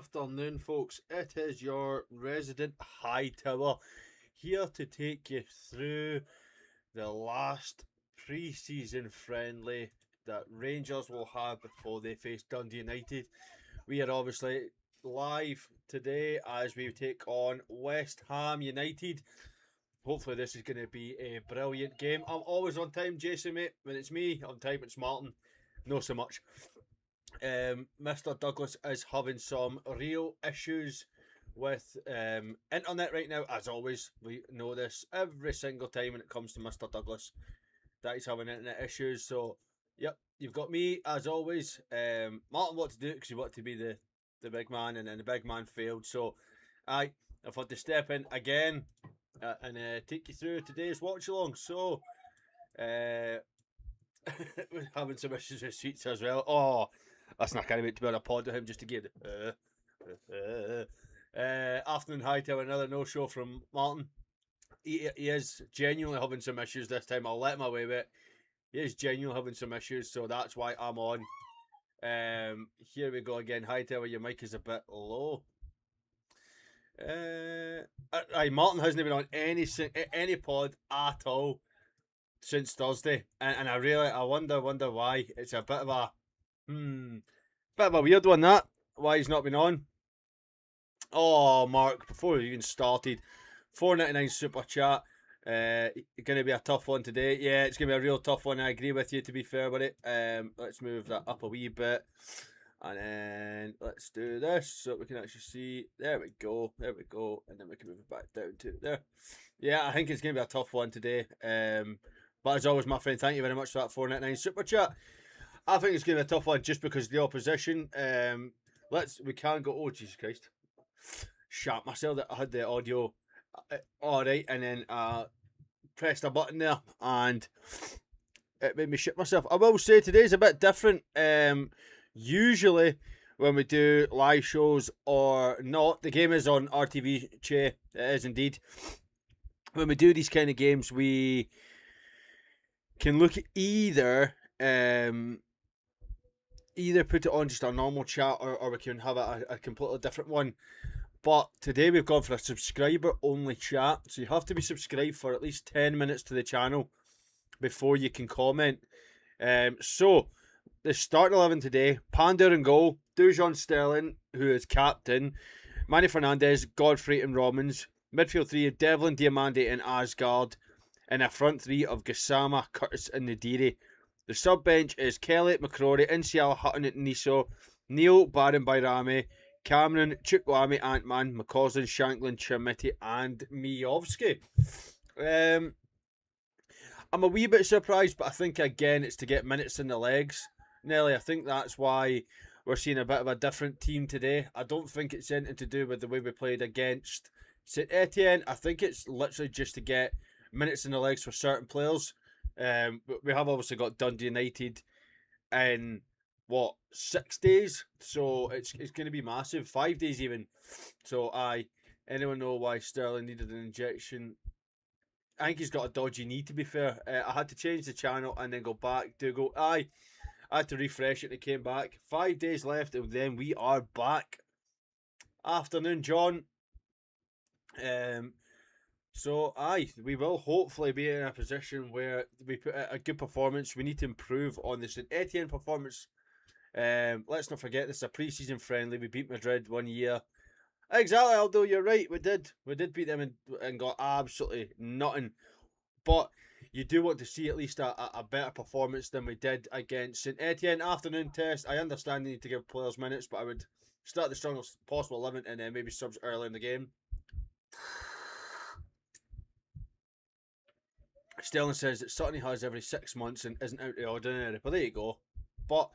afternoon, folks. It is your resident high tower here to take you through the last pre-season friendly that Rangers will have before they face Dundee United. We are obviously live today as we take on West Ham United. Hopefully this is going to be a brilliant game. I'm always on time, Jason, mate. When it's me, on time it's Martin. No so much. Mr. Douglas is having some real issues with internet right now. As always, we know this every single time when it comes to Mr. Douglas that he's having internet issues. So, yep, you've got me as always. Martin wanted to do it because he wanted to be the big man, and then the big man failed. So, I've had to step in again and take you through today's watch along. So, we're having some issues with seats as well. Oh, that's not kind of wait to be on a pod with him just to give the afternoon high to another no show from Martin. He is genuinely having some issues this time. I'll let him away with it. He is genuinely having some issues, so that's why I'm on. Here we go again. Hi Tower, your mic is a bit low. Martin hasn't been on any pod at all since Thursday, and I wonder why. It's a bit of a weird one that. Why he's not been on. Oh, Mark, before we even started, $4.99 super chat. Going to be a tough one today. Yeah, it's going to be a real tough one. I agree with you, to be fair with it. Let's move that up a wee bit. And then let's do this so we can actually see. There we go. And then we can move it back down to there. Yeah, I think it's going to be a tough one today. But as always, my friend, thank you very much for that $4.99 super chat. I think it's going to be a tough one just because of the opposition. We can go. Oh, Jesus Christ. Shat myself that I had the audio alright, and then pressed a button there and it made me shit myself. I will say today's a bit different. Usually when we do live shows or not, the game is on RTV Che. It is indeed. When we do these kind of games, we can look at either put it on just a normal chat or we can have a completely different one. But today we've gone for a subscriber only chat, so you have to be subscribed for at least 10 minutes to the channel before you can comment. So the starting 11 today: Panda in goal, Dujon Sterling, who is captain, Manny Fernandez, Godfrey and Romans, midfield three of Devlin, Diamande and Asgard, and a front three of Gassama, Curtis and Nadiri. The sub bench is Kelly, McCrory, Insial, Hutton, Niso, Neil, Baron Bayrami, Cameron, Chukwami, Ant-Man, McCausland, Shanklin, Chimiti and Mijovski. I'm a wee bit surprised, but I think again it's to get minutes in the legs. Nelly, I think that's why we're seeing a bit of a different team today. I don't think it's anything to do with the way we played against St Etienne. I think it's literally just to get minutes in the legs for certain players. We have obviously got Dundee United in 6 days, so it's going to be massive. 5 days even. So anyone know why Sterling needed an injection? I think he's got a dodgy knee, to be fair. I had to change the channel and then go back I had to refresh it and it came back. 5 days left and then we are back. Afternoon, John. So we will hopefully be in a position where we put a good performance. We need to improve on the St Etienne performance. Let's not forget this is a pre-season friendly. We beat Madrid 1 year. Exactly, Aldo, you're right. We did beat them and got absolutely nothing. But you do want to see at least a better performance than we did against St Etienne. Afternoon test. I understand they need to give players minutes, but I would start the strongest possible 11 and then maybe subs early in the game. Sterling says that Sutton has every 6 months and isn't out of the ordinary. But there you go. But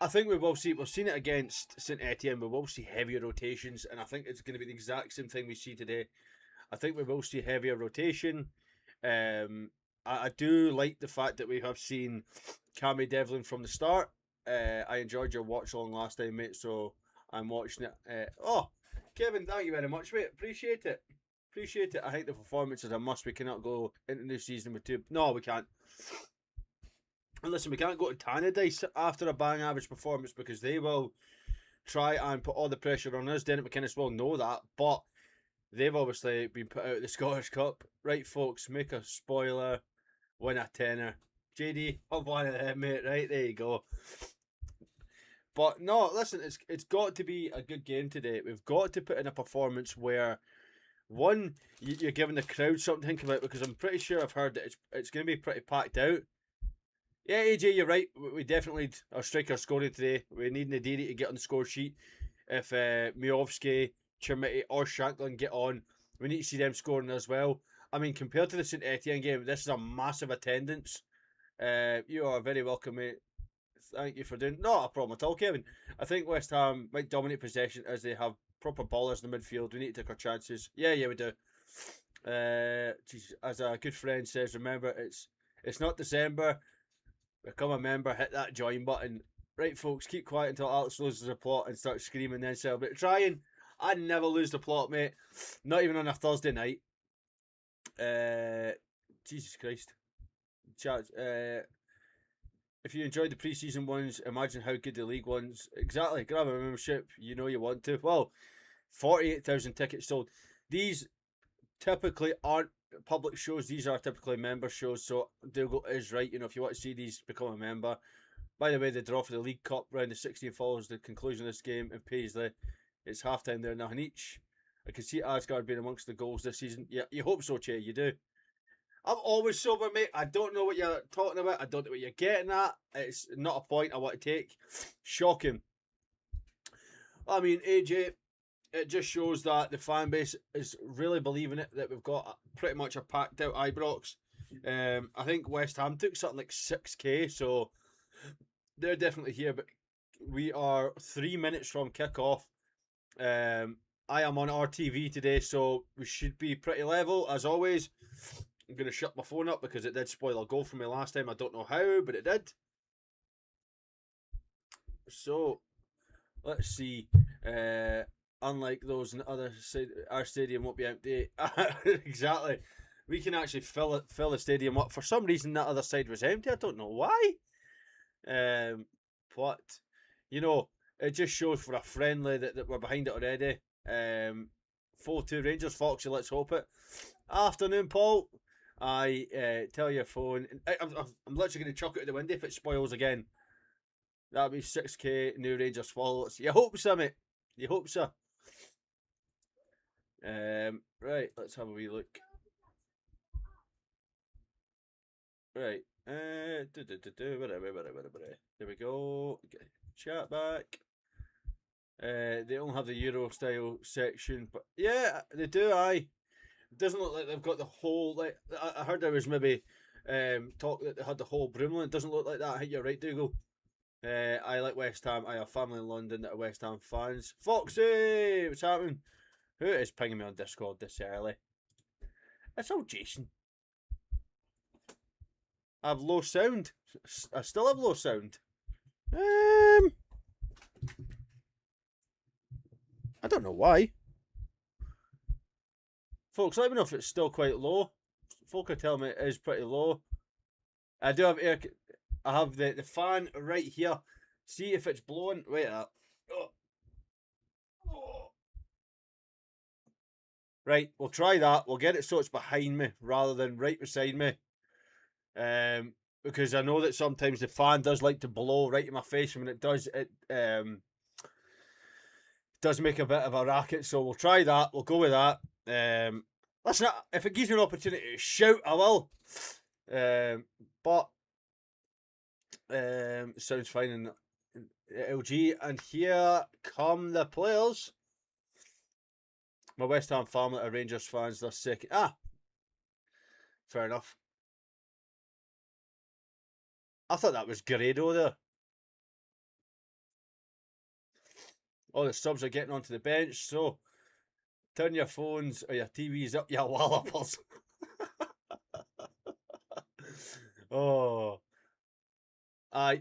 I think we will see. We've seen it against St Etienne. We will see heavier rotations, and I think it's going to be the exact same thing we see today. I think we will see heavier rotation. I do like the fact that we have seen Cammy Devlin from the start. I enjoyed your watch along last time, mate. So I'm watching it. Kevin, thank you very much, mate. Appreciate it. I think the performance is a must. We cannot go into the season with two. No, we can't. And listen, we can't go to Tannadice after a bang average performance because they will try and put all the pressure on us. Derek McInnes will know that, but they've obviously been put out of the Scottish Cup. Right, folks, make a spoiler, win a tenner. JD, have one of them, mate. Right, there you go. But no, listen, it's got to be a good game today. We've got to put in a performance where, one, you're giving the crowd something to think about, because I'm pretty sure I've heard that it's going to be pretty packed out. Yeah, AJ, you're right. We definitely need our striker scoring today. We need Nadiri to get on the score sheet. If Miovski, Chermiti or Shanklin get on, we need to see them scoring as well. I mean, compared to the St Etienne game, this is a massive attendance. You are very welcome, mate. Thank you for doing. Not a problem at all, Kevin. I think West Ham might dominate possession as they have proper ballers in the midfield. We need to take our chances. Yeah, we do. As a good friend says, remember, it's not December. Become a member, hit that join button. Right, folks, keep quiet until Alex loses the plot and starts screaming, then celebrate. Trying. I never lose the plot, mate. Not even on a Thursday night. Jesus Christ. Chat. If you enjoyed the pre-season ones, imagine how good the league ones. Exactly. Grab a membership. You know you want to. Well, 48,000 tickets sold. These typically aren't public shows. These are typically member shows. So Dougal is right. You know, if you want to see these, become a member. By the way, the draw for the League Cup round of 16 follows the conclusion of this game in Paisley. It's half-time there now in each. I can see Asgard being amongst the goals this season. Yeah, you hope so, Che. You do. I'm always sober, mate. I don't know what you're talking about. I don't know what you're getting at. It's not a point I want to take. Shocking. I mean, AJ, it just shows that the fan base is really believing it, that we've got pretty much a packed out Ibrox. I think West Ham took something like 6k, so they're definitely here. But we are 3 minutes from kick-off. I am on RTV today, so we should be pretty level, as always. I'm going to shut my phone up because it did spoil a goal for me last time. I don't know how, but it did. So, let's see. Unlike those in the other side, our stadium won't be empty. Exactly. We can actually fill the stadium up. For some reason, that other side was empty. I don't know why. But, you know, it just shows for a friendly that we're behind it already. 4-2 Rangers, Foxy, let's hope it. Afternoon, Paul. I tell your phone. I'm literally going to chuck it out the window if it spoils again. That'll be 6k new Rangers followers. You hope so, mate. You hope so. Right, let's have a wee look. Right. There we go. Get chat back. They only have the Euro style section, but yeah, they do. It doesn't look like they've got the whole. Like I heard there was maybe talk that they had the whole Broomland. It doesn't look like that. I think you're right, Dougal. I like West Ham. I have family in London that are West Ham fans. Foxy, what's happening? Who is pinging me on Discord this early? It's all Jason. I have low sound. I still have low sound. I don't know why. Folks, let me know if it's still quite low. Folk are telling me it is pretty low. I do have air. I have the fan right here. See if it's blowing. Wait up. Right, we'll try that. We'll get it so it's behind me rather than right beside me. Because I know that sometimes the fan does like to blow right in my face, and when it does, it does make a bit of a racket. So we'll try that. We'll go with that. Listen, if it gives me an opportunity to shout, I will. But sounds fine in LG. And here come the players. My West Ham family are Rangers fans. They're sick. Fair enough. I thought that was Guerrero there. All the subs are getting onto the bench, so turn your phones or your TVs up, you wallopers. Oh.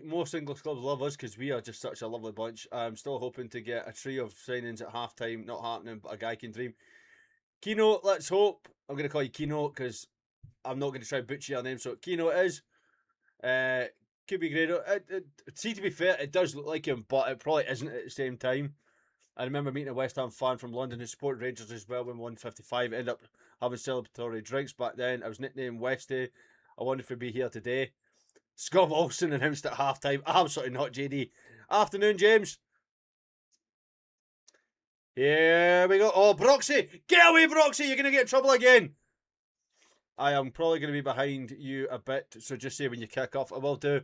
Most English clubs love us because we are just such a lovely bunch. I'm still hoping to get a trio of signings at half-time. Not happening, but a guy can dream. Kino, let's hope. I'm going to call you Kino because I'm not going to try and butcher your name. So Kino it is. Could be great. See, to be fair, it does look like him, but it probably isn't at the same time. I remember meeting a West Ham fan from London who supported Rangers as well when 155 ended up having celebratory drinks back then. I was nicknamed Westy. I wondered if he'd be here today. Scott Wilson announced at halftime. Absolutely not, JD. Afternoon, James. Here we go. Oh, Broxy! Get away, Broxy! You're going to get in trouble again. I am probably going to be behind you a bit, so just say when you kick off. I will do.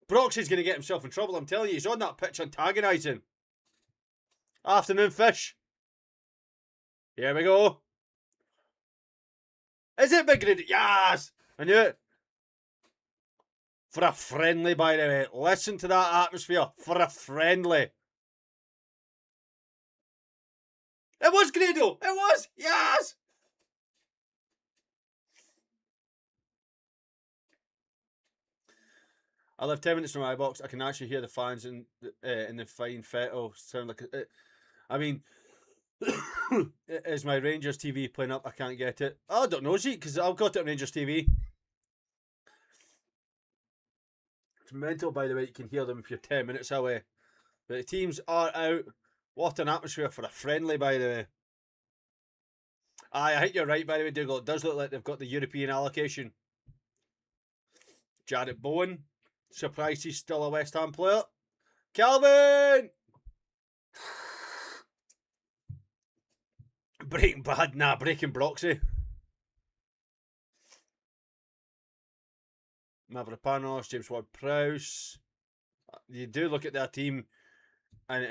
Broxy's going to get himself in trouble, I'm telling you. He's on that pitch antagonising. Afternoon, Fish. Here we go. Is it Big Red? Yes! I knew it. For a friendly, by the way. Listen to that atmosphere. For a friendly. It was Grado. It was. Yes! I live 10 minutes from Ibrox. I can actually hear the fans in the fine fettle sound like it. I mean, is my Rangers TV playing up? I can't get it. I don't know, Zeke, because I've got it on Rangers TV. It's mental, by the way. You can hear them if you're 10 minutes away. But the teams are out. What an atmosphere for a friendly, by the way. I think you're right, by the way, Dougal. It does look like they've got the European allocation. Jared Bowen. Surprised he's still a West Ham player. Calvin! Breaking Bad, nah, Breaking Broxy. Mavropanos, James Ward-Prowse. You do look at their team, and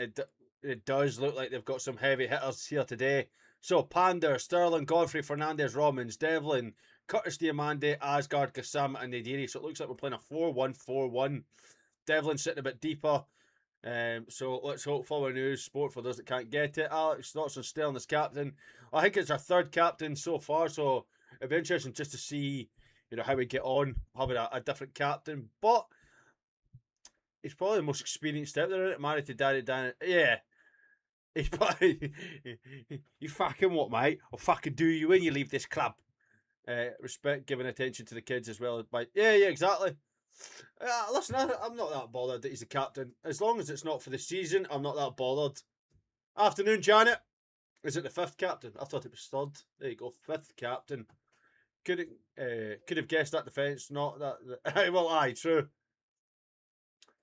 it does look like they've got some heavy hitters here today. So, Pander, Sterling, Godfrey, Fernandez, Romans, Devlin, Curtis Diamande, Asgard, Gassam, and Nadiri. So it looks like we're playing a 4-1-4-1. Devlin sitting a bit deeper. So let's hope for news sport for those that can't get it. Alex, thoughts on Sterling as captain? I think it's our third captain so far, so it'd be interesting just to see, how we get on having a different captain. But he's probably the most experienced out there, isn't it? Married to Daddy Dan. Yeah. He's probably you fucking what, mate? I'll fucking do you when you leave this club. Respect, giving attention to the kids as well. Yeah, exactly. Listen, I'm not that bothered that he's the captain. As long as it's not for the season, I'm not that bothered. Afternoon, Janet. Is it the fifth captain? I thought it was third. There you go, fifth captain. Could have guessed that defence, not that. Well, aye, true.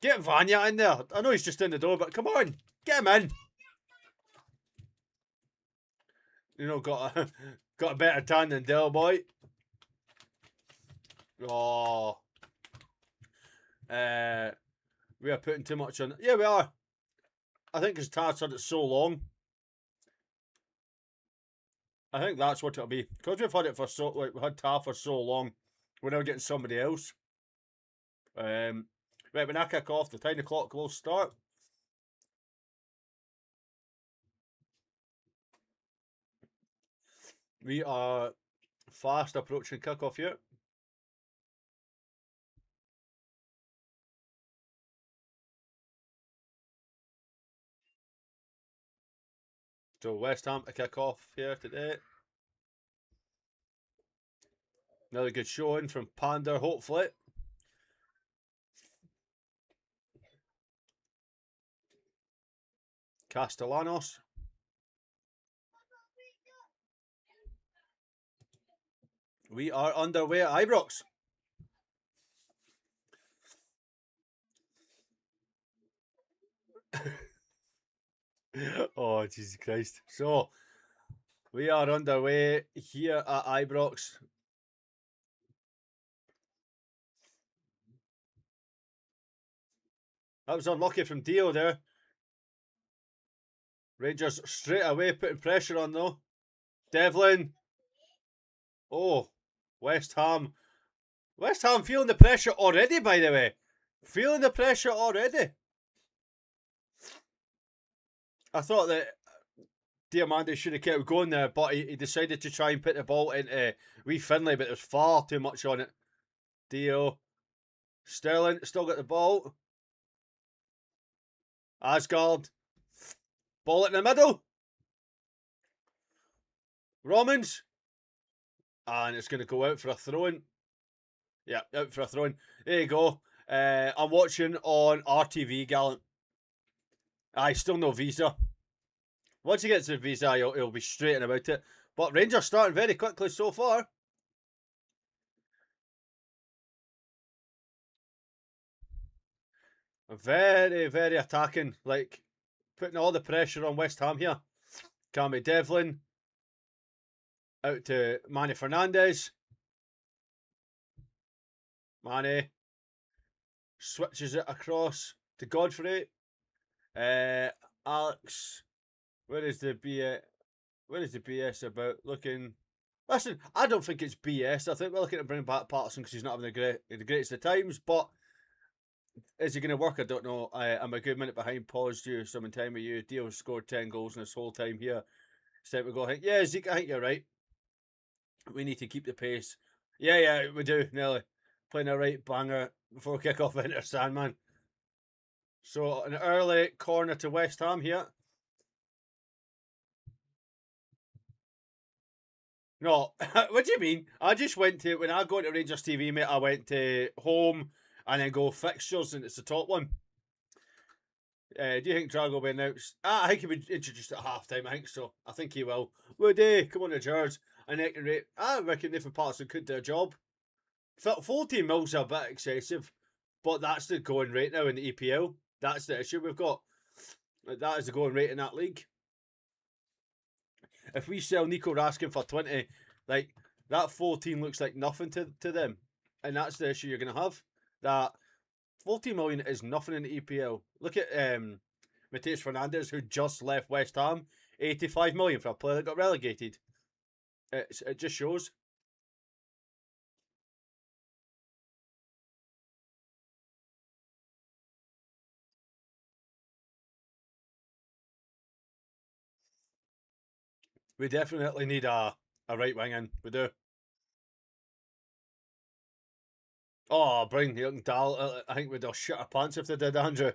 Get Vanya in there. I know he's just in the door, but come on, get him in. Got a better tan than Del Boy. Oh. We are putting too much on. Yeah, we are. I think because Tad's had it so long. I think that's what it'll be. Because we've had it we had Tar for so long, we're now getting somebody else. Right, when I kick off, the tiny clock will start. We are fast approaching kickoff here. So West Ham to kick off here today. Another good showing from Pander, hopefully. Castellanos. We are underway at Ibrox. Oh, Jesus Christ. So, we are underway here at Ibrox. That was unlucky from Dio there. Rangers straight away putting pressure on though. Devlin. Oh, West Ham. West Ham feeling the pressure already, by the way. Feeling the pressure already. I thought that Diamande should have kept going there, but he decided to try and put the ball into wee Finlay, but there's far too much on it. Dio. Sterling still got the ball. Asgard. Ball in the middle. Romans. And it's going to go out for a throw-in. Yeah, out for a throw-in. There you go. I'm watching on RTV, Gallant. I still no visa. Once he gets the visa, he'll be straight about it. But Rangers starting very quickly so far. Very, very attacking. Like, putting all the pressure on West Ham here. Cammy Devlin. Out to Manny Fernandez. Manny switches it across to Godfrey. Alex, where is the BS about looking? Listen, I don't think it's BS. I think we're looking to bring back Patterson because he's not having the greatest of times. But is he going to work? I don't know. I'm a good minute behind. Pause due some time with you. Dio scored 10 goals in this whole time here. It's time to go. Yeah, Zeke, I think you're right. We need to keep the pace. Yeah, we do, Nelly. Playing a right banger before kick-off into Sandman. So, an early corner to West Ham here. No, what do you mean? I just went to, when I go to Rangers TV, mate, I went to home and then go fixtures and it's the top one. Do you think Drago will be announced? I think he'll be introduced at half time. I think so. I think he will. Would he? Come on to George. And I reckon Nathan Patterson could do a job. 14 mils are a bit excessive, but that's the going rate now in the EPL. That's the issue we've got. That is the going rate in that league. If we sell Nico Raskin for 20, like that 14 looks like nothing to them. And that's the issue you're going to have. That 14 million is nothing in the EPL. Look at Mateus Fernandez, who just left West Ham. 85 million for a player that got relegated. It just shows. We definitely need a right wing in. We do. Oh, bring Young Dahl. I think we'd all shit our pants if they did, Andrew.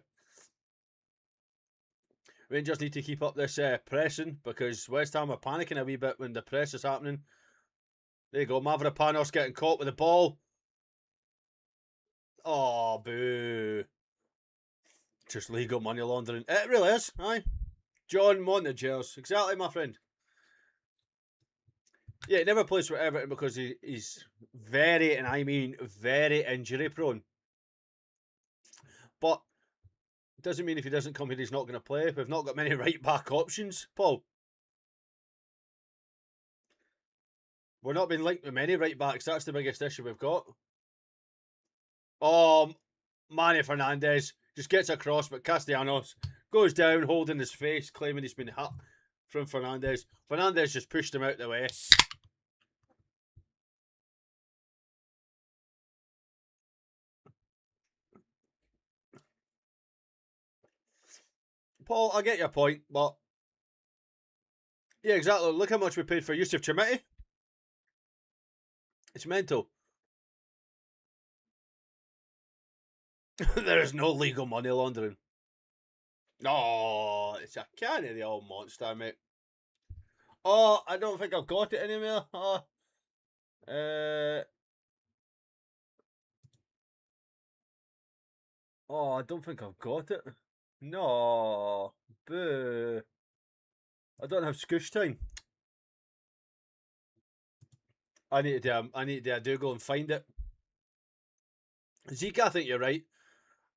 Rangers need to keep up this pressing because West Ham are panicking a wee bit when the press is happening. There you go. Mavropanos getting caught with the ball. Oh, boo. Just legal money laundering. It really is, aye. John Montagers. Exactly, my friend. Yeah, he never plays for Everton because he's very, and I mean very injury prone. But doesn't mean if he doesn't come here he's not going to play. We've not got many right back options, Paul. We're not being linked with many right backs. That's the biggest issue we've got. Manny Fernandez just gets across, but Castellanos goes down, holding his face, claiming he's been hit from Fernandez. Fernandez just pushed him out the way. Paul, I get your point, but yeah, exactly. Look how much we paid for Yusuf Chamiti. It's mental. There is no legal money laundering. No, it's a can of the old monster, mate. Oh, I don't think I've got it anymore. I don't think I've got it. No, boo. I don't have scoosh time. I need to do a Google and find it. Zeke, I think you're right.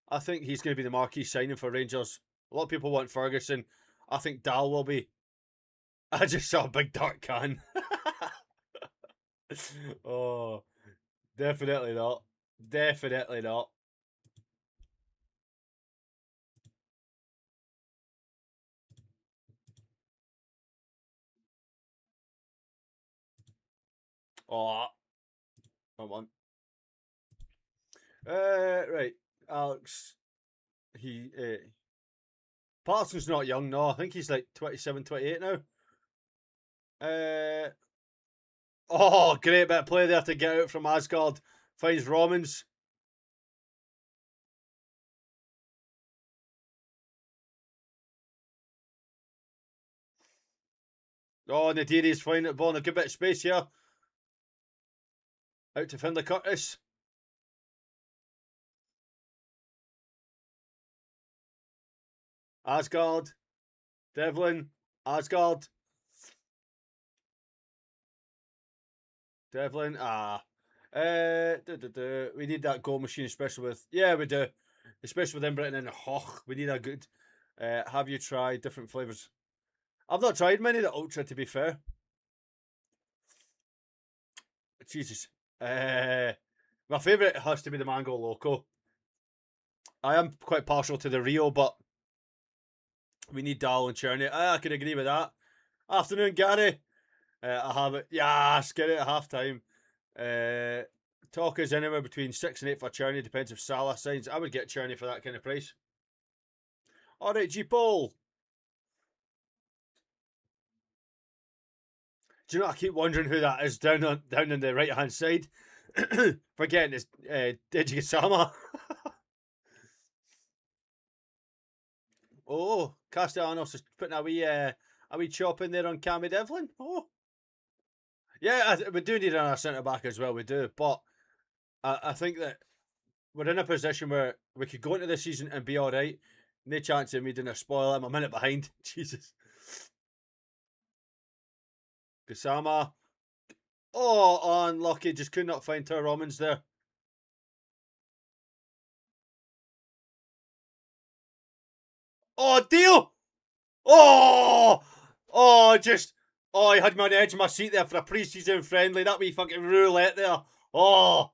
I think he's going to be the marquee signing for Rangers. A lot of people want Ferguson. I think Dal will be. I just saw a big dark can. Oh, definitely not. Definitely not. Oh, come on. Right, Alex. He Parsons not young, no. I think he's like 27, 28 now. Great bit of play there to get out from Asgard. Finds Romans. Oh, Nadiri's finding the ball in a good bit of space here. Out to Finlay Curtis. Asgard. Devlin. Asgard. Devlin. We need that goal machine, especially with... Yeah, we do. Especially with them Britain and Hoch. We need a good... have you tried different flavours? I've not tried many of the Ultra, to be fair. Jesus. My favourite has to be the Mango Loco. I am quite partial to the Rio, but we need Dal and Cherney. I can agree with that. Afternoon, Gary. I have it. Yes, get it at half time. Talk is anywhere between 6 and 8 for Cherney. Depends if Salah signs. I would get Cherney for that kind of price. All right, G Paul. Do you know? I keep wondering who that is down on the right hand side. Forgetting it's Deji Sama. Oh, Castellanos is putting a wee chop in there on Cammy Devlin. Oh, yeah, we do need another centre back as well. We do, but I think that we're in a position where we could go into the season and be all right. No chance of me doing a spoiler. I'm a minute behind. Jesus. Kusama. Oh, unlucky. Just could not find Ter Romans there. Oh, deal! Oh! Oh, just... Oh, I had me on the edge of my seat there for a pre-season friendly. That wee fucking roulette there. Oh!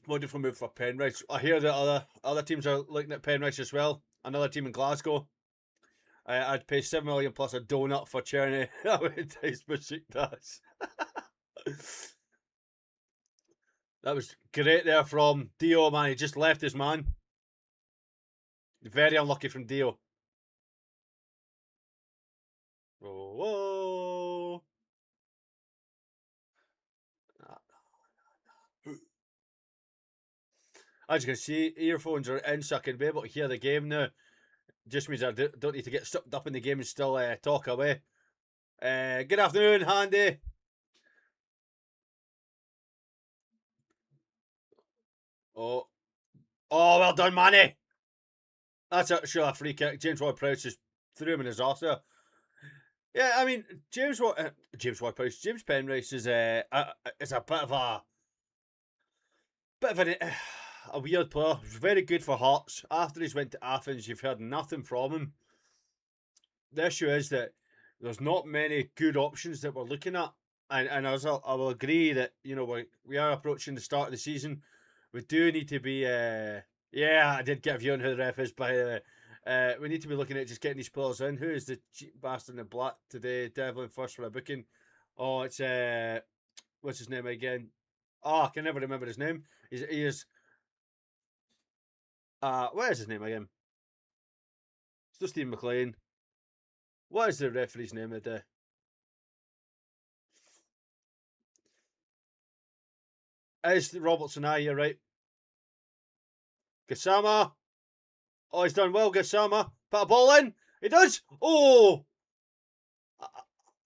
Wonderful move for Penrith. I hear that other teams are looking at Penrith as well. Another team in Glasgow. I'd pay 7 million plus a donut for Cherney. That would entice Besiktas. That was great there from Dio, man. He just left his man. Very unlucky from Dio. Whoa. As you can see, earphones are in so I can be able to hear the game now. Just means I don't need to get sucked up in the game and still talk away. Good afternoon, Handy. Oh, well done, Manny. That's actually a free kick. James Ward-Prowse just threw him in his arse there. Yeah, I mean, James Ward-Prowse, James Penrice is a bit of a weird player. He's very good for Hearts. After he's went to Athens, you've heard nothing from him. The issue is that there's not many good options that we're looking at, and I will agree that we are approaching the start of the season. We do need to be. Yeah, I did get a view on who the ref is, by the way. We need to be looking at just getting these players in. Who is the cheap bastard in the black today? Devlin first for a booking. Oh, it's what's his name again? Oh, I can never remember his name. He is. What is his name again? It's not Stephen McLean. What is the referee's name of the day? It's Robertson. You're right. Gassama. Oh, he's done well, Gassama. Put a ball in. He does. Oh.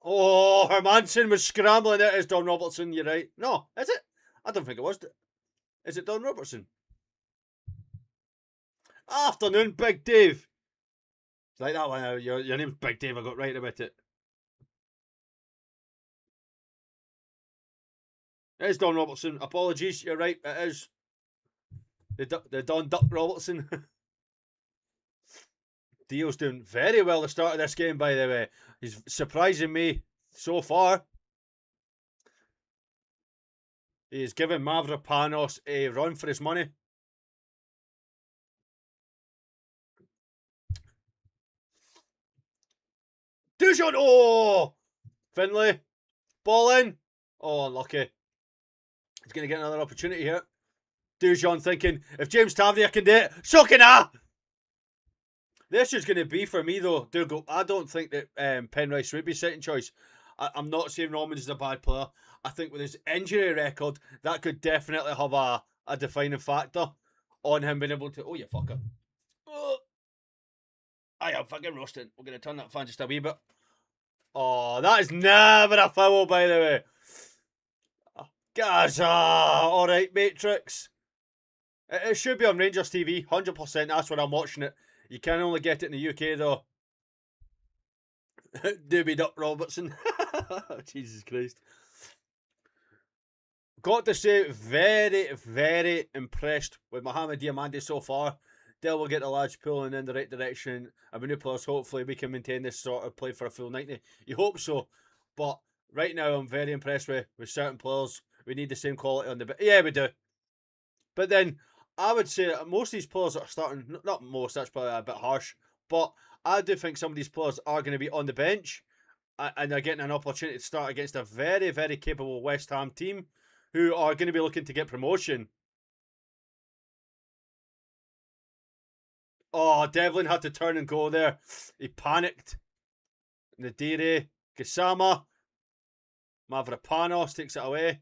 Oh, Hermanson was scrambling. It is Don Robertson. You're right. No, is it? I don't think it was. Is it Don Robertson? Afternoon, Big Dave. It's like that one. Your name's Big Dave. I got right about it. It is Don Robertson. Apologies. You're right. It is. The Don Duck Robertson. Dio's doing very well at the start of this game, by the way. He's surprising me so far. He's giving Mavropanos a run for his money. Dujon! Oh! Finlay. Ball in. Oh, unlucky. He's going to get another opportunity here. Dujon thinking, if James Tavernier can do it, so can I! The issue is going to be for me, though, Dougal, I don't think that Penrice would be second choice. I'm not saying Romans is a bad player. I think with his injury record, that could definitely have a defining factor on him being able to... Oh, you fucker. Oh. I am fucking roasting. We're going to turn that fan just a wee bit. Oh, that is never a foul, by the way. Gaza! Alright, Matrix. It should be on Rangers TV, 100%. That's when I'm watching it. You can only get it in the UK though. Doobie Duck Robertson. Jesus Christ. Got to say, very, very impressed with Mohamed Diamande so far. Dell will get the lads pulling in the right direction. And with new players, hopefully we can maintain this sort of play for a full 90. You hope so. But right now, I'm very impressed with certain players. We need the same quality on the bench. Yeah, we do. But then, I would say most of these players that are starting, not most, that's probably a bit harsh, but I do think some of these players are going to be on the bench and they're getting an opportunity to start against a very, very capable West Ham team who are going to be looking to get promotion. Oh, Devlin had to turn and go there. He panicked. Nadiri, Gisama, Mavropanos takes it away.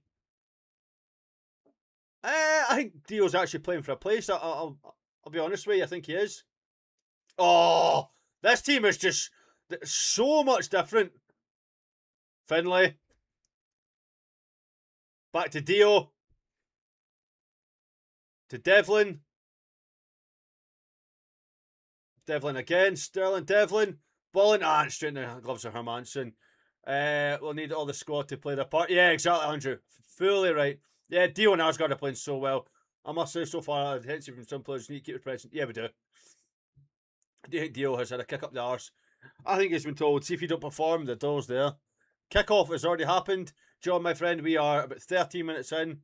I think Dio's actually playing for a place. I'll be honest with you. I think he is. Oh, this team is just so much different. Finlay. Back to Dio. To Devlin. Devlin again. Sterling, Devlin. Balling. And straight in the gloves of Hermanson. We'll need all the squad to play their part. Yeah, exactly, Andrew. Fully right. Yeah, Dio and Asgard are playing so well. I must say, so far, I've hit from some players. You need to keep it present. Yeah, we do. Do you think Dio has had a kick up the arse? I think he's been told, see if you don't perform, the door's there. Kick-off has already happened. John, my friend, we are about 13 minutes in.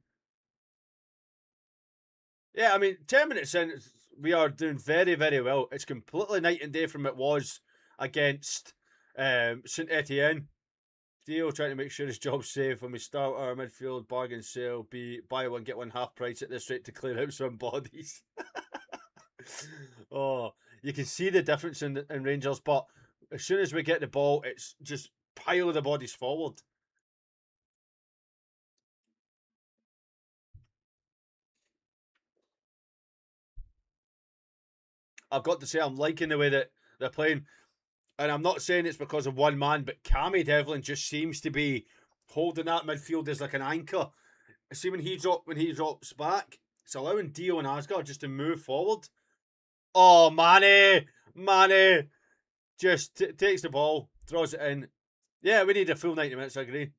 Yeah, I mean, 10 minutes in, we are doing very, very well. It's completely night and day from it was against St Etienne. Dio trying to make sure his job's safe when we start our midfield bargain sale. Be buy one, get one half price at this rate to clear out some bodies. Oh, you can see the difference in Rangers, but as soon as we get the ball, it's just pile the bodies forward. I've got to say, I'm liking the way that they're playing. And I'm not saying it's because of one man, but Cammy Devlin just seems to be holding that midfield as like an anchor. See when he drops back, it's allowing Dio and Asgard just to move forward. Oh, Manny, just takes the ball, throws it in. Yeah, we need a full 90 minutes. I agree.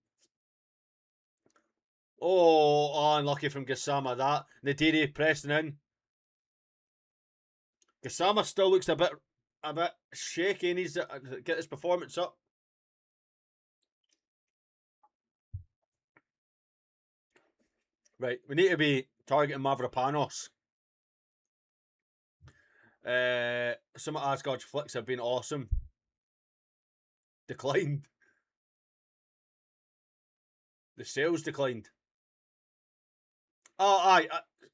Oh, unlucky from Gassama that. Nadiri pressing in. Gassama still looks a bit shaky. He needs to get his performance up. Right, we need to be targeting Mavropanos. Some of Asgard's flicks have been awesome. Declined. The sales declined. Oh, aye,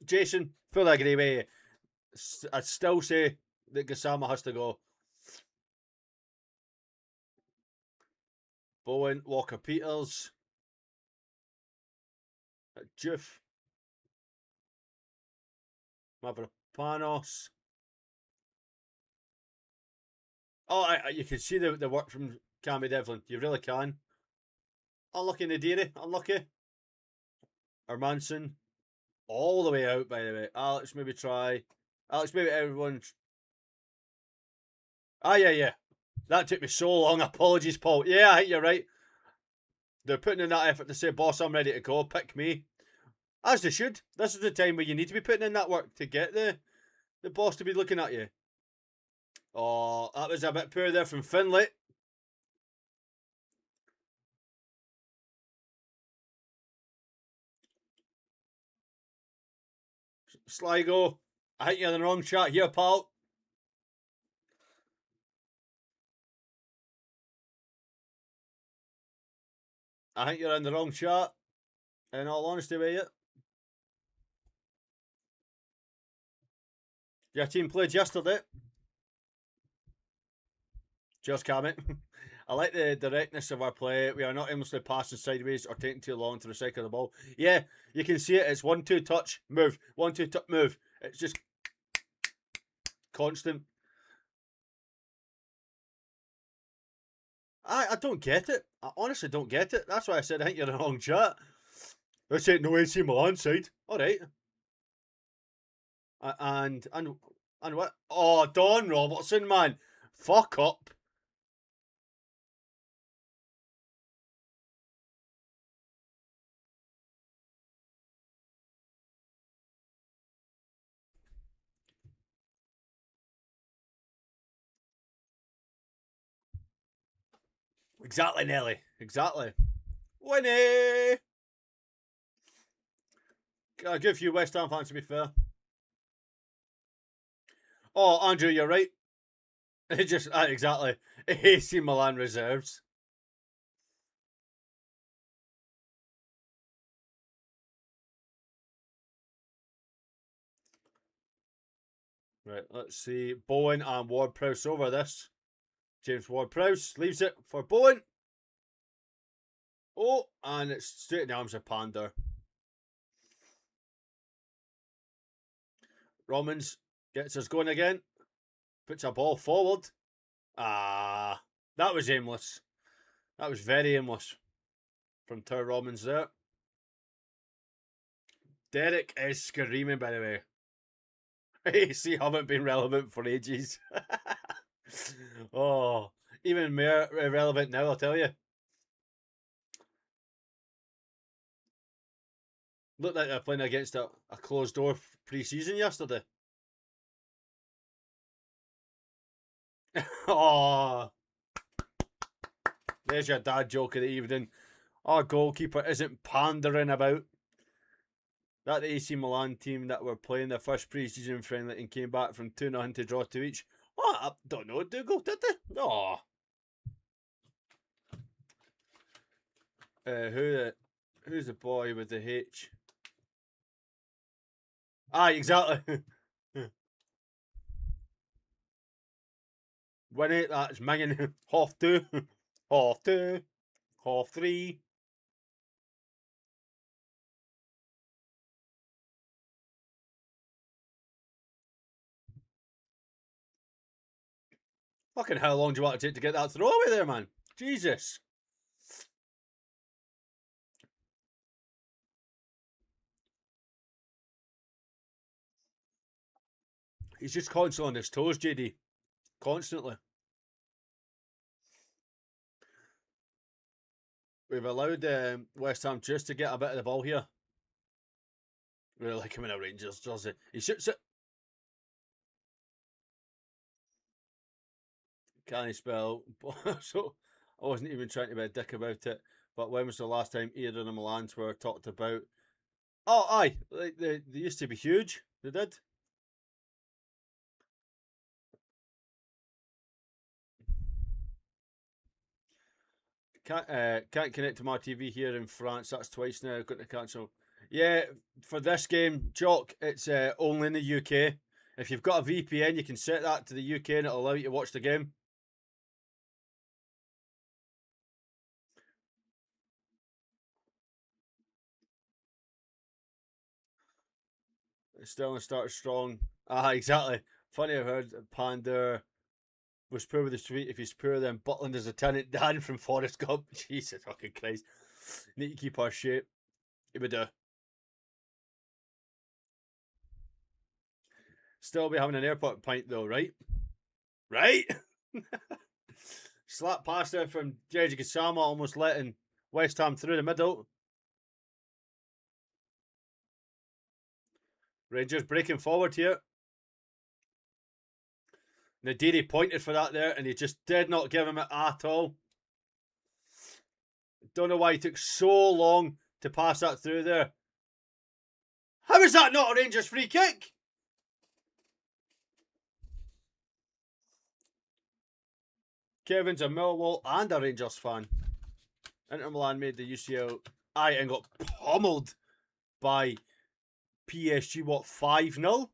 Jason, fully agree with you. I'd still say that Gassama has to go. Bowen, Walker Peters, Juff, Mavropanos. Oh, you can see the work from Cammy Devlin. You really can. Unlucky Nadiri, unlucky. Hermanson, all the way out, by the way. Alex, maybe try. Alex, maybe everyone. Ah, yeah. That took me so long. Apologies, Paul. Yeah, I think you're right. They're putting in that effort to say, boss, I'm ready to go. Pick me. As they should. This is the time where you need to be putting in that work to get the boss to be looking at you. Oh, that was a bit poor there from Finlay. Sligo, I think you're in the wrong chat here, pal. I think you're in the wrong chat. In all honesty with you. Your team played yesterday. Just comment. I like the directness of our play. We are not aimlessly passing sideways or taking too long to recycle the ball. Yeah, you can see it. It's 1-2 touch, move. 1-2 touch, move. It's just constant. I don't get it. I honestly don't get it. That's why I said I think you're in the wrong chat. I said no AC Milan side. Alright. And what? Oh, Don Robertson, man, fuck up. Exactly, Nelly. Exactly. Winnie. A good few West Ham fans, to be fair. Oh, Andrew, you're right. It just exactly. AC Milan reserves. Right, let's see. Bowen and Ward-Prowse over this. James Ward-Prowse leaves it for Bowen. Oh, and it's straight in the arms of Pander. Romans gets us going again. Puts a ball forward. Ah, that was aimless. That was very aimless from Ter Romans there. Derek is screaming, by the way. AC haven't been relevant for ages. Oh, even more irrelevant now, I'll tell you. Looked like they're playing against a closed door pre-season yesterday. Oh, there's your dad joke of the evening. Our goalkeeper isn't pandering about. That AC Milan team that were playing their first pre-season friendly and came back from 2-0 to draw to each. Oh, I don't know, Dougal, did they? Oh. Who's the boy with the H? Ah, exactly. Win it, that's minging. Half two. Half two. Half three. Fucking how long do you want to take to get that throw away there, man? Jesus. He's just constantly on his toes, JD. Constantly. We've allowed West Ham just to get a bit of the ball here. Really like him in a Rangers jersey. He shoots it. Can he spell? So I wasn't even trying to be a dick about it. But when was the last time either of the Milans were talked about? Oh, aye. They used to be huge. They did. Can't connect to my TV here in France. That's twice now. Got to cancel. Yeah, for this game, Jock, it's only in the UK. If you've got a VPN, you can set that to the UK and it'll allow you to watch the game. Sterling started strong. Ah, exactly. Funny, I heard Pander was poor with the street. If he's poor, then Butland is Lieutenant Dan from Forrest Gump. Jesus fucking Christ. Need to keep our shape. He would still be having an airport pint though, right? Right? Slap past there from Jeji Kasama, almost letting West Ham through the middle. Rangers breaking forward here. Nadiri pointed for that there, and he just did not give him it at all. Don't know why he took so long to pass that through there. How is that not a Rangers free kick? Kevin's a Millwall and a Rangers fan. Inter Milan made the UCL and got pummeled by PSG, what, 5-0?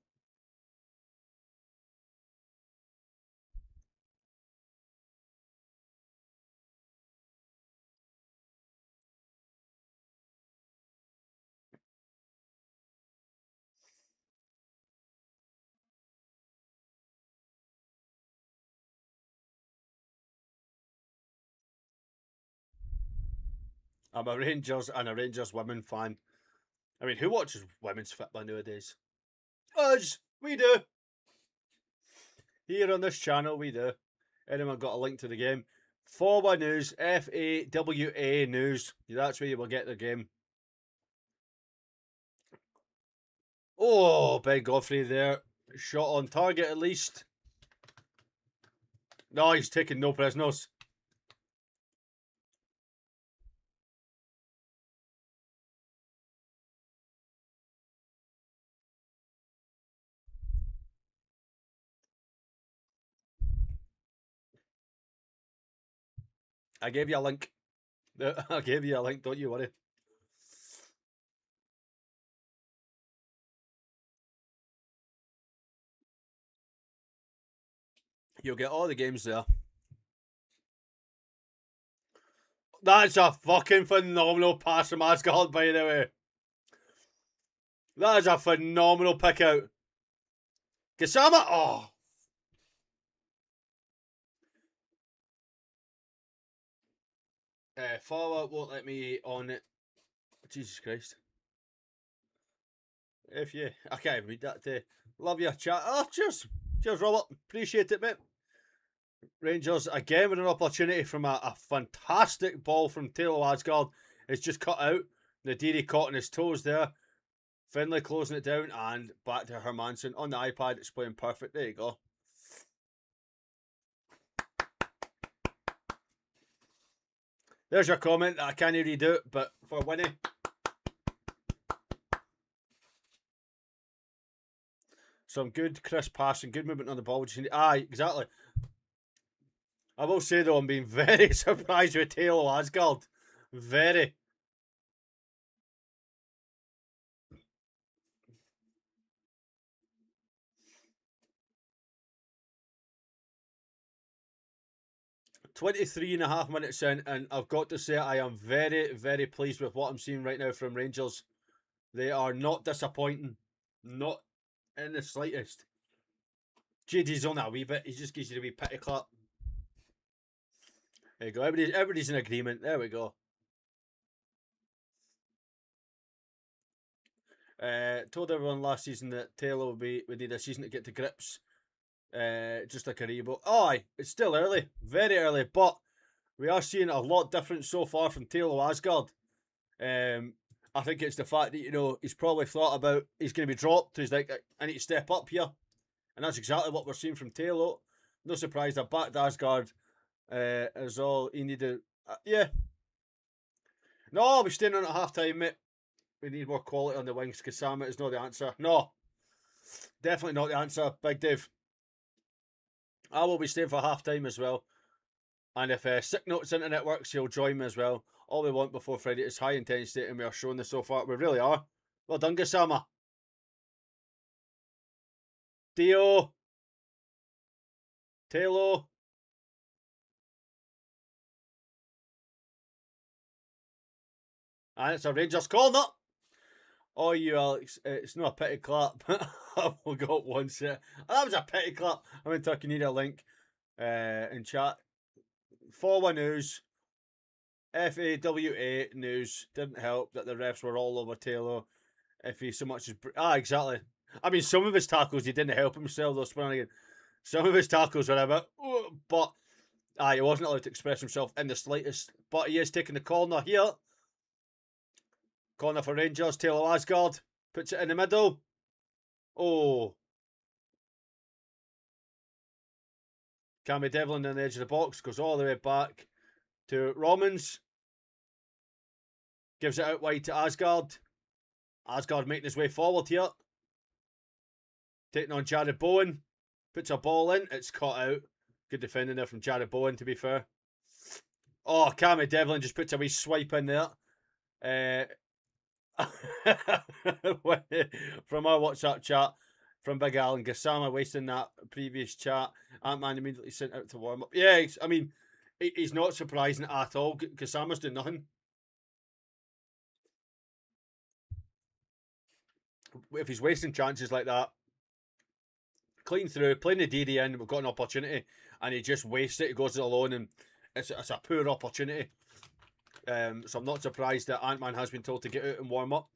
I'm a Rangers and a Rangers women fan. I mean, who watches women's football nowadays? Us! We do. Here on this channel, we do. Anyone got a link to the game? FAWA News, FAWA News. That's where you will get the game. Oh, Ben Godfrey there. Shot on target at least. No, he's taking no prisoners. I gave you a link. I gave you a link, don't you worry. You'll get all the games there. That's a fucking phenomenal pass from Asgard, by the way. That is a phenomenal pick out. Gisama, oh. FAWA won't let me on it. Jesus Christ. I can't read that. Love your chat. Oh, cheers. Cheers, Robert. Appreciate it, mate. Rangers again with an opportunity from a fantastic ball from Taylor Asgard. It's just cut out. Nadiri caught on his toes there. Finlay closing it down and back to Hermansen on the iPad. It's playing perfect. There you go. There's your comment. I can't read it, but for Winnie. Some good crisp passing, good movement on the ball. Aye, exactly. I will say though, I'm being very surprised with Taylor Asgard. Very. .23.5 minutes in, and I've got to say I am very, very pleased with what I'm seeing right now from Rangers. They are not disappointing. Not in the slightest. JD's on a wee bit. He just gives you a wee pity clap. There you go. Everybody's in agreement. There we go. Told everyone last season that Taylor would need a season to get to grips. Just like a reboot. Oh, aye, it's still early. Very early. But we are seeing a lot different so far from Taylor Asgard. I think it's the fact that, he's probably thought about he's going to be dropped. He's like, I need to step up here. And that's exactly what we're seeing from Taylor. No surprise, I backed Asgard as all he needed. Yeah. No, we're staying on at half time, mate. We need more quality on the wings. Kasama is not the answer. No. Definitely not the answer, Big Dave. I will be staying for half time as well. And if Sick Notes Internet works, he'll join me as well. All we want before Friday is high intensity, and we are showing this so far. We really are. Well done, Gasama. Dio. Taylor. And it's a Rangers corner. Oh, you Alex, it's not a pity clap. I've got one set. That was a pity clap. I meant I need a link in chat. FAWA News. FAWA News. Didn't help that the refs were all over Taylor. If he so much as... exactly. I mean, some of his tackles, he didn't help himself, though, Spranigan. Some of his tackles were a bit... But, he wasn't allowed to express himself in the slightest. But he is taking the corner here. Corner for Rangers. Taylor Asgard puts it in the middle. Oh. Cammy Devlin on the edge of the box. Goes all the way back to Romans. Gives it out wide to Asgard. Asgard making his way forward here. Taking on Jared Bowen. Puts a ball in. It's caught out. Good defending there from Jared Bowen, to be fair. Oh, Cammy Devlin just puts a wee swipe in there. From our WhatsApp chat from Big Alan, Gasama wasting that previous chat. Ant-Man immediately sent out to warm up. Yeah, I mean, he's not surprising at all. Gasama's doing nothing. If he's wasting chances like that, clean through, playing the DD in, we've got an opportunity, and he just wastes it. He goes it alone, and it's a poor opportunity. So I'm not surprised that Ant-Man has been told to get out and warm up.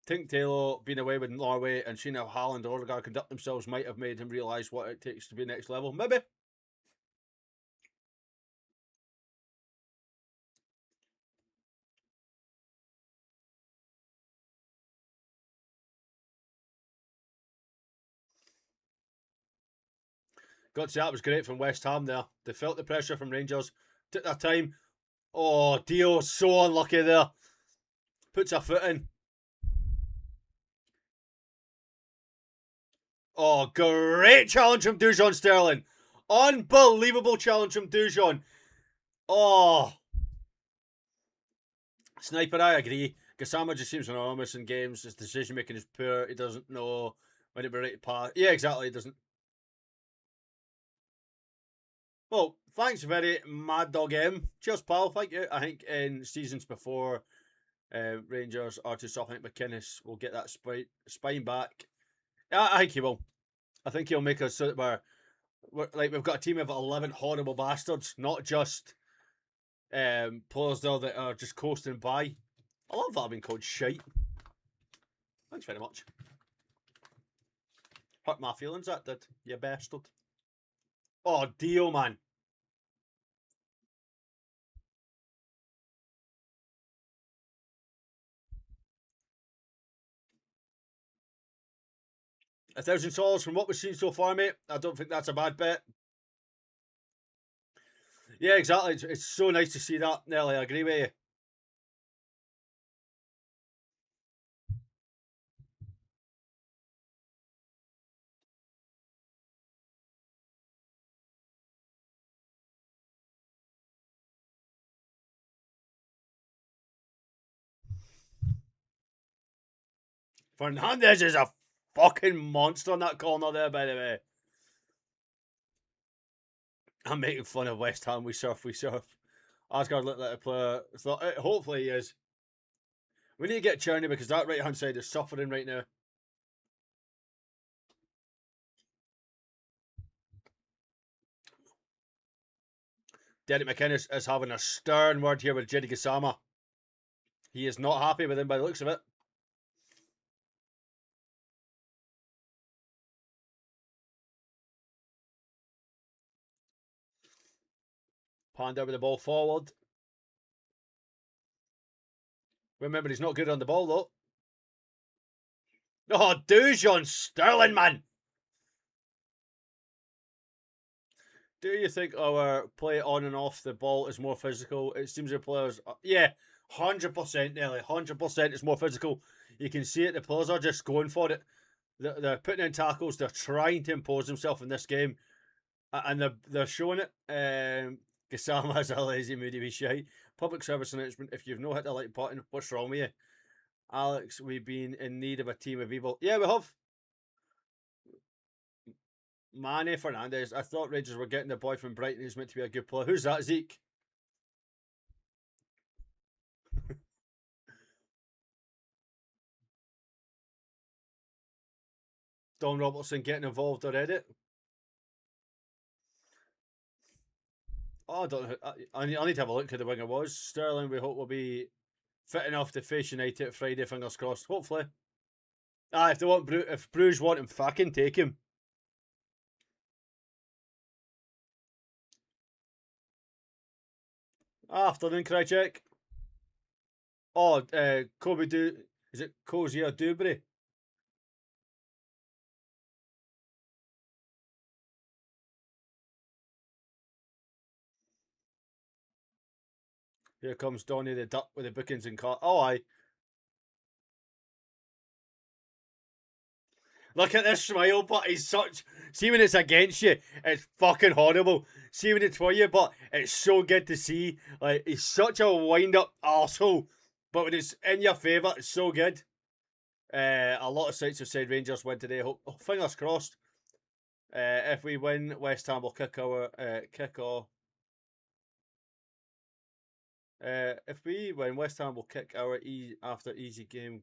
think Taylor being away with Norway and seeing how Haaland or Odegaard conduct themselves might have made him realise what it takes to be next level. Maybe. Got to say, that was great from West Ham there. They felt the pressure from Rangers, took their time. Oh, Dio, so unlucky there. Puts a foot in. Oh, great challenge from Dujon Sterling. Unbelievable challenge from Dujon. Oh. Sniper, I agree. Gassama just seems enormous in games. His decision making is poor. He doesn't know when to be right to pass. Yeah, exactly. He doesn't. Well, thanks very Mad Dog M. Cheers, pal. Thank you. I think in seasons before Rangers are to stop, I think McInnes will get that spine back. Yeah, I think he will. I think he'll make us so that we're like we've got a team of 11 horrible bastards, not just players there that are just coasting by. I love that being called shite. Thanks very much. Hurt my feelings, that did. You bastard. Oh, Dio, man. $1,000 from what we've seen so far, mate. I don't think that's a bad bet. Yeah, exactly. It's so nice to see that, Nelly. I agree with you. Fernandez is a fucking monster on that corner there, by the way. I'm making fun of West Ham. We surf. Asgard looked like a player. Hopefully he is. We need to get Cherney because that right hand side is suffering right now. Derek McInnes is having a stern word here with Jenny Gassama. He is not happy with him by the looks of it. Panda with the ball forward. Remember, he's not good on the ball, though. Oh, Dujon Sterling, man! Do you think our play on and off the ball is more physical? It seems the players... Yeah, 100%, Nelly. 100% is more physical. You can see it. The players are just going for it. They're putting in tackles. They're trying to impose themselves in this game. And they're showing it. Gassama has a lazy, moody wee shite. Public service announcement. If you've not hit the like button, what's wrong with you? Alex, we've been in need of a team of evil. Yeah, we have. Manny Fernandez. I thought Rangers were getting the boy from Brighton who's meant to be a good player. Who's that, Zeke? Don Robertson getting involved already. Oh, I don't know. I need to have a look who the winger was. Sterling, we hope will be fit enough to face United Friday. Fingers crossed. Hopefully. If Bruges want him, fucking take him. Afternoon, can I check? Oh, Kobe is it Cozy or Dubry? Here comes Donny the Duck with the bookings and car. Oh, aye. Look at this smile, but he's such. See when it's against you, it's fucking horrible. See when it's for you, but it's so good to see. Like he's such a wind-up arsehole, but when it's in your favour, it's so good. A lot of sites have said Rangers win today. Hope, fingers crossed. If we win, West Ham will kick our kick off. If we win, West Ham will kick our after easy game.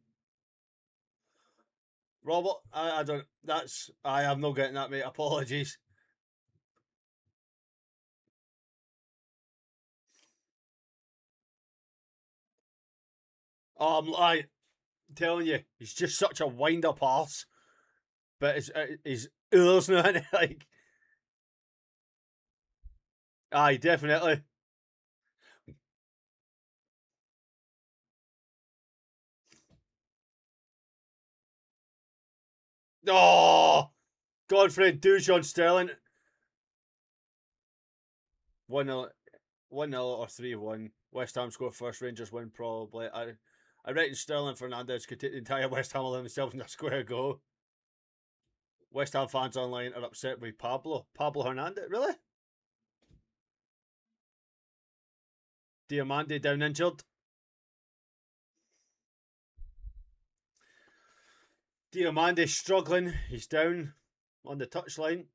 Robert, I don't. I am not getting that, mate. Apologies. I telling you, he's just such a wind-up arse. But his oars now, like, aye, definitely. Oh, Godfrey Dujon Sterling. 1-0, 1-0 or 3-1. West Ham score first, Rangers win probably. I reckon Sterling Fernandez could take the entire West Ham 11 himself in a square goal. West Ham fans online are upset with Pablo Hernandez. Really? Diamante down injured. Diamante struggling. He's down on the touchline.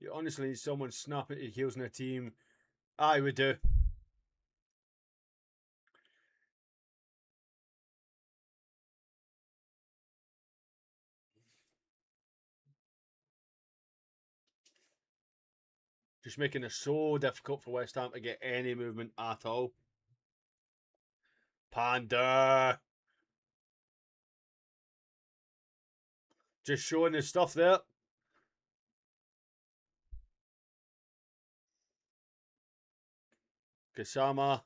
You honestly need someone snapping at your heels in a team. I would do. Just making it so difficult for West Ham to get any movement at all. Panda. Just showing his stuff there. Kasama.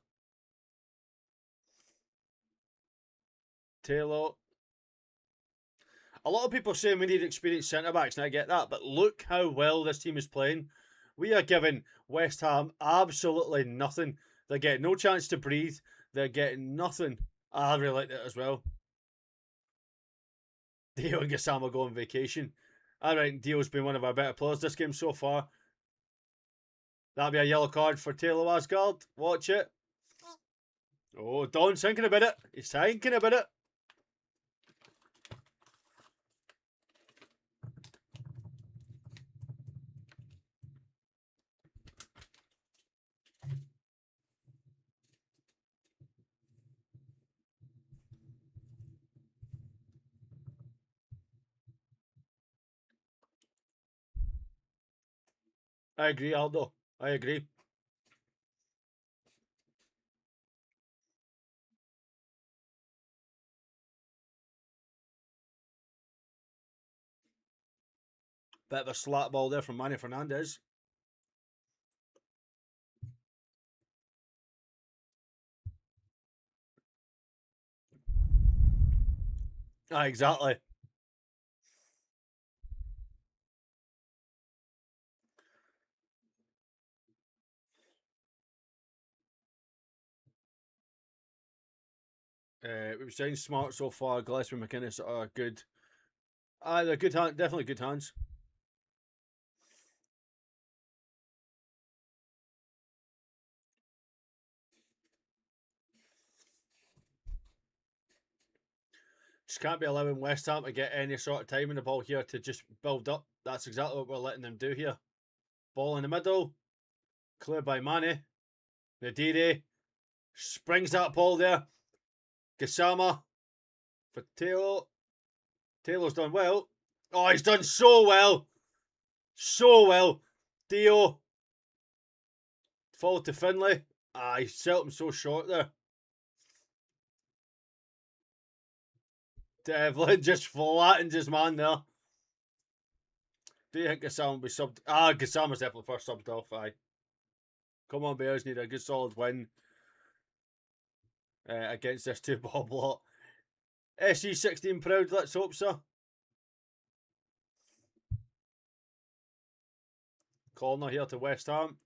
Taylor. A lot of people say we need experienced centre backs, and I get that, but look how well this team is playing. We are giving West Ham absolutely nothing. They get no chance to breathe. They're getting nothing. I really like that as well. Dio and Gasama go on vacation. I reckon Dio's been one of our better players this game so far. That'll be a yellow card for Taylor Asgard. Watch it. Oh, Don's thinking about it. He's thinking about it. I agree, Aldo. I agree. Bit of a slap ball there from Manny Fernandez. Ah, exactly. We've seen smart so far. Gillespie and McInnes are good. They're good hands. Definitely good hands. Just can't be allowing West Ham to get any sort of time in the ball here to just build up. That's exactly what we're letting them do here. Ball in the middle. Cleared by Manny. Nadiri springs that ball there. Gasama for Taylor. Taylor's done well. Oh, he's done so well. So well. Dio. Fall to Finlay. Ah, he set him so short there. Devlin just flattens his man there. Do you think Gasama will be subbed? Gasama's definitely first subbed off. Aye. Come on, Bears need a good solid win against this two ball lot. SE16 proud, let's hope so. Corner here to West Ham.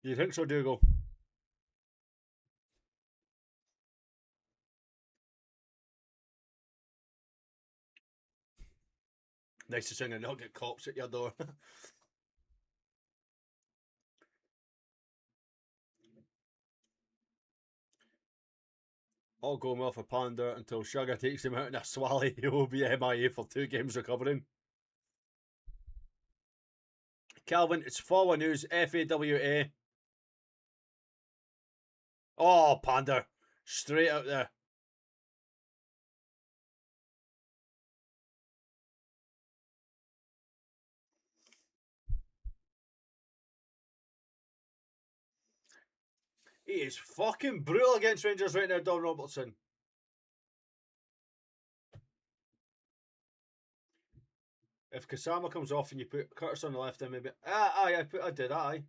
You think so, Dougal? Nice to sing and not get cops at your door. All going well for Panda until Sugar takes him out in a swally. He will be MIA for 2 games recovering. Calvin, it's forward news. FAWA. Oh, Panda. Straight out there. He is fucking brutal against Rangers right now, Don Robertson. If Kasama comes off and you put Curtis on the left, then maybe. I did, aye.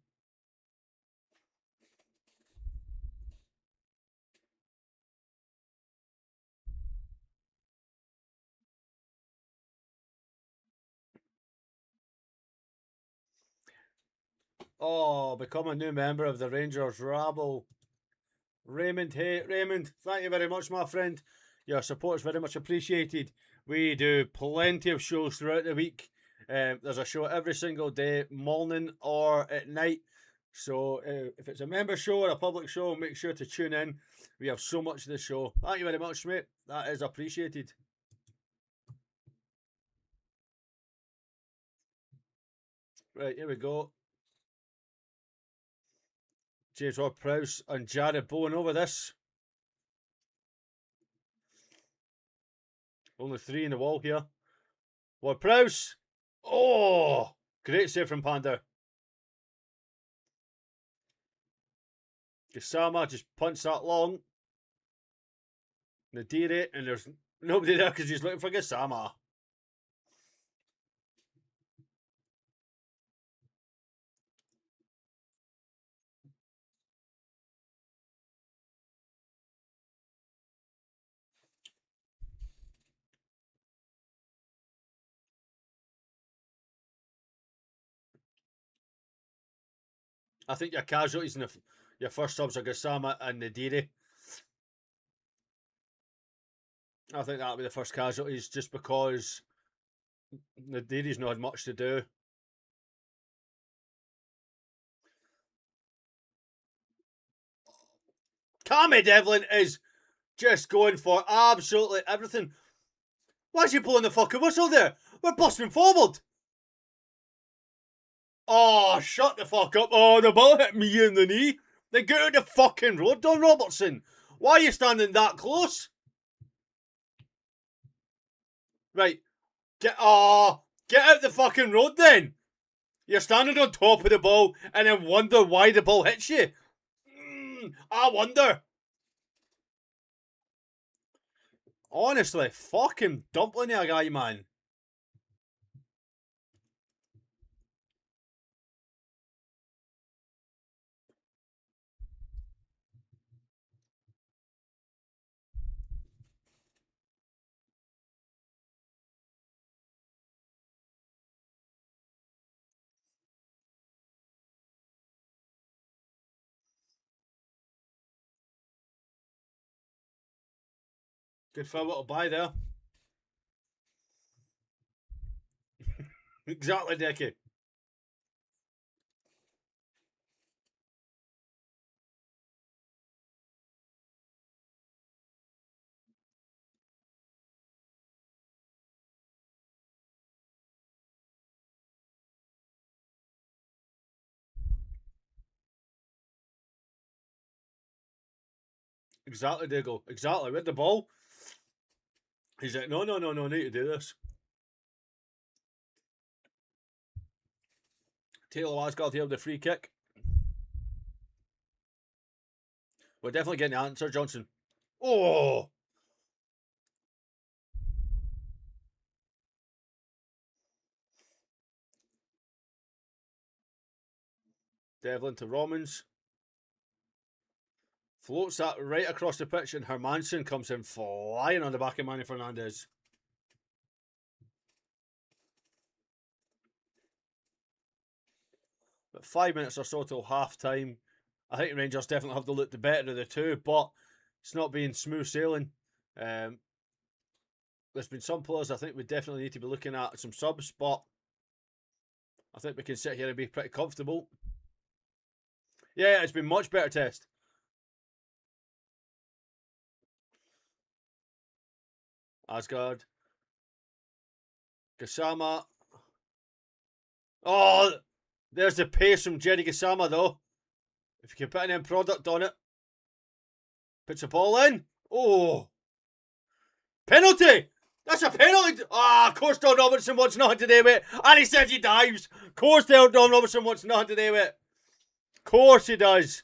Oh, become a new member of the Rangers Rabble. Raymond, hey, Raymond, thank you very much, my friend. Your support is very much appreciated. We do plenty of shows throughout the week. There's a show every single day, morning or at night. So if it's a member show or a public show, make sure to tune in. We have so much of the show. Thank you very much, mate. That is appreciated. Right, here we go. James Ward-Prowse and Jared Bowen over this. Only 3 in the wall here. Ward-Prowse. Oh, great save from Panda. Kasama just punched that long. Nadiri, and there's nobody there because he's looking for Kasama. I think your casualties in your first subs are Gasama and Nadiri. I think that'll be the first casualties just because Nadiri's not had much to do. Cammy Devlin is just going for absolutely everything. Why is he pulling the fucking whistle there? We're busting forward. Oh, shut the fuck up. Oh, the ball hit me in the knee. Then get out the fucking road, Don Robertson. Why are you standing that close? Right. Get out the fucking road then. You're standing on top of the ball and then wonder why the ball hits you. I wonder. Honestly, fucking dumpling a guy, man. Good for a little buy there. Exactly, Dickie. Exactly, Diggle. Exactly. With the ball. He's like, no, need to do this. Taylor Asgard here with the free kick. We're definitely getting the answer, Johnson. Oh! Devlin to Romans. Floats that right across the pitch, and Hermanson comes in flying on the back of Manny Fernandez. But 5 minutes or so till half time. I think Rangers definitely have to look the better of the two, but it's not being smooth sailing. There's been some players I think we definitely need to be looking at some subs, but I think we can sit here and be pretty comfortable. Yeah, it's been much better test. Asgard. Gasama. Oh, there's the pace from Jerry Gasama though. If you can put an end product on it. Puts the ball in. Oh. Penalty! That's a penalty! Ah, of course Don Robertson wants nothing to do with it. And he says he dives. Of course Don Robertson wants nothing to do with it. Of course he does.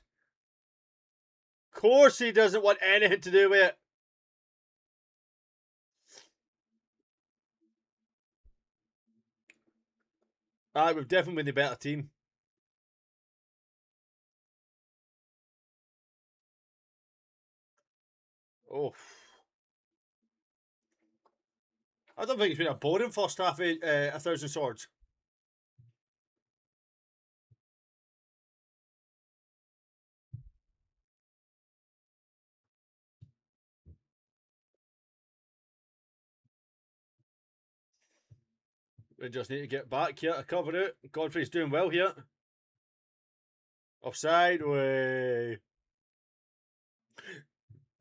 course he doesn't want anything to do with it. We've definitely been the better team. Oh. I don't think it's been a boring first half of 1,000 Swords. We just need to get back here to cover it. Godfrey's doing well here. Offside. Way.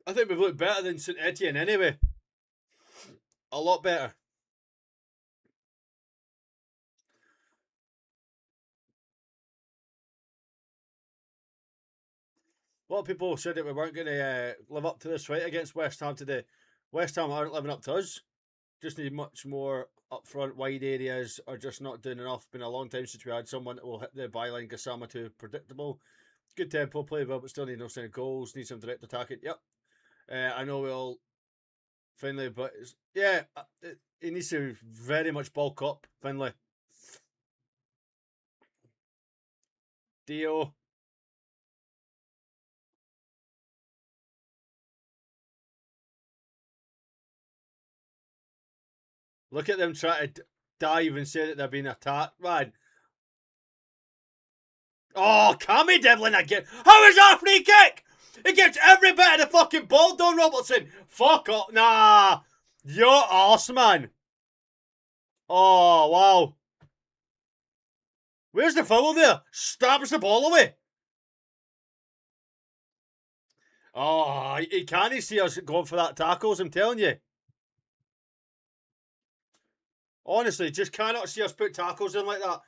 I think we've looked better than St Etienne anyway. A lot better. A lot of people said that we weren't going to live up to this fight against West Ham today. West Ham aren't living up to us. Just need much more up front, wide areas, are just not doing enough. Been a long time since we had someone that will hit the byline. Gassama too predictable. Good tempo, play well, but still need no sign of goals. Need some direct attacking. Yep. I know we'll Finlay, but yeah, he needs to very much bulk up. Finlay. Dio. Look at them try to dive and say that they're being attacked, man. Oh, Cammy Devlin again. How is that a free kick? He gets every bit of the fucking ball, Don Robertson. Fuck up. Nah. You're arse, man. Oh, wow. Where's the foul there? Stabs the ball away. Oh, he can't see us going for that tackles, I'm telling you. Honestly, just cannot see us put tackles in like that.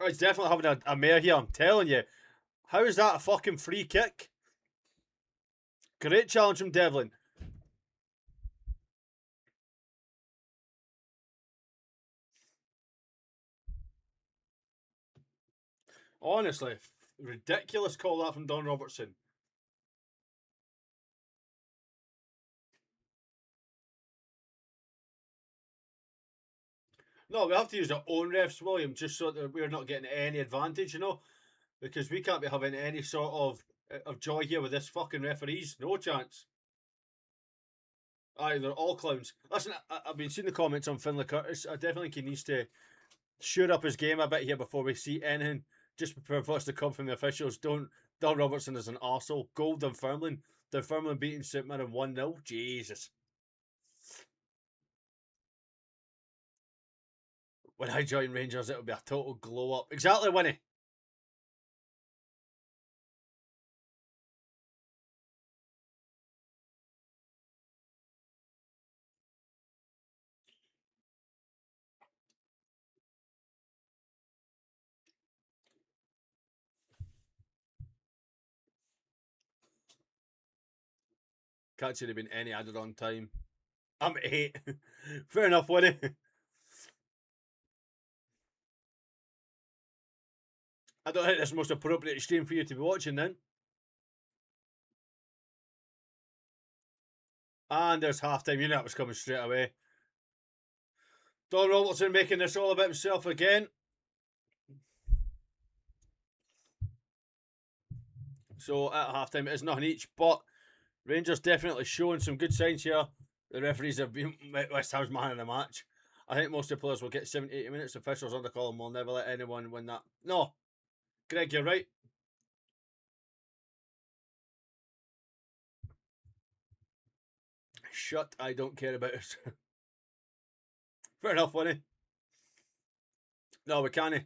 He's definitely having a mare here, I'm telling you. How is that a fucking free kick? Great challenge from Devlin. Honestly, ridiculous call that from Don Robertson. No, we have to use our own refs, William, just so that we're not getting any advantage, you know? Because we can't be having any sort of joy here with this fucking referees. No chance. Aye, they're all clowns. Listen, I've been seeing the comments on Finlay Curtis. I definitely think he needs to shore up his game a bit here before we see anything. Just prepare for us to come from the officials. Don Robertson is an arsehole. Goal Dunfermline. Dunfermline beating St Mirren 1-0. Jesus. When I join Rangers, it'll be a total glow up. Exactly, Winnie. Can't see there been any added on time. I'm 8. Fair enough, Winnie. I don't think this is the most appropriate stream for you to be watching then. And there's half time. You know it was coming straight away. Don Robertson making this all about himself again. So at half time it is nothing each, but Rangers definitely showing some good signs here. The referees have been West Ham's man of the match. I think most of the players will get 70, 80 minutes. Officials on the call and will never let anyone win that. No. Greg, you're right. Shut, I don't care about it. Fair enough, Winnie. No, we can't.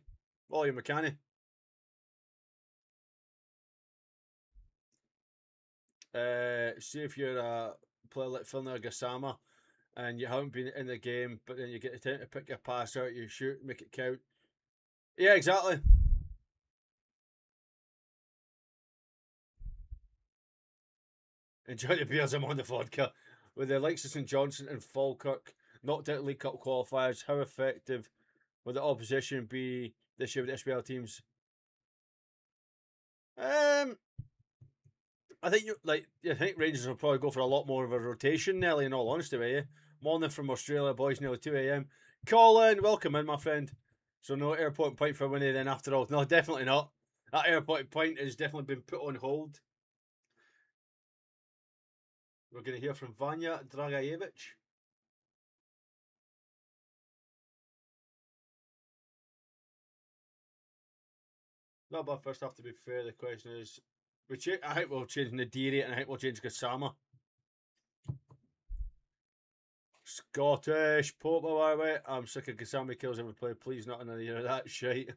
Volume, we can't. See if you're a player like Finlay or Gassama and you haven't been in the game, but then you get the time to pick your pass out, you shoot, make it count. Yeah, exactly. Enjoy the beers, I'm on the vodka. With the likes of St Johnson and Falkirk knocked out League Cup qualifiers, how effective will the opposition be this year with SPL teams? I think I think Rangers will probably go for a lot more of a rotation, Nelly. In all honesty, with you. Morning from Australia, boys. Nearly 2 a.m. Colin, welcome in, my friend. So no airport point for Winnie then after all. No, definitely not. That airport point has definitely been put on hold. We're going to hear from Vanya Dragajevic. Not bad first half, to be fair. The question is, I think we'll change Nadiri and I think we'll change Gassama. Scottish Pope, by the way. I'm sick of Gassama kills every play. Please, not another year of that shite.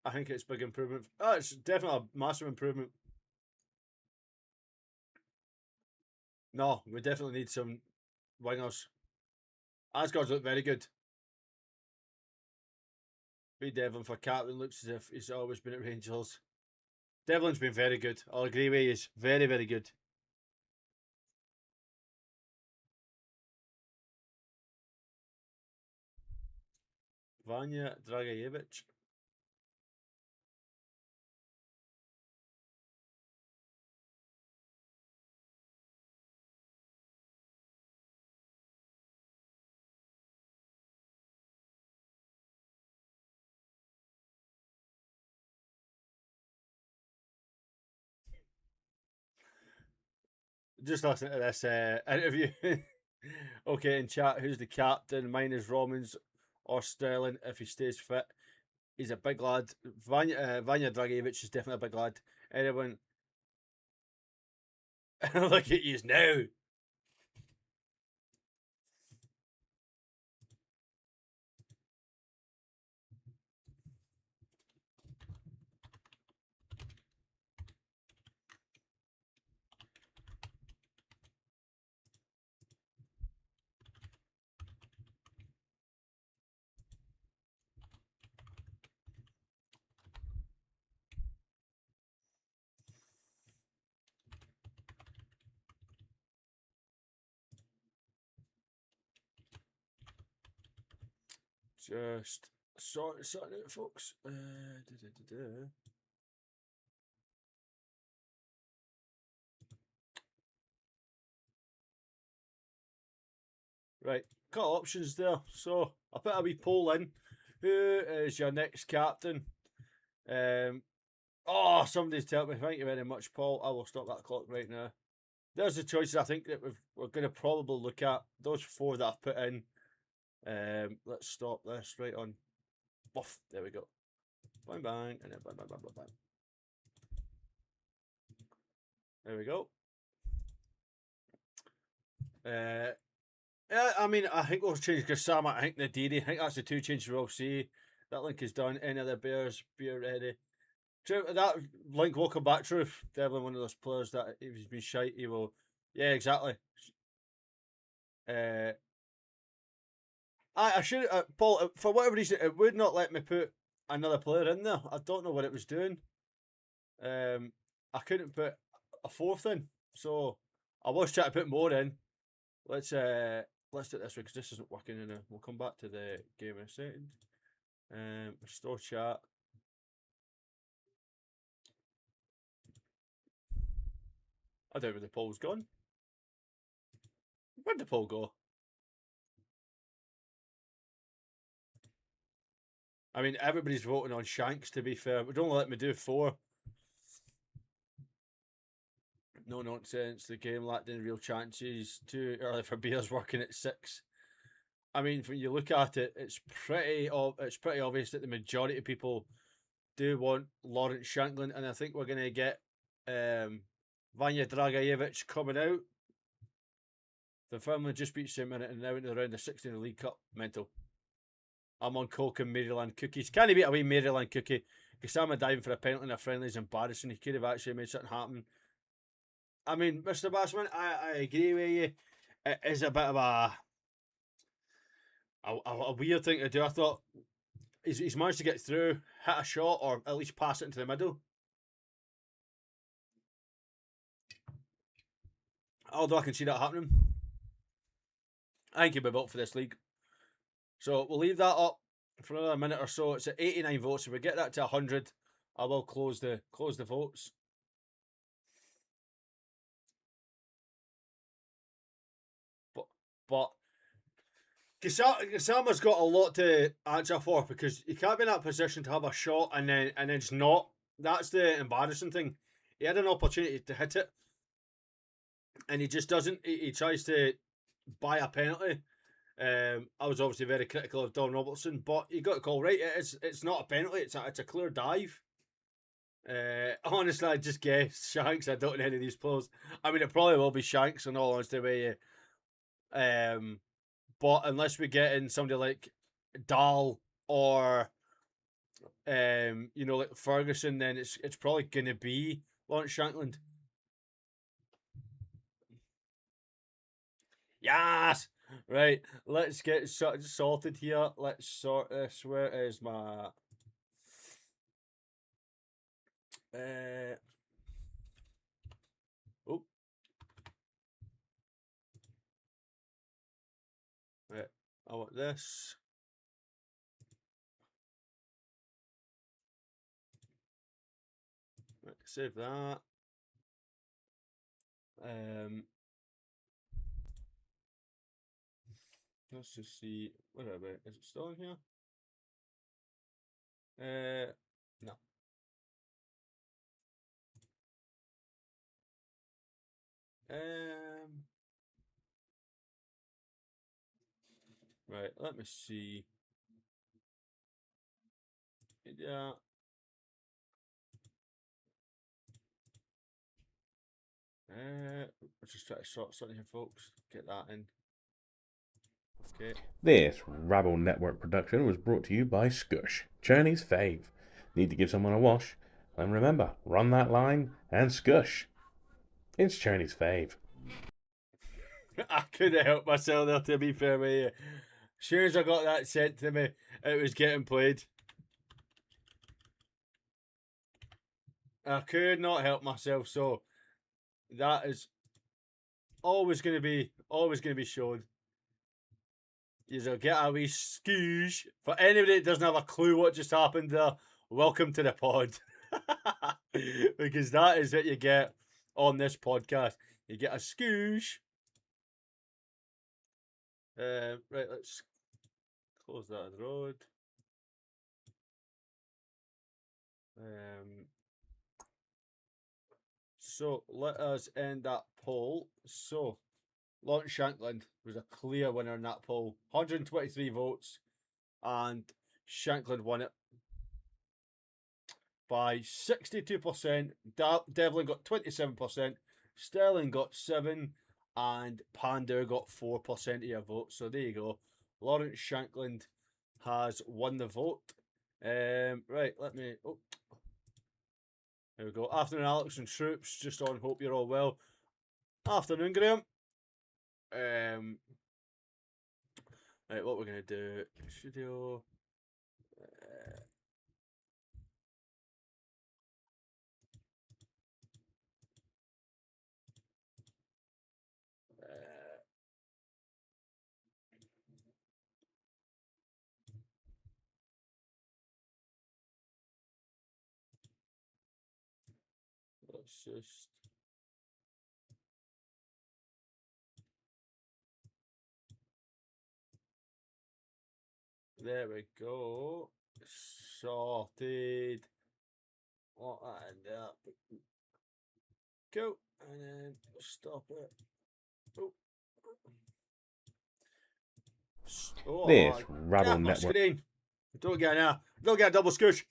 I think it's big improvement. Oh, it's definitely a massive improvement. No, we definitely need some wingers. Asgard's look very good. Be Devlin for captain. Looks as if he's always been at Rangers. Devlin's been very good. I'll agree with you. He's very, very good. Vanya Dragajevic. Just listen to this interview. Okay, in chat, who's the captain? Mine is Romans or Sterling if he stays fit. He's a big lad. Vanya Dragicevic is definitely a big lad. Anyone? Look at you now. Just sorting it, folks. Right, got options there. So I put a wee poll in. Who is your next captain? Oh, somebody's telling me. Thank you very much, Paul. I will stop that clock right now. There's the choices I think that we're going to probably look at. Those four that I've put in. Let's stop this right on. Buff. There we go. Bang bang, and then bang bang bang bang bang. There we go. Yeah, I mean, I think we'll change Gassama. I think Nadiri. I think that's the two changes we'll see. That link is done. Any other Bears, be ready. True, that link will come back. Truth, definitely one of those players that if he's been shite, he will. Yeah, exactly. I should, Paul. For whatever reason, it would not let me put another player in there. I don't know what it was doing. I couldn't put a fourth in, so I was trying to put more in. Let's do it this way because this isn't working. And we'll come back to the game in a second. Restore chat. I don't know where the poll's gone. Where'd the poll go? I mean, everybody's voting on Shanks, to be fair, but don't let me do four. No nonsense. The game lacked any real chances. Too early for Beers working at 6. I mean, when you look at it, it's pretty obvious that the majority of people do want Lawrence Shanklin, and I think we're going to get Vanya Dragajevic coming out. The family just beat St. Mirren and now into the round of 16 of the League Cup. Mental. I'm on Coke and Maryland cookies. Can he beat away Maryland cookie? Gassama diving for a penalty in a friendly is embarrassing. He could have actually made something happen. I mean, Mr. Bassman, I agree with you. It is a bit of a weird thing to do. I thought he's managed to get through, hit a shot, or at least pass it into the middle. Although I can see that happening. I think he'll be built for this league. So we'll leave that up. for another minute or so. It's at 89 votes. If we get that to 100, I will close the votes. But Gisama's got a lot to answer for, because he can't be in that position to have a shot and then just not. That's the embarrassing thing. He had an opportunity to hit it, and he just doesn't. He tries to buy a penalty. I was obviously very critical of Don Robertson, but you got to call right. It's not a penalty. It's a clear dive. Honestly, I just guessed Shanks. I don't know any of these players. I mean, it probably will be Shanks in all honesty. But unless we get in somebody like Dahl or like Ferguson, then it's probably gonna be Lawrence Shankland. Yes! Right, let's get sorted here. Let's sort this. Where is my oh. Right, I want this. Right, save that. Let's just see. Whatever. Is it still in here? No. Right. Let me see. Yeah. Let's just try to sort something here, folks. Get that in. Okay. This Rabble Network production was brought to you by Skush, Cherney's fave. Need to give someone a wash? And remember, run that line and Skush. It's Cherney's fave. I couldn't help myself there, to be fair with you. As soon as I got that sent to me, it was getting played. I could not help myself, so that is always going to be shown. You'll get a wee skoosh. For anybody that doesn't have a clue what just happened there, welcome to the pod. Because that is what you get on this podcast. You get a skoosh. Right, let's close that on the road. So let us end that poll. So Lawrence Shankland was a clear winner in that poll. 123 votes, and Shankland won it by 62%. Devlin got 27%. Sterling got 7%. And Pander got 4% of your vote. So there you go. Lawrence Shankland has won the vote. Right, let me... Oh. There we go. Afternoon, Alex and Troops. Just on. Hope you're all well. Afternoon, Graham. Right, what we're going to do... Studio... let's just... There we go. Sorted. What that end up. Go. And then stop it. Oh. Oh, This Rabble Network. Screen. Don't get a double scoosh.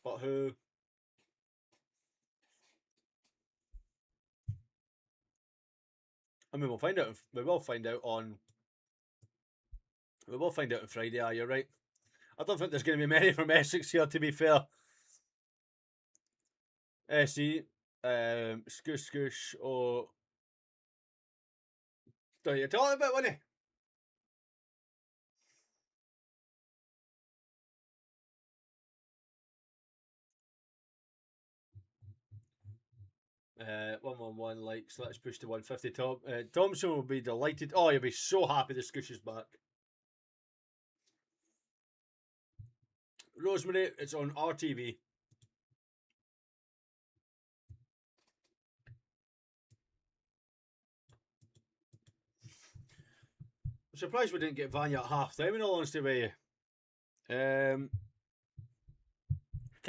But who? I mean, we'll find out. We will find out on Friday. You're right. I don't think there's going to be many from Essex here, to be fair. SE, Scoosh, or... Don't you talk about, wasn't 111 likes. Let's push to 150. Thompson will be delighted. Oh, he'll be so happy the Scoosh is back. Rosemary, it's on RTV. I'm surprised we didn't get Vanya at half time, in all honesty with you. Can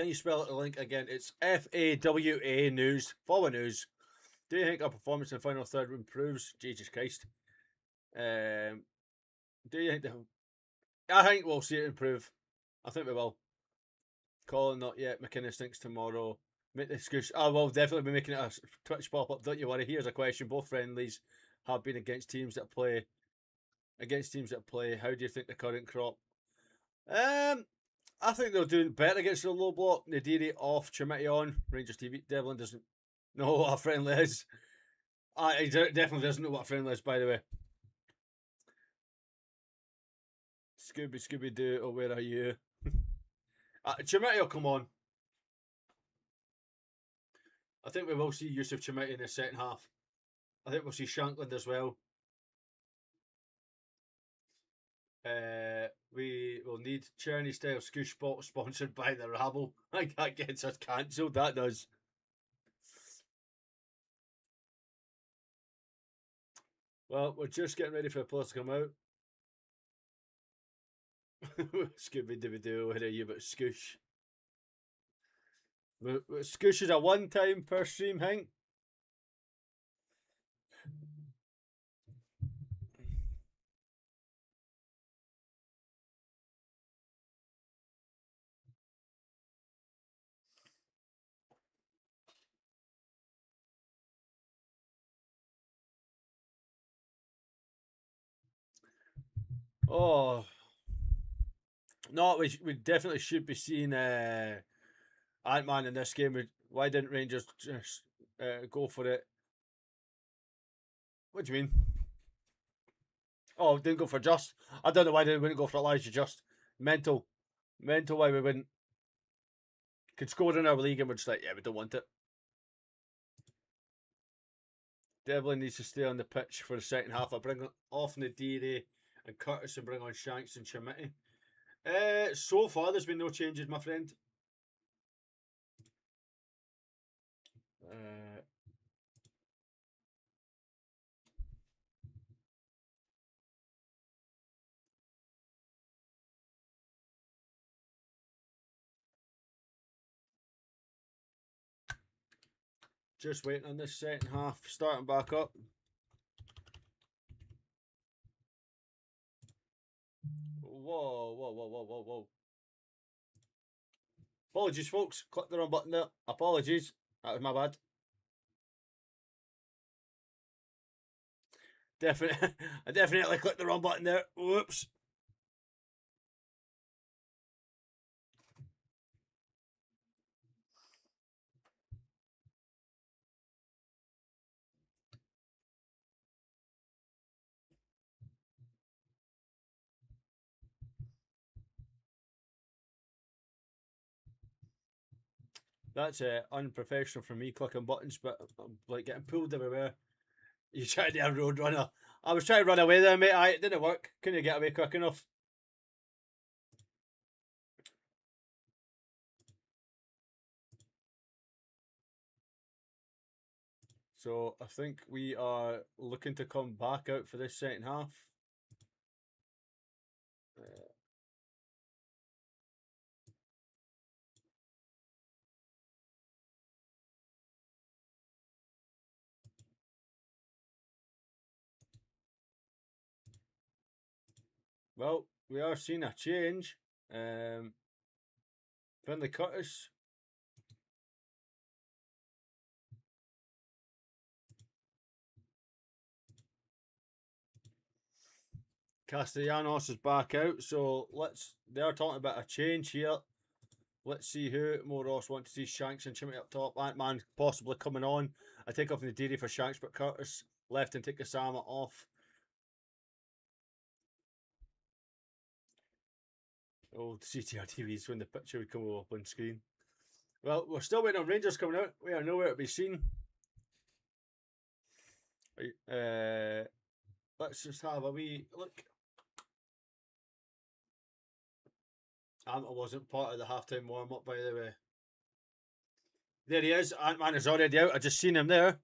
you spell out the link again? It's FAWA News. Follow news. Do you think our performance in the final third improves? Jesus Christ. Do you think I think we'll see it improve. I think we will. Colin, not yet. McInnes thinks tomorrow. Make the excuse. I will definitely be making it a Twitch pop up. Don't you worry. Here's a question. Both friendlies have been against teams that play. How do you think the current crop? I think they're doing better against the low block. Nadiri off, Chimiti on. Rangers TV. Devlin doesn't know what a friendly is. He definitely doesn't know what a friendly is, by the way. Scooby Doo, oh, where are you? Chimiti will come on. I think we will see Yusuf Chimiti in the second half. I think we'll see Shankland as well. We will need Cherny style Scoosh Spot sponsored by the Rabble. I think that gets us cancelled. That does. Well, we're just getting ready for the players to come out. Scooby Doo, where are you but Scoosh? Scoosh is a one time per stream, Hank. Oh. No, we definitely should be seeing Ant-Man in this game. Why didn't Rangers just go for it? What do you mean? Oh, didn't go for Just. I don't know why they wouldn't go for Elijah Just. Mental why we wouldn't. Could score in our league and we're just like, yeah, we don't want it. Devlin needs to stay on the pitch for the second half. I bring off Nadiri and Curtis and bring on Shanks and Chimiti. So far, there's been no changes, my friend. Just waiting on this second half, starting back up. Whoa. Apologies, folks. Click the wrong button there. Apologies. That was my bad. I definitely clicked the wrong button there. Whoops. That's unprofessional for me clicking buttons, but I'm like getting pulled everywhere. You trying to do a road runner. I was trying to run away there, mate. It didn't work. Couldn't get away quick enough. So I think we are looking to come back out for this second half. Well, we are seeing a change. Finley Curtis. Castellanos is back out, so they are talking about a change here. Let's see who more Ross want to see. Shanks and Chimney up top. Ant-Man possibly coming on. I take off Nadiri for Shanks, but Curtis left and take Kasama off. Old CTR TVs when the picture would come up on screen. Well, we're still waiting on Rangers coming out. We are nowhere to be seen. Let's just have a wee look. I wasn't part of the halftime warm up, by the way. There he is. Ant-Man is already out. I just seen him there.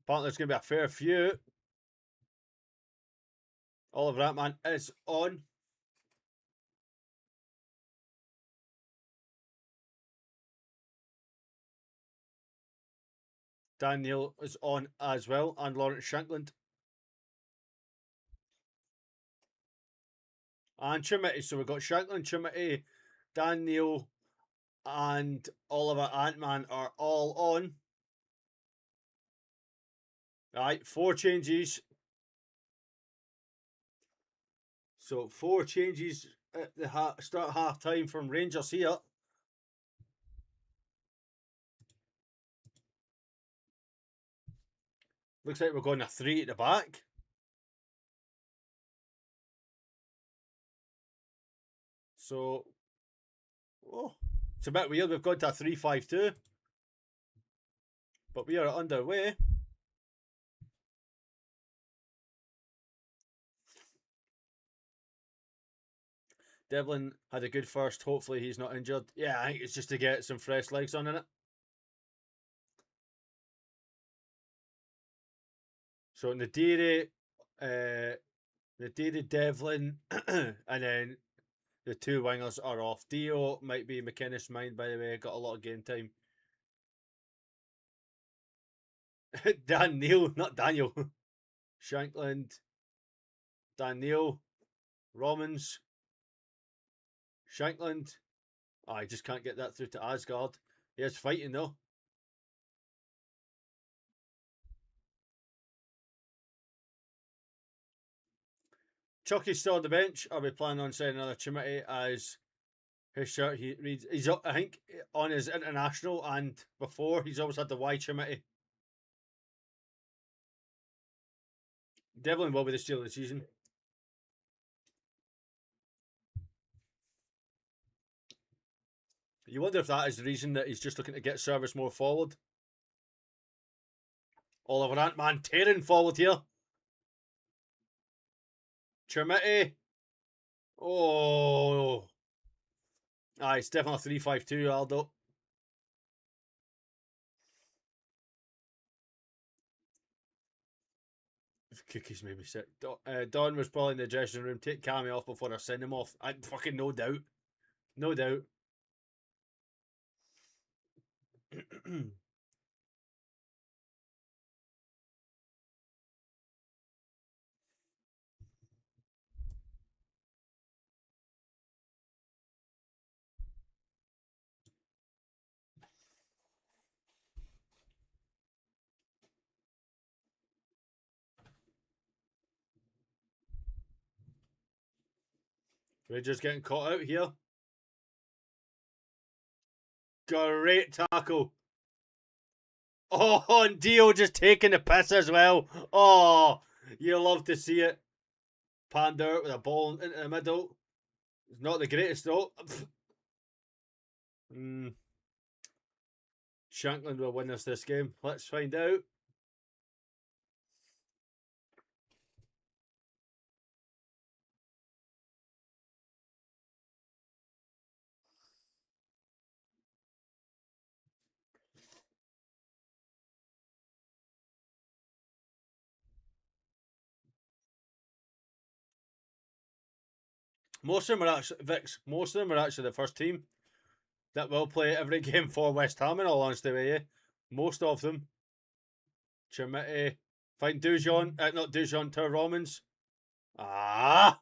Apparently, there's going to be a fair few. Oliver Ant-Man is on. Daniel is on as well, and Lawrence Shankland. And Chimity. So we've got Shankland, Chimity, Daniel, and Oliver Ant-Man are all on. Right, 4 changes. So 4 changes at the start half time from Rangers here. Looks like we're going a 3 at the back. So, it's a bit weird. We've gone to a 3-5-2. But we are underway. Devlin had a good first. Hopefully he's not injured. Yeah, I think it's just to get some fresh legs on in it. So in the Dairy, Devlin, and then the 2 wingers are off. Dio might be McInnes' mind, by the way. Got a lot of game time. Dan Neil, not Daniel. Shankland, Dan Neil, Romans, Shankland. Oh, I just can't get that through to Asgard. He is fighting though. Chucky's still on the bench. Are we planning on sending another Chimity as his shirt? He reads. He's I think on his international and before he's always had the Y Chimity. Devlin will be the steal of the season. You wonder if that is the reason that he's just looking to get service more forward. Oliver Ant-Man tearing forward here. Chimity. Oh. It's definitely a 3-5-2, Aldo. Cookies made me sick. Don was probably in the dressing room. Take Cammy off before I send him off. I fucking no doubt. No doubt. Rangers getting caught out here. Great tackle. Oh, and Dio just taking the piss as well. Oh, you love to see it. Pander with a ball into the middle. It's not the greatest though. Shankland will win us this game. Let's find out. Most of them are actually Most of them are actually the first team that will play every game for West Ham. In all honesty, with you, most of them. Chimity, find Dujon, not Dujon, to Romans. Ah.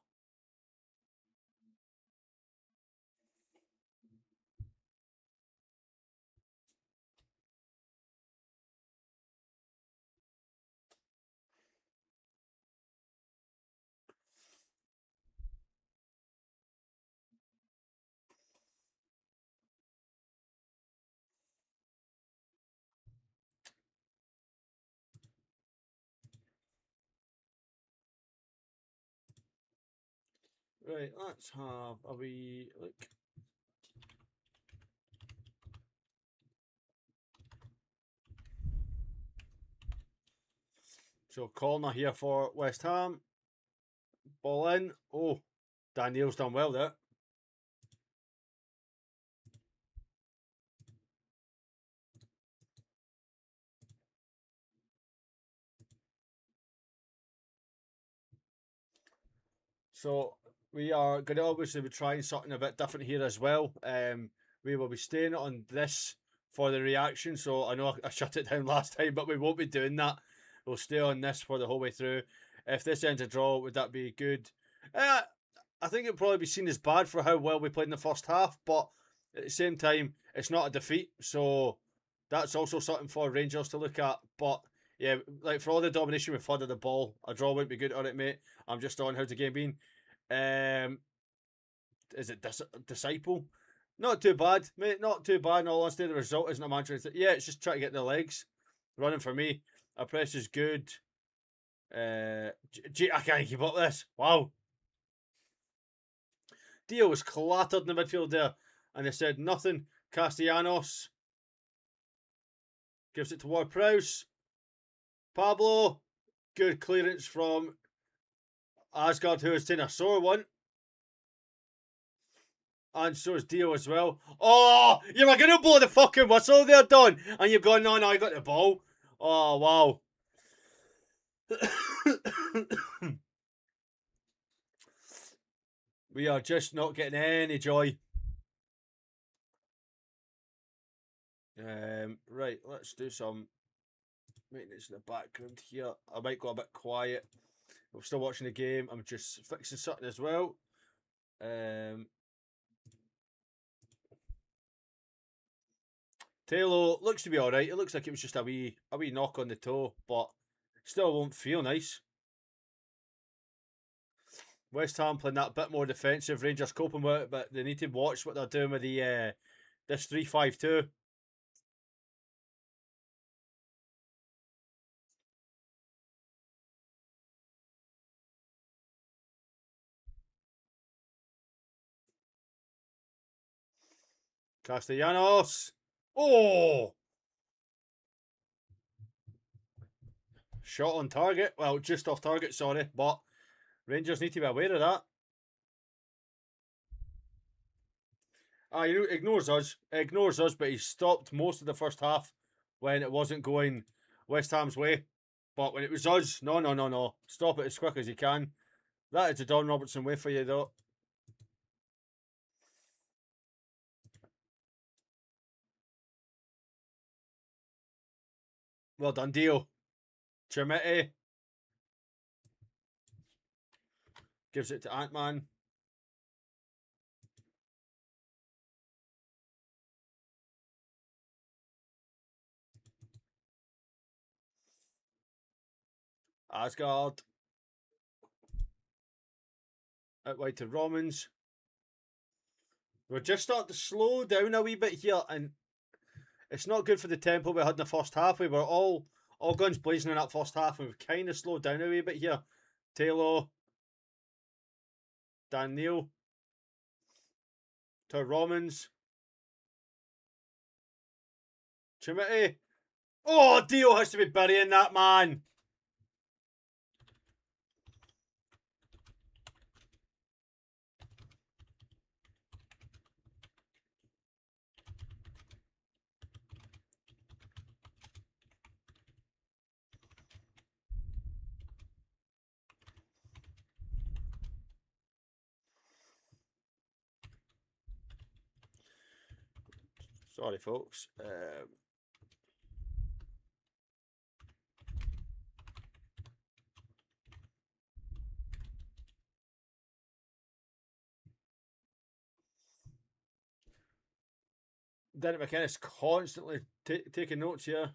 Right, let's have a wee look. So corner here for West Ham. Ball in. Oh, Daniel's done well there. So we are going to obviously be trying something a bit different here as well. We will be staying on this for the reaction. So I know I shut it down last time, but we won't be doing that. We'll stay on this for the whole way through. If this ends a draw, would that be good? I think it'd probably be seen as bad for how well we played in the first half, but at the same time, it's not a defeat. So that's also something for Rangers to look at. But yeah, like for all the domination we've had of the ball, a draw wouldn't be good. All right, mate. I'm just on how's the game been. Is it Disciple? Not too bad, mate. Not too bad. In all honesty, the result isn't a Manchester. Yeah, it's just trying to get the legs running for me. Our press is good. I can't keep up with this. Wow. Dio was clattered in the midfield there, and they said nothing. Castellanos gives it to Ward-Prowse. Pablo, good clearance from Asgard, who has taken a sore one. And so is Dio as well. Oh, you were going to blow the fucking whistle there, Don. And you've gone, no, I got the ball. Oh, wow. We are just not getting any joy. Right, let's do some maintenance in the background here. I might go a bit quiet. I'm still watching the game. I'm just fixing something as well. Taylor looks to be alright. It looks like it was just a wee knock on the toe, but still won't feel nice. West Ham playing that bit more defensive. Rangers coping with it, but they need to watch what they're doing with the this 3-5-2. Castellanos. Oh! Shot on target. Well, just off target, sorry. But Rangers need to be aware of that. Ignores us. Ignores us, but he stopped most of the first half when it wasn't going West Ham's way. But when it was us, no. Stop it as quick as you can. That is the Don Robertson way for you, though. Well done, Dio. Chermiti gives it to Ant-Man. Asgard. Out wide to Romans. We're just starting to slow down a wee bit here, and it's not good for the tempo we had in the first half. We were all guns blazing in that first half, and we've kind of slowed down a wee bit here. Taylor. Daniel. To Romans. Chermiti. Oh, Dio has to be burying that man. Sorry, folks. Derek McInnes constantly taking notes here.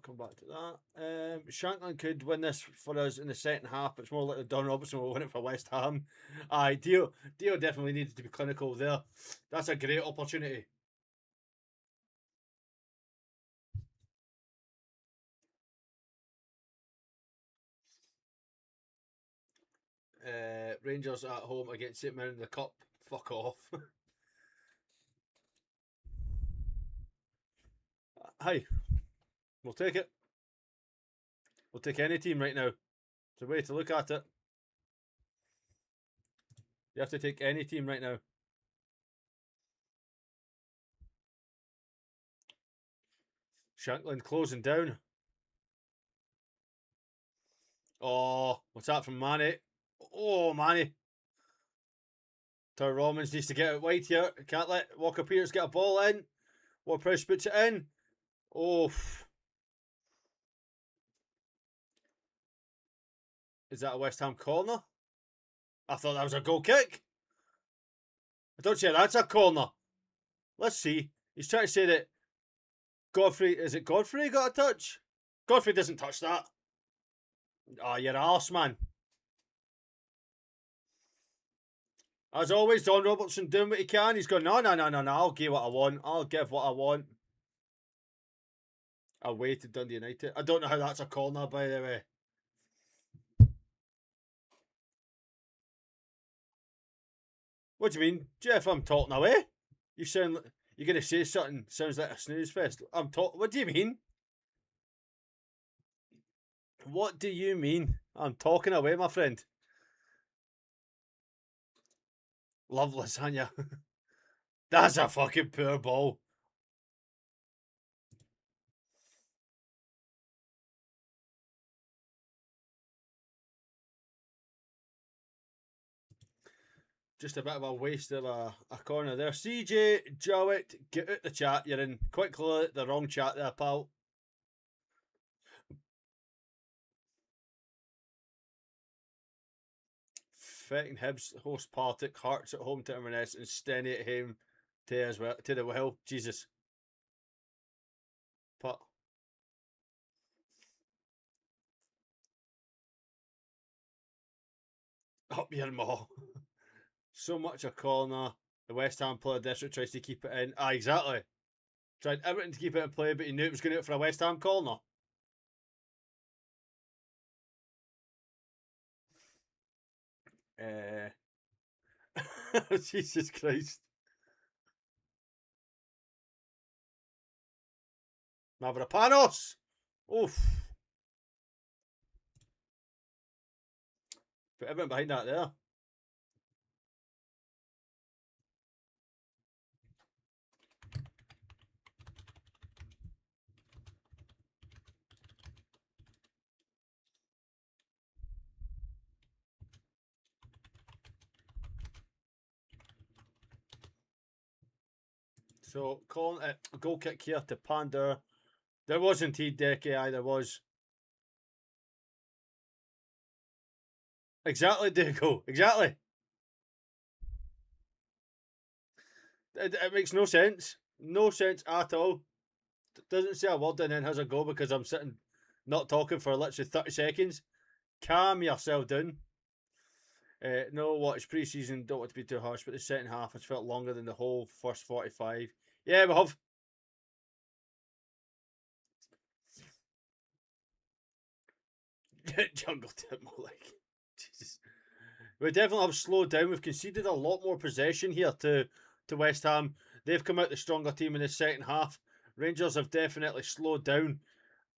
Come back to that. Shankland could win this for us in the second half. It's more likely Don Robertson will win it for West Ham. Aye, Dio definitely needed to be clinical there. That's a great opportunity. Rangers at home against St Mirren in the Cup. Fuck off. Hi, we'll take it. We'll take any team right now. It's a way to look at it. You have to take any team right now. Shankland closing down. Oh, what's that from Manny? Oh, Manny. Tyler Romans needs to get out wide here. Can't let Walker Peters get a ball in. Ward-Prowse puts it in. Oh. Is that a West Ham corner? I thought that was a goal kick. I don't say that's a corner. Let's see. He's trying to say that Godfrey, is it Godfrey got a touch? Godfrey doesn't touch that. Oh, you're an arse, man. As always, Don Robertson doing what he can. He's going, no. I'll give what I want. I'll give what I want. Away to Dundee United. I don't know how that's a corner, by the way. What do you mean, Jeff? I'm talking away. You sound like you're going to say something. Sounds like a snooze fest. I'm talking. What do you mean? What do you mean? I'm talking away, my friend. Love lasagna. That's a fucking poor ball. Just a bit of a waste of a corner there. CJ Jowett, get out the chat. You're in quickly the wrong chat there, pal. Fecking Hibs host Partick, Hearts at home to Inverness, and Stenny at home to the well. Jesus. But up your maw. So much a corner. The West Ham player desperate tries to keep it in. Ah, exactly. Tried everything to keep it in play, but he knew it was going out for a West Ham corner. Jesus Christ. Mavropanos. Oof. Put everything behind that there. So, calling it a goal kick here to Pander. There was indeed Deke, there was. Exactly, Deco. Exactly. It makes no sense. No sense at all. Doesn't say a word and then has a go because I'm sitting not talking for literally 30 seconds. Calm yourself down. No, what is pre-season? Don't want to be too harsh, but the second half has felt longer than the whole first 45. Yeah, we have. Jungle tip more like. Jesus. We definitely have slowed down. We've conceded a lot more possession here to West Ham. They've come out the stronger team in the second half. Rangers have definitely slowed down.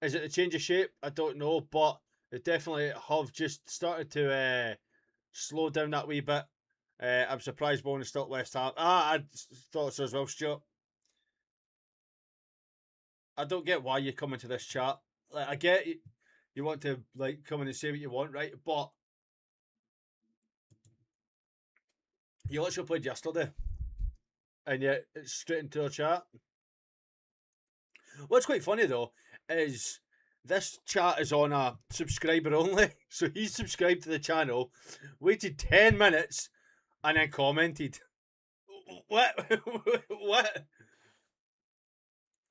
Is it the change of shape? I don't know, but they definitely have just started to slow down that wee bit. I'm surprised Bowen is still at West Ham. I thought so as well, Stuart. I don't get why you come into this chat. Like, I get you want to like come in and say what you want, right? But you literally played yesterday, and yet it's straight into a chat. What's quite funny though is this chat is on a subscriber only, so he subscribed to the channel, waited 10 minutes, and then commented. What? What?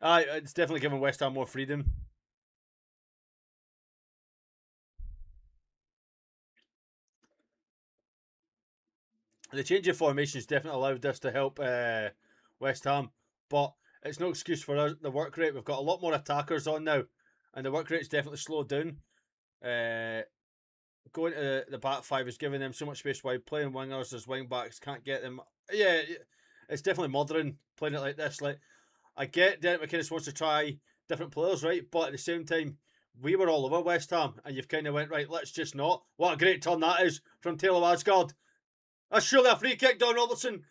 It's definitely giving West Ham more freedom. The change of formations definitely allowed us to help West Ham, but it's no excuse for us. The work rate, we've got a lot more attackers on now, and the work rate's definitely slowed down. going to the back five is giving them so much space wide. Playing wingers as wing backs can't get them. Yeah, it's definitely modern playing it like this. Like, I get Derek McInnes wants to try different players, right? But at the same time, we were all over West Ham, and you've kind of went, right, let's just not. What a great turn that is from Taylor Asgard. That's surely a free kick, Don Robertson.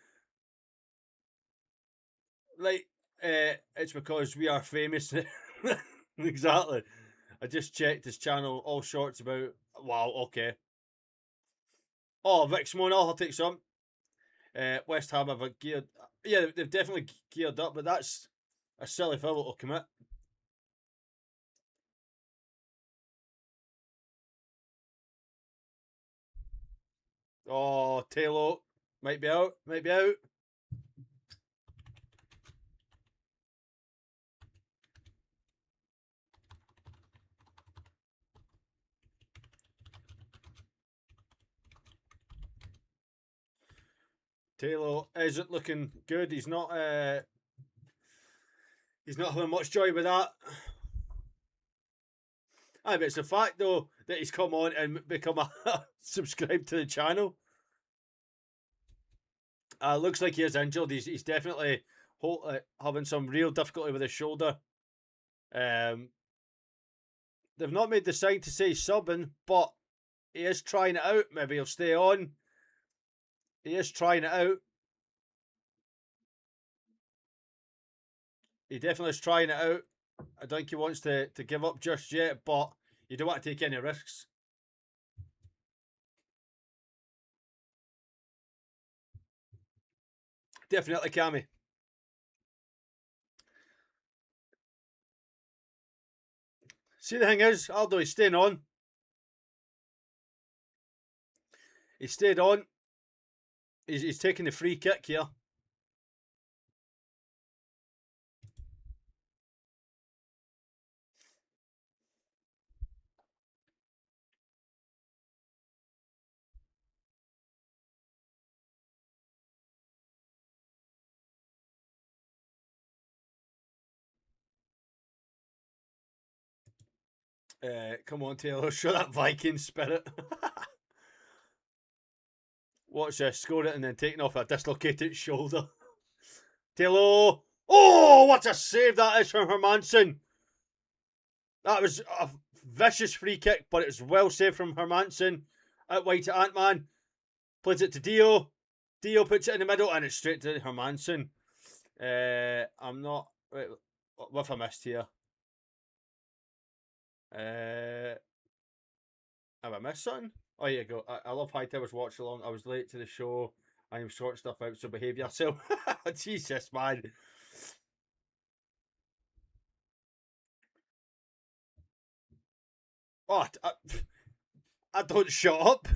Like, it's because we are famous. Exactly. I just checked his channel, all shorts about. Wow, okay. Oh, Vic Simone, I'll take some. West Ham have a geared. Yeah, they've definitely geared up, but that's a silly foul to commit. Oh, Taylor might be out. Might be out. Taylor isn't looking good. He's not having much joy with that. Aye, but it's the fact though that he's come on and become a subscribe to the channel. Looks like he is injured. He's definitely having some real difficulty with his shoulder. They've not made the sign to say subbing, but he is trying it out. Maybe he'll stay on. He is trying it out. He definitely is trying it out. I don't think he wants to give up just yet, but you don't want to take any risks. Definitely, Cammy. See, the thing is, Aldo, he's staying on. He stayed on. He's taking the free kick here. Come on, Taylor, show that Viking spirit. Watch this, score it and then taking off a dislocated shoulder. Taylor! Oh, what a save that is from Hermansen! That was a vicious free kick, but it was well saved from Hermansen. Out wide to Ant-Man. Plays it to Dio. Dio puts it in the middle and it's straight to Hermansen. I'm not... Wait, what have I missed here? Have I missed something? Oh, yeah, go. I love Hightowers watch along. I was late to the show. I am sort stuff out, so behave yourself. Jesus, man. Oh, I don't shut up.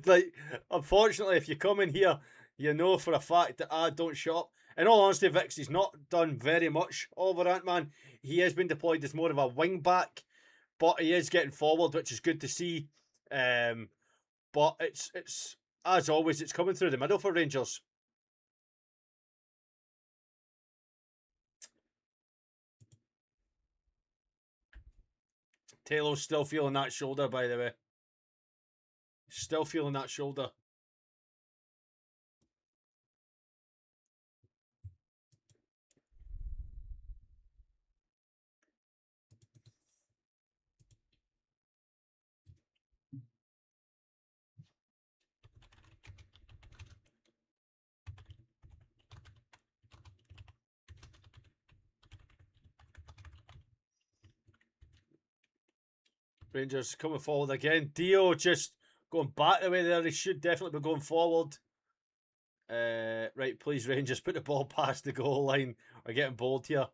Like, unfortunately, if you come in here, you know for a fact that I don't shut up. In all honesty, Vix, he's not done very much over Ant-Man. He has been deployed as more of a wing back, but he is getting forward, which is good to see. But it's as always, it's coming through the middle for Rangers. Taylor's still feeling that shoulder, by the way. Still feeling that shoulder. Rangers coming forward again. Dio just going back the way there. He should definitely be going forward. Right, please, Rangers, put the ball past the goal line. We're getting bold here.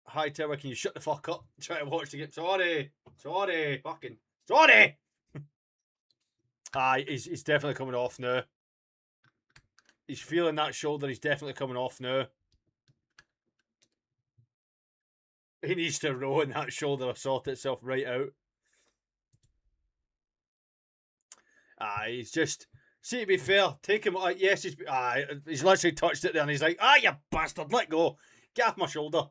Hightower, can you shut the fuck up? Try to watch the game. Sorry. Fucking sorry. He's definitely coming off now. He's feeling that shoulder. He's definitely coming off now. He needs to row in that shoulder to sort itself right out. He's just... See, to be fair, take him... yes, he's literally touched it there and he's like, you bastard, let go. Get off my shoulder.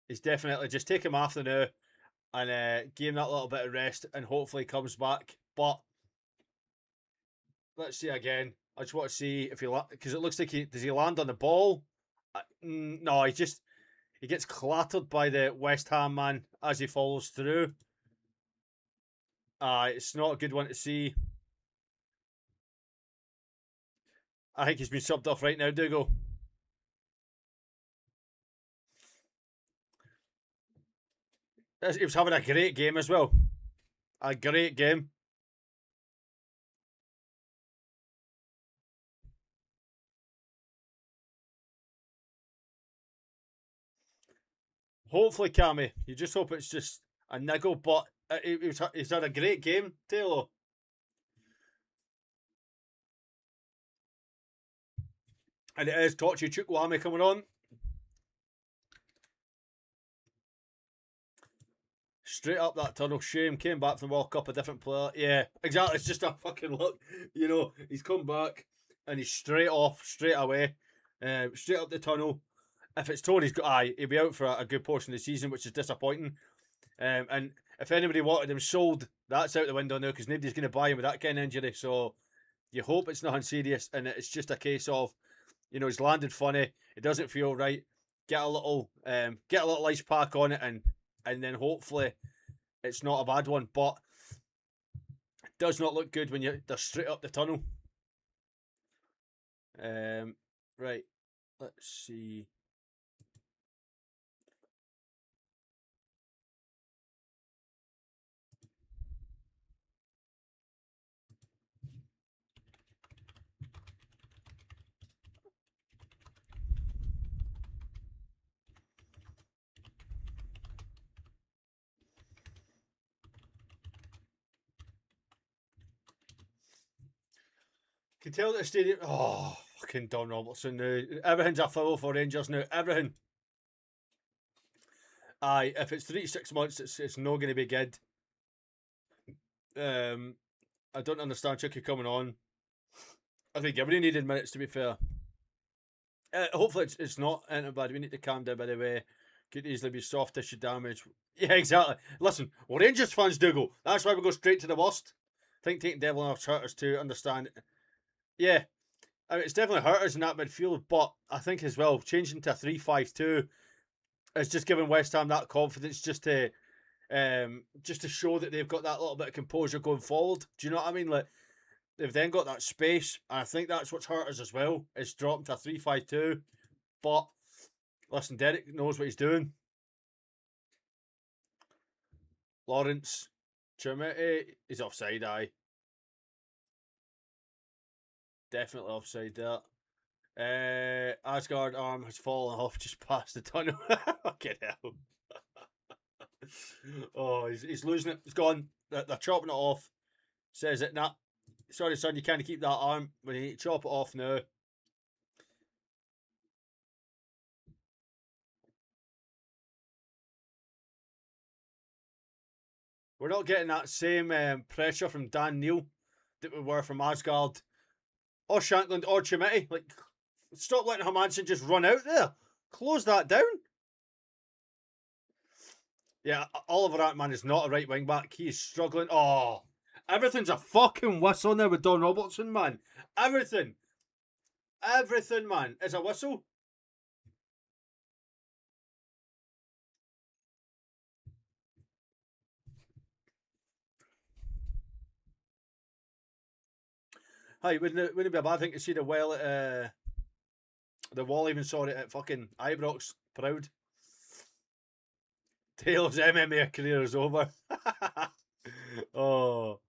He's definitely... Just take him after now. and give him that little bit of rest, and hopefully comes back. But let's see again. I just want to see if he because it looks like does he land on the ball? No, he gets clattered by the West Ham man as he follows through. It's not a good one to see. I think he's been subbed off right now, Dougal. He was having a great game as well. A great game. Hopefully, Cammy. You just hope it's just a niggle, but he's had a great game, Taylor. And it is Tochi Chukwueze coming on. Straight up that tunnel. Shame came back from the World Cup a different player. Yeah, exactly. It's just a fucking look. You know, he's come back and he's straight off, straight away, straight up the tunnel. If it's Tony's got he'll be out for a good portion of the season, which is disappointing. And if anybody wanted him sold, that's out the window now because nobody's going to buy him with that kind of injury. So you hope it's nothing serious and it's just a case of, you know, he's landed funny. It doesn't feel right. Get a little ice pack on it and then hopefully it's not a bad one. But it does not look good when they're straight up the tunnel. Right, let's see. Can tell that the stadium. Oh, fucking Don Robertson now. Everything's a foul for Rangers now. Everything. If it's 3 to 6 months, it's not going to be good. I don't understand Chucky coming on. I think everybody needed minutes, to be fair. Hopefully it's not anything bad. We need to calm down, by the way. Could easily be soft tissue damage. Yeah, exactly. Listen, well, Rangers fans do go. That's why we go straight to the worst. I think taking Devlin off hurt us to understand. Yeah, I mean, it's definitely hurt us in that midfield, but I think as well, changing to a 3-5-2 is just giving West Ham that confidence just to show that they've got that little bit of composure going forward. Do you know what I mean? Like, they've then got that space, and I think that's what's hurt us as well, is dropping to a 3-5-2. But, listen, Derek knows what he's doing. Lawrence, Chimete, he's offside, aye. Definitely offside there. Asgard arm has fallen off just past the tunnel. Fucking hell. Oh, he's losing it. It's gone. They're chopping it off. Says it. Nah. Sorry, son, you can't keep that arm. We need to chop it off now. We're not getting that same pressure from Dan Neil that we were from Asgard or Shankland or Chimete. Like, stop letting Hermansen just run out there. Close that down. Yeah, Oliver Atman is not a right wing back. He is struggling. Oh, everything's a fucking whistle now with Don Robertson, man. Everything. Everything, man. It's a whistle. Hi, wouldn't it be a bad thing to see the wall even saw it at fucking Ibrox. Proud. Taylor's MMA career is over. Oh.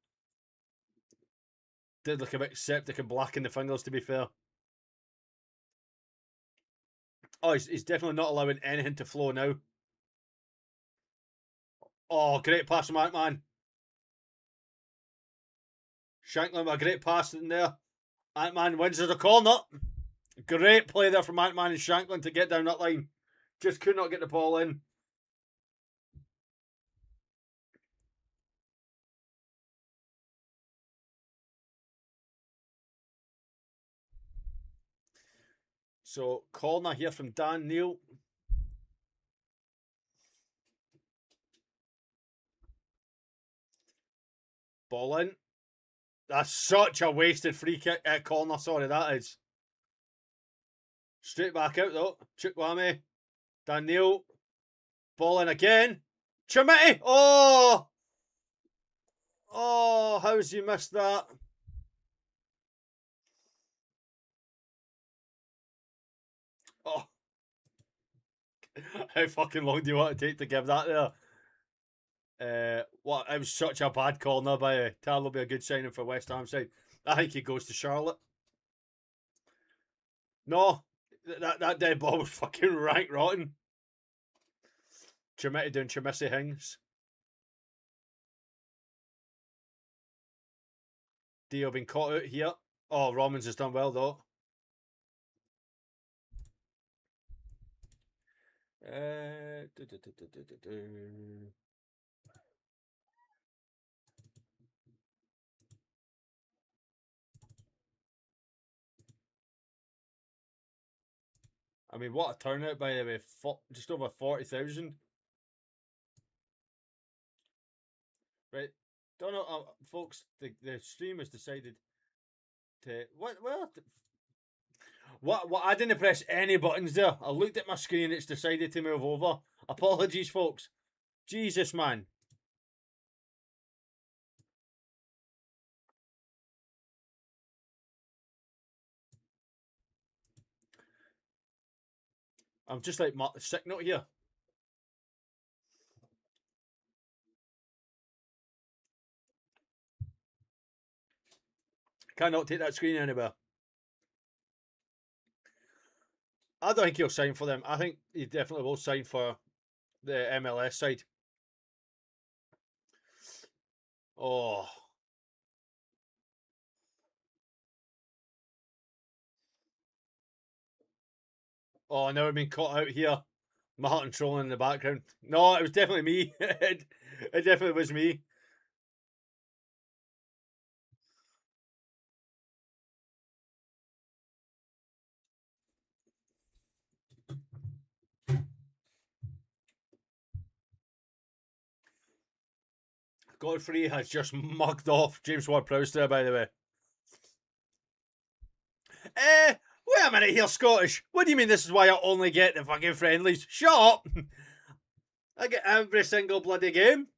Did look a bit septic and black in the fingers, to be fair. Oh, he's definitely not allowing anything to flow now. Oh, great pass from Ant-Man. Shanklin with a great pass in there. Ant-Man wins the corner. Great play there from Ant-Man and Shanklin to get down that line. Just could not get the ball in. So, corner here from Dan Neil. Ball in. That's such a wasted free kick at corner. Sorry, that is. Straight back out though. Chukwame. Daniel. Ball in again. Chimiti. Oh! Oh, how's you missed that? Oh. How fucking long do you want to take to give that there? What? It was such a bad corner by Tal. Will be a good signing for West Ham side. I think he goes to Charlotte. No, that dead ball was fucking rank rotten. Chimiti doing Chimisi things. Dio been caught out here. Oh, Romans has done well though. I mean, what a turnout by the way. Just over 40,000. Right. Don't know, folks. The stream has decided to what? I didn't press any buttons there. I looked at my screen. It's decided to move over. Apologies, folks. Jesus, man. I'm just like sick note here. Cannot take that screen anywhere. I don't think he'll sign for them. I think he definitely will sign for the MLS side. Oh. Oh, now I've been caught out here. Martin trolling in the background. No, it was definitely me. it definitely was me. Godfrey has just mugged off James Ward-Prowse there, by the way. Wait a minute here, Scottish. What do you mean this is why I only get the fucking friendlies? Shut up! I get every single bloody game.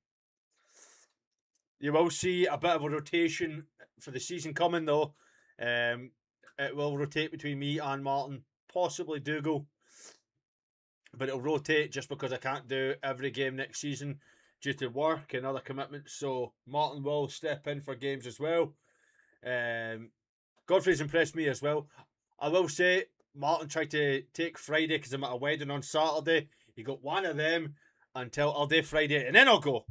You will see a bit of a rotation for the season coming, though. It will rotate between me and Martin, possibly Dougal. But it'll rotate just because I can't do every game next season due to work and other commitments. So Martin will step in for games as well. Godfrey's impressed me as well. I will say, Martin tried to take Friday because I'm at a wedding on Saturday. He got one of them until all day Friday, and then I'll go.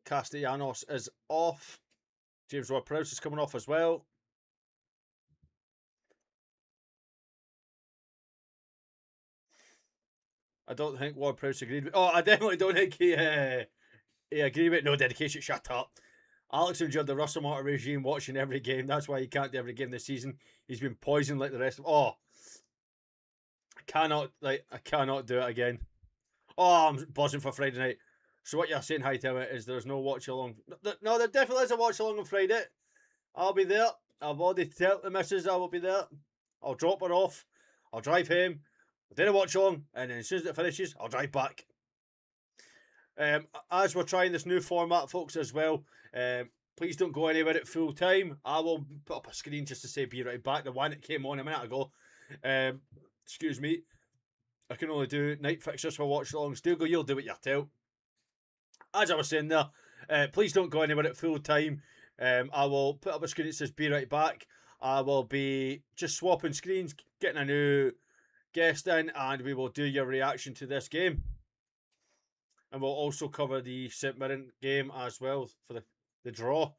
Castellanos is off. James Ward-Prowse is coming off as well. I don't think Ward-Prowse agreed with... Oh, I definitely don't think he agreed with... No dedication, shut up. Alex enjoyed the Russell Martin regime watching every game. That's why he can't do every game this season. He's been poisoned like the rest of... Oh. I cannot do it again. Oh, I'm buzzing for Friday night. So what you're saying, Hightower, is there's no watch along. No, there definitely is a watch along on Friday. I'll be there. I've already told the missus I will be there. I'll drop her off. I'll drive home. I'll do a watch along, and then as soon as it finishes, I'll drive back. As we're trying this new format, folks, as well, please don't go anywhere at full time. I will put up a screen just to say be right back. The one that came on a minute ago. Excuse me. I can only do night fixtures for watch alongs. Dougal, you'll do what you're told. As I was saying there, please don't go anywhere at full time. I will put up a screen that says be right back. I will be just swapping screens, getting a new guest in, and we will do your reaction to this game. And we'll also cover the St Mirren game as well for the draw.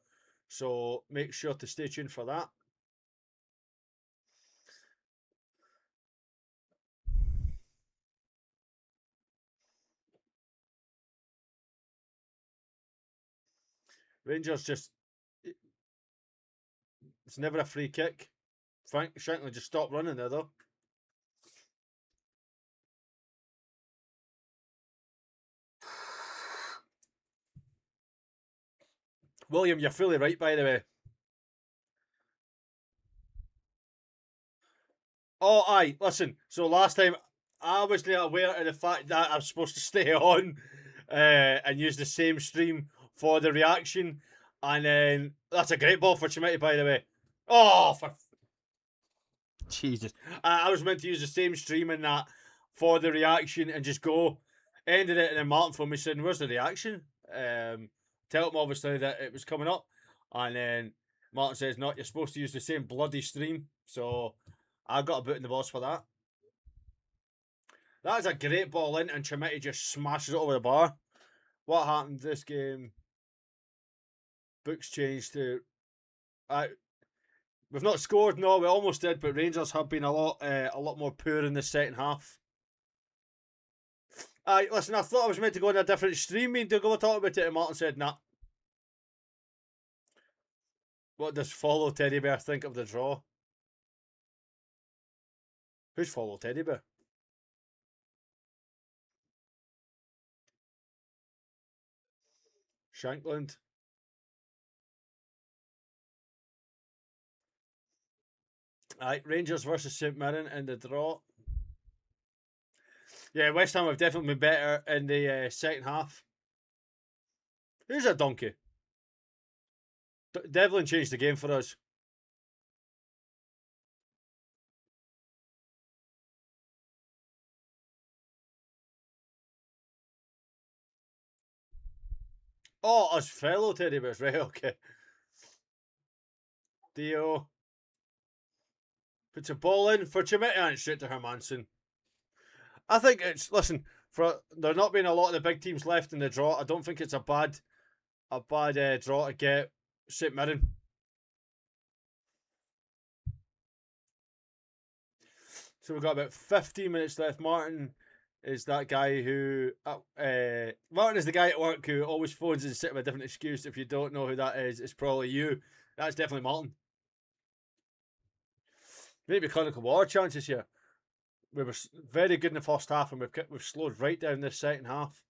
So make sure to stay tuned for that. Rangers just... It's never a free kick. Shankly just stopped running there though. William, you're fully right, by the way. Oh, aye, listen. So last time, I wasn't aware of the fact that I'm supposed to stay on and use the same stream for the reaction. And then, that's a great ball for Chimiti, by the way. Oh, for Jesus. I was meant to use the same stream in that for the reaction and just go. Ended it, and then Martin phoned me saying, where's the reaction? Tell him obviously that it was coming up. And then Martin says, no, you're supposed to use the same bloody stream. So I got a boot in the balls for that. That is a great ball in, and Chimiti just smashes it over the bar. What happened this game? Books changed to... we've not scored, no, we almost did, but Rangers have been a lot more poor in the second half. Listen, I thought I was meant to go on a different stream to go talk about it, and Martin said, nah. What does Follow Teddy Bear think of the draw? Who's Follow Teddy Bear? Shankland. Rangers versus St Mirren in the draw. Yeah, West Ham have definitely been better in the second half. Who's a donkey? Devlin changed the game for us. Oh, us fellow Teddy Bears, right? Okay. Dio puts a ball in for Chimiti and straight to Hermanson. I think it's, listen, for there not being a lot of the big teams left in the draw, I don't think it's a bad draw to get St Mirren. So we've got about 15 minutes left. Martin is that guy who... Martin is the guy at work who always phones and sits with a different excuse. If you don't know who that is, it's probably you. That's definitely Martin. Maybe clinical war chances here. We were very good in the first half, and we've slowed right down this second half.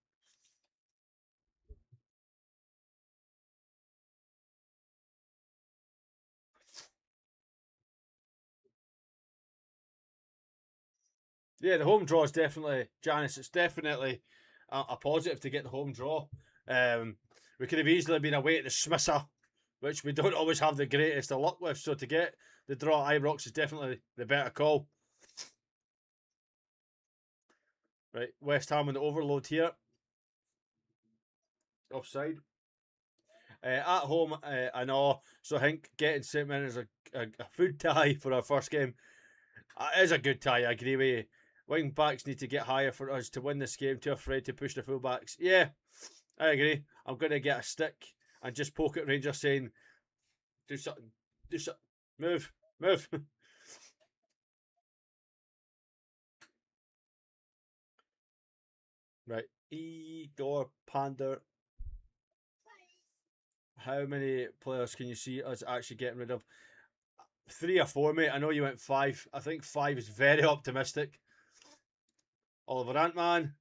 Yeah, the home draw is definitely, Janice, it's definitely a positive to get the home draw. We could have easily been away at the Smisser, which we don't always have the greatest of luck with. So to get the draw at Ibrox is definitely the better call. Right, West Ham on the overload here. Offside. At home, I know. So I think getting St Mirren is a food tie for our first game. It is a good tie, I agree with you. Wing backs need to get higher for us to win this game. Too afraid to push the full backs. Yeah, I agree. I'm going to get a stick and just poke at Rangers saying, do something, move. Right, Igor Pander. How many players can you see us actually getting rid of? 3 or 4, mate. I know you went 5. I think 5 is very optimistic. Oliver Antman.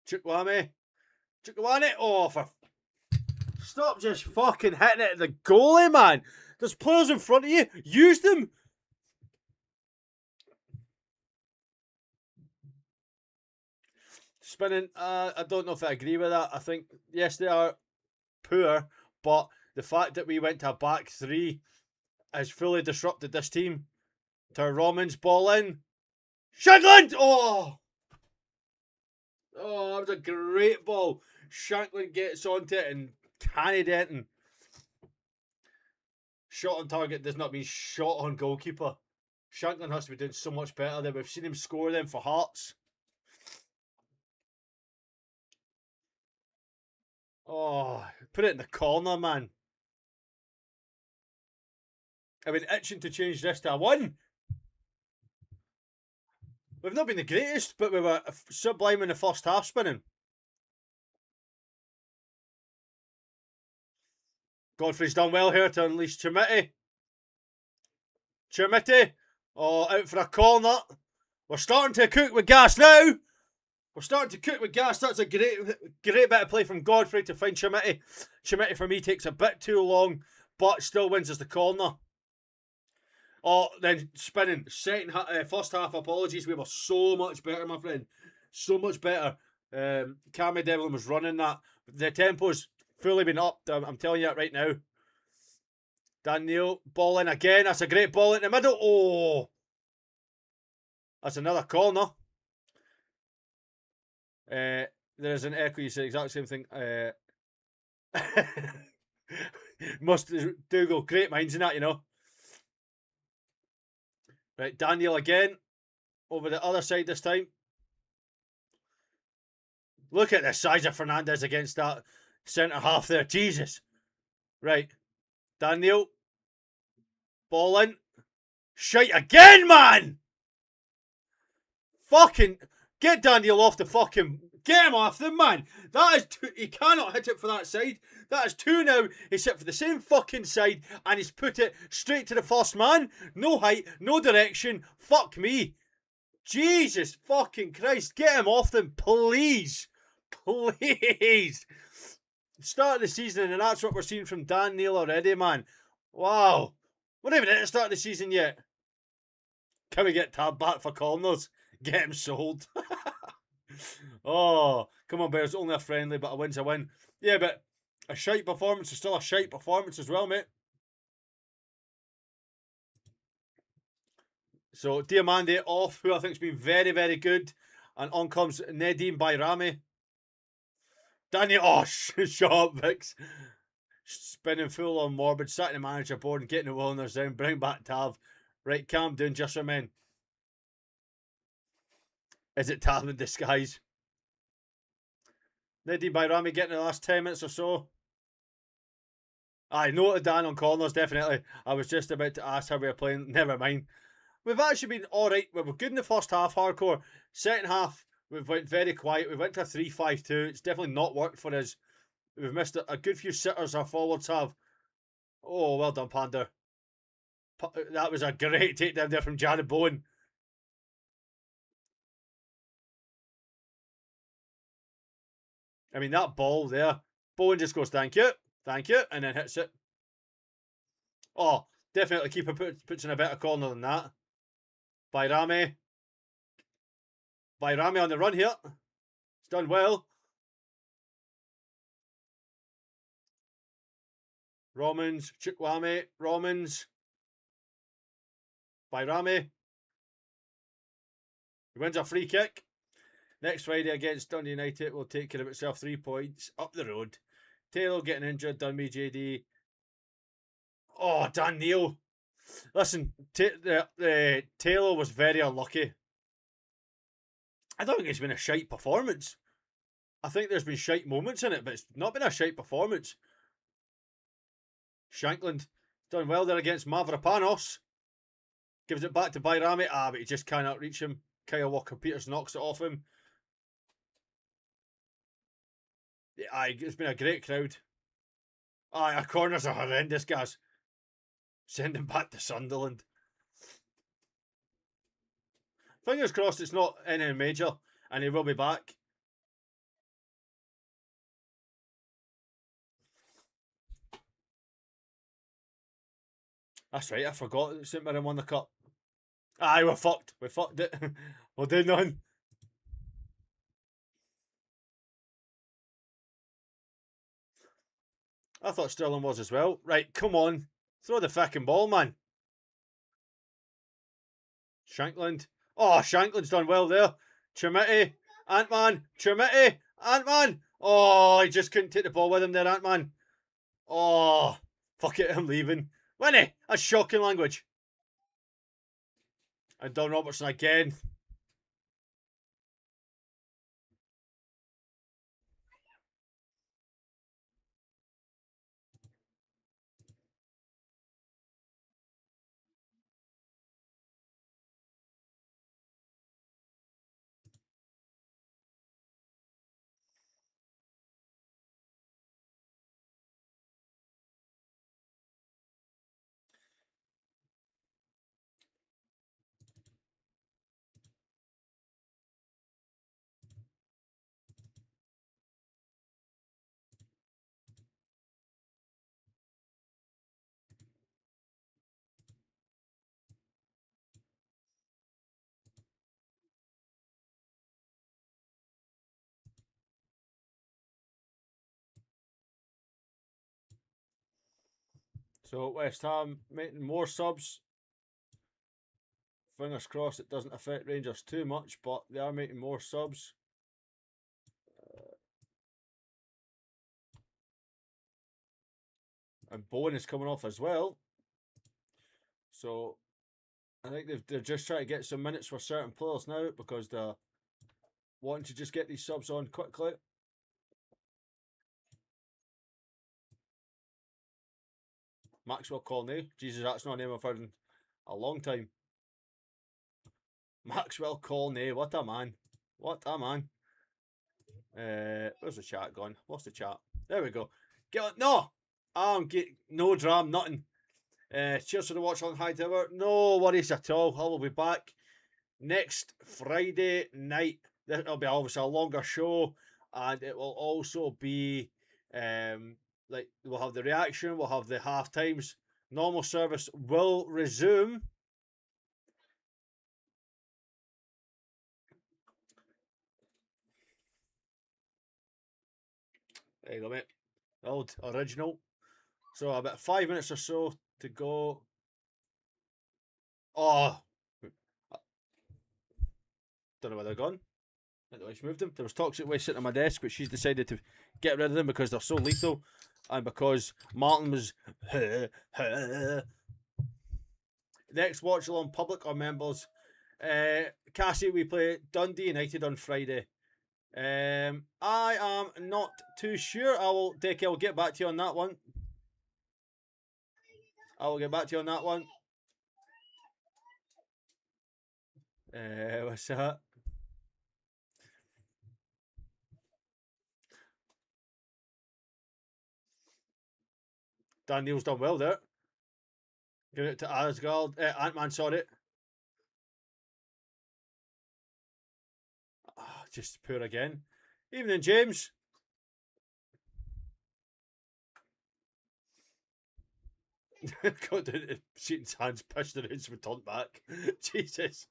Chukwame. Oh, for... Stop just fucking hitting it at the goalie, man. There's players in front of you. Use them. Spinning. I don't know if I agree with that. I think, yes, they are poor, but the fact that we went to a back 3 has fully disrupted this team. To Romans, ball in. Shankland! Oh, that was a great ball. Shankland gets onto it and canny denting. Shot on target does not mean shot on goalkeeper. Shankland has to be doing so much better than we've seen him score them for Hearts. Oh, put it in the corner, man. I've been itching to change this to a 1. We've not been the greatest, but we were sublime in the first half spinning. Godfrey's done well here to unleash Chimiti. Oh, out for a corner. We're starting to cook with gas now. We're starting to cook with gas. That's a great bit of play from Godfrey to find Chimity. Chimity for me takes a bit too long, but still wins us the corner. Oh, then spinning. First half, apologies. We were so much better, my friend. So much better. Cammy Devlin was running that. The tempo's fully been upped. I'm telling you that right now. Daniel, ball in again. That's a great ball in the middle. Oh, that's another corner. There's an echo. You said the exact same thing. Must Dougal, great minds in that, you know. Right, Daniel again. Over the other side this time. Look at the size of Fernandez against that centre half there. Jesus. Right. Daniel. Ball in. Shite again, man! Fucking get Daniel off the fucking... Get him off the man! That is two... He cannot hit it for that side. That is two now. He's hit for the same fucking side and he's put it straight to the first man. No height, no direction. Fuck me. Jesus fucking Christ. Get him off them, please. Please. Start of the season and that's what we're seeing from Dan Neil already, man. Wow. We're not even at the start of the season yet. Can we get Tab back for corners? Get him sold. Oh, come on, Bears. Only a friendly, but a win's a win. Yeah, but a shite performance is still a shite performance as well, mate. So, Diamande off, who I think's been very, very good. And on comes Nedim Bayrami. Daniel, oh, shut up, Vix. Spinning full on Morbid, sat in the manager board and getting the Wilners down. Bring back Tav. Right, calm down, just for men. Is it Tav in disguise? Nedim Bayrami getting the last 10 minutes or so. I noted Dan on corners, definitely. I was just about to ask how we were playing. Never mind. We've actually been alright. We were good in the first half, hardcore. Second half, we've went very quiet. We went to a 3-5-2. It's definitely not worked for us. We've missed a good few sitters our forwards have. Oh, well done, Panda. That was a great takedown there from Jared Bowen. I mean, that ball there. Bowen just goes, thank you, and then hits it. Oh, definitely keeper puts in a better corner than that. Bayrami. Bayrami on the run here. It's done well. Romans, Chukwame, Romans. Bayrami. He wins a free kick. Next Friday against Dundee United will take care of itself. 3 points up the road. Taylor getting injured. Done me, JD. Oh, Dan Neil. Listen, Taylor was very unlucky. I don't think it's been a shite performance. I think there's been shite moments in it, but it's not been a shite performance. Shankland done well there against Mavropanos. Gives it back to Bayrami. But he just cannot reach him. Kyle Walker-Peters knocks it off him. It's been a great crowd. Our corners are horrendous, guys. Send him back to Sunderland. Fingers crossed it's not anything major and he will be back. That's right, I forgot that St Mirren won the cup. We're fucked. We fucked it. We'll do none. I thought Sterling was as well. Right, come on. Throw the fucking ball, man. Shankland. Oh, Shankland's done well there. Chimity. Ant-Man. Chimity. Ant-Man. Oh, he just couldn't take the ball with him there, Ant-Man. Oh, fuck it, I'm leaving. Winnie, that's shocking language. And Don Robertson again. So West Ham making more subs. Fingers crossed it doesn't affect Rangers too much, but they are making more subs. And Bowen is coming off as well. So I think they're just trying to get some minutes for certain players now because they're wanting to just get these subs on quickly. Maxwell Cornet. Jesus, that's not a name I've heard in a long time. Maxwell Cornet. What a man. What a man. Where's the chat gone? What's the chat? There we go. Get on. No! No dram, nothing. Cheers for the watch on Hightower. No worries at all. I will be back next Friday night. It'll be obviously a longer show, and it will also be like we'll have the reaction, we'll have the half times. Normal service will resume. There you go, mate. Old original. So about 5 minutes or so to go. Oh, don't know where they're gone. I don't know why she's moved them. There was toxic waste sitting on my desk, but she's decided to get rid of them because they're so lethal, and because Martin was. Next watch along public or members. Cassie, we play Dundee United on Friday. I am not too sure. I'll get back to you on that one. I will get back to you on that one. What's that? Daniel's done well there. Give it to Asgard. Ant-Man, sorry. Just poor again. Evening, James. Got the Seaton's hands pushed around so we turned back. Jesus.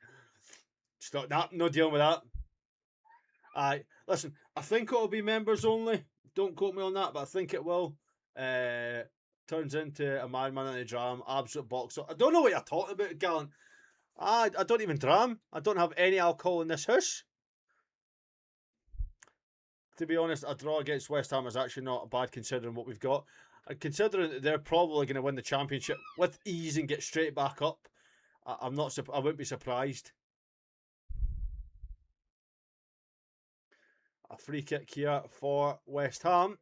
Stop that. No dealing with that. Listen, I think it'll be members only. Don't quote me on that, but I think it will. Turns into a madman in a dram, absolute boxer. I don't know what you're talking about, Gallant. I don't even dram. I don't have any alcohol in this house. To be honest, a draw against West Ham is actually not bad considering what we've got. And considering that they're probably going to win the championship with ease and get straight back up, I wouldn't be surprised. A free kick here for West Ham.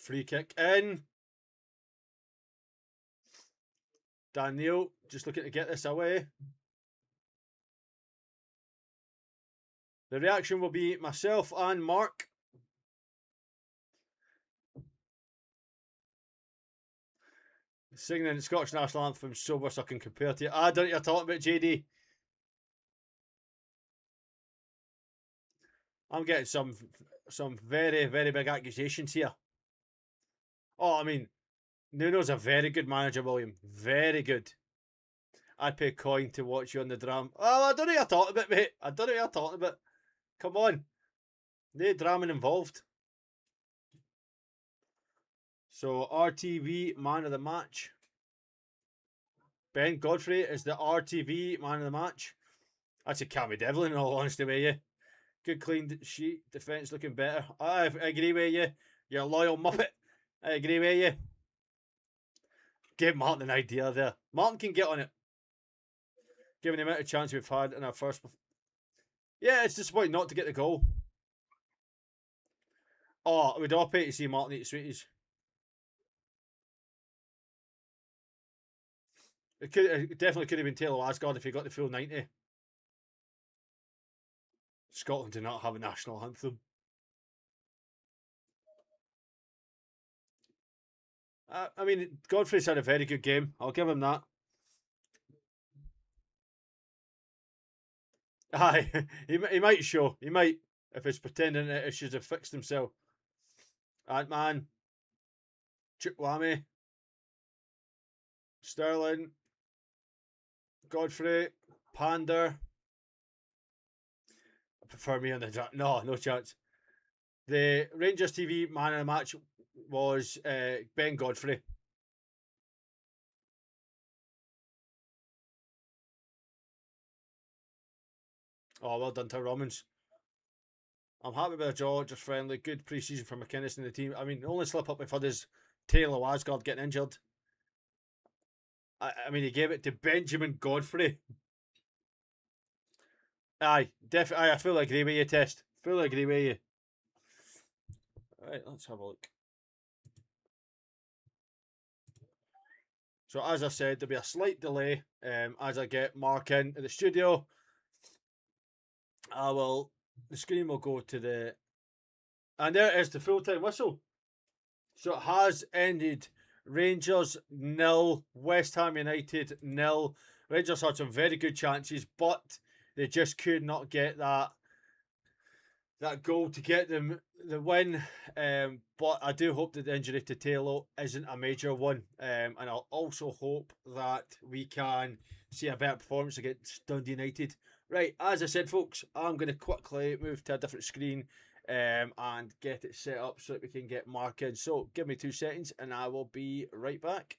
Free kick in. Daniel just looking to get this away. The reaction will be myself and Mark. Singing the Scottish National Anthem sober so I can compare to you. I don't know what you're talking about, JD. I'm getting some very, very big accusations here. Oh, I mean, Nuno's a very good manager, William. Very good. I'd pay coin to watch you on the dram. Oh, I don't know what you're talking about, mate. I don't know what you're talking about. Come on. No dramming involved. So, RTV man of the match. Ben Godfrey is the RTV man of the match. That's a Cammy Devlin, in all honesty, with you. Good clean sheet. Defence looking better. I agree with you. You're a loyal muppet. I agree with you. Give Martin an idea there. Martin can get on it. Given the amount of chance we've had in our first... Yeah, it's disappointing not to get the goal. Oh, we'd all pay to see Martin eat sweeties. It definitely could have been Taylor Asgard if he got the full 90. Scotland do not have a national anthem. I mean, Godfrey's had a very good game. I'll give him that. Aye, he might show. He might, if he's pretending that issues have fixed himself. Ant-Man. Chukwame. Sterling, Godfrey, Pander. I prefer me on the draft. No chance. The Rangers TV man of the match was Ben Godfrey. Oh, well done to Romans. I'm happy with a draw, just friendly. Good pre-season for McInnes and the team. I mean, the only slip up we've had is Taylor Wasgard getting injured. I mean, he gave it to Benjamin Godfrey. Aye, definitely. I fully agree with you, Test. Fully agree with you. Right, let's have a look. So, as I said, there'll be a slight delay as I get Mark into the studio. The screen will go to the... And there it is, the full-time whistle. So it has ended. Rangers 0, West Ham United 0. Rangers had some very good chances, but they just could not get that goal to get them the win. But I do hope that the injury to Taylor isn't a major one. And I'll also hope that we can see a better performance against Dundee United. Right, as I said, folks, I'm going to quickly move to a different screen and get it set up so that we can get Mark in. So give me 2 seconds and I will be right back.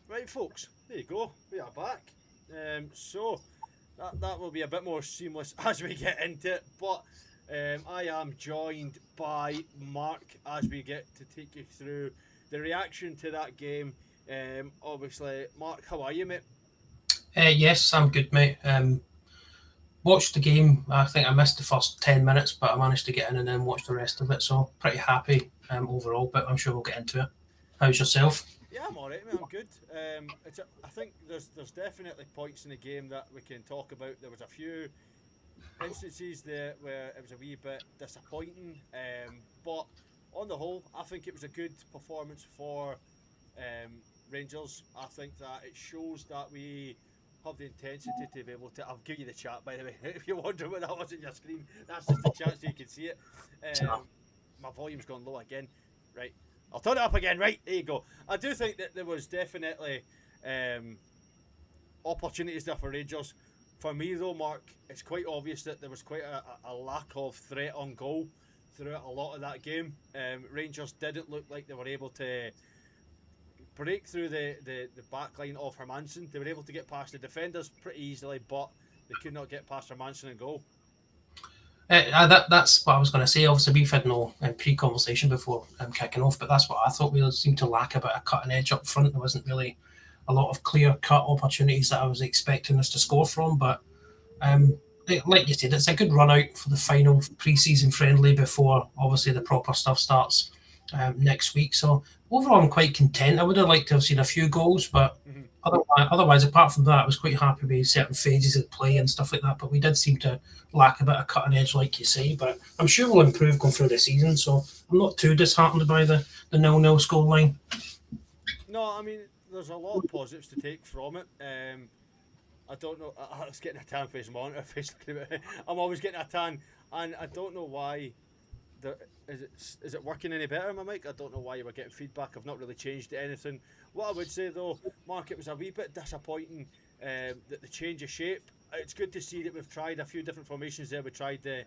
Right, folks, there you go. We are back. So that will be a bit more seamless as we get into it. But I am joined by Mark as we get to take you through the reaction to that game. Obviously, Mark, how are you, mate? Yes, I'm good, mate. Watched the game. I think I missed the first 10 minutes, but I managed to get in and then watch the rest of it. So pretty happy overall, but I'm sure we'll get into it. How's yourself? Yeah, I'm alright, mate. I'm good. I think there's definitely points in the game that we can talk about. There was a few instances there where it was a wee bit disappointing, but on the whole, I think it was a good performance for Rangers. I think that it shows that we have the intensity to be able to. I'll give you the chat, by the way. If you're wondering what that was on your screen, that's just the chat so you can see it. My volume's gone low again. Right, I'll turn it up again. Right, there you go. I do think that there was definitely opportunities there for Rangers. For me, though, Mark, it's quite obvious that there was quite a lack of threat on goal throughout a lot of that game. Rangers didn't look like they were able to break through the back line of Hermansen. They were able to get past the defenders pretty easily, but they could not get past Hermansen and goal. That's what I was going to say. Obviously, we've had no pre-conversation before kicking off, but that's what I thought. We seemed to lack a bit of cutting edge up front. There wasn't really a lot of clear-cut opportunities that I was expecting us to score from. But like you said, it's a good run out for the final pre-season friendly before obviously the proper stuff starts next week. So overall, I'm quite content. I would have liked to have seen a few goals, but otherwise, apart from that, I was quite happy with certain phases of play and stuff like that. But we did seem to lack a bit of cutting edge, like you say. But I'm sure we'll improve going through the season. So I'm not too disheartened by the 0-0 scoreline. No, I mean, there's a lot of positives to take from it. I don't know. I was getting a tan face monitor face. I'm always getting a tan, and I don't know why. Is it working any better, my mic? I don't know why you were getting feedback. I've not really changed anything. What I would say though, Mark, it was a wee bit disappointing that the change of shape. It's good to see that we've tried a few different formations there. We tried the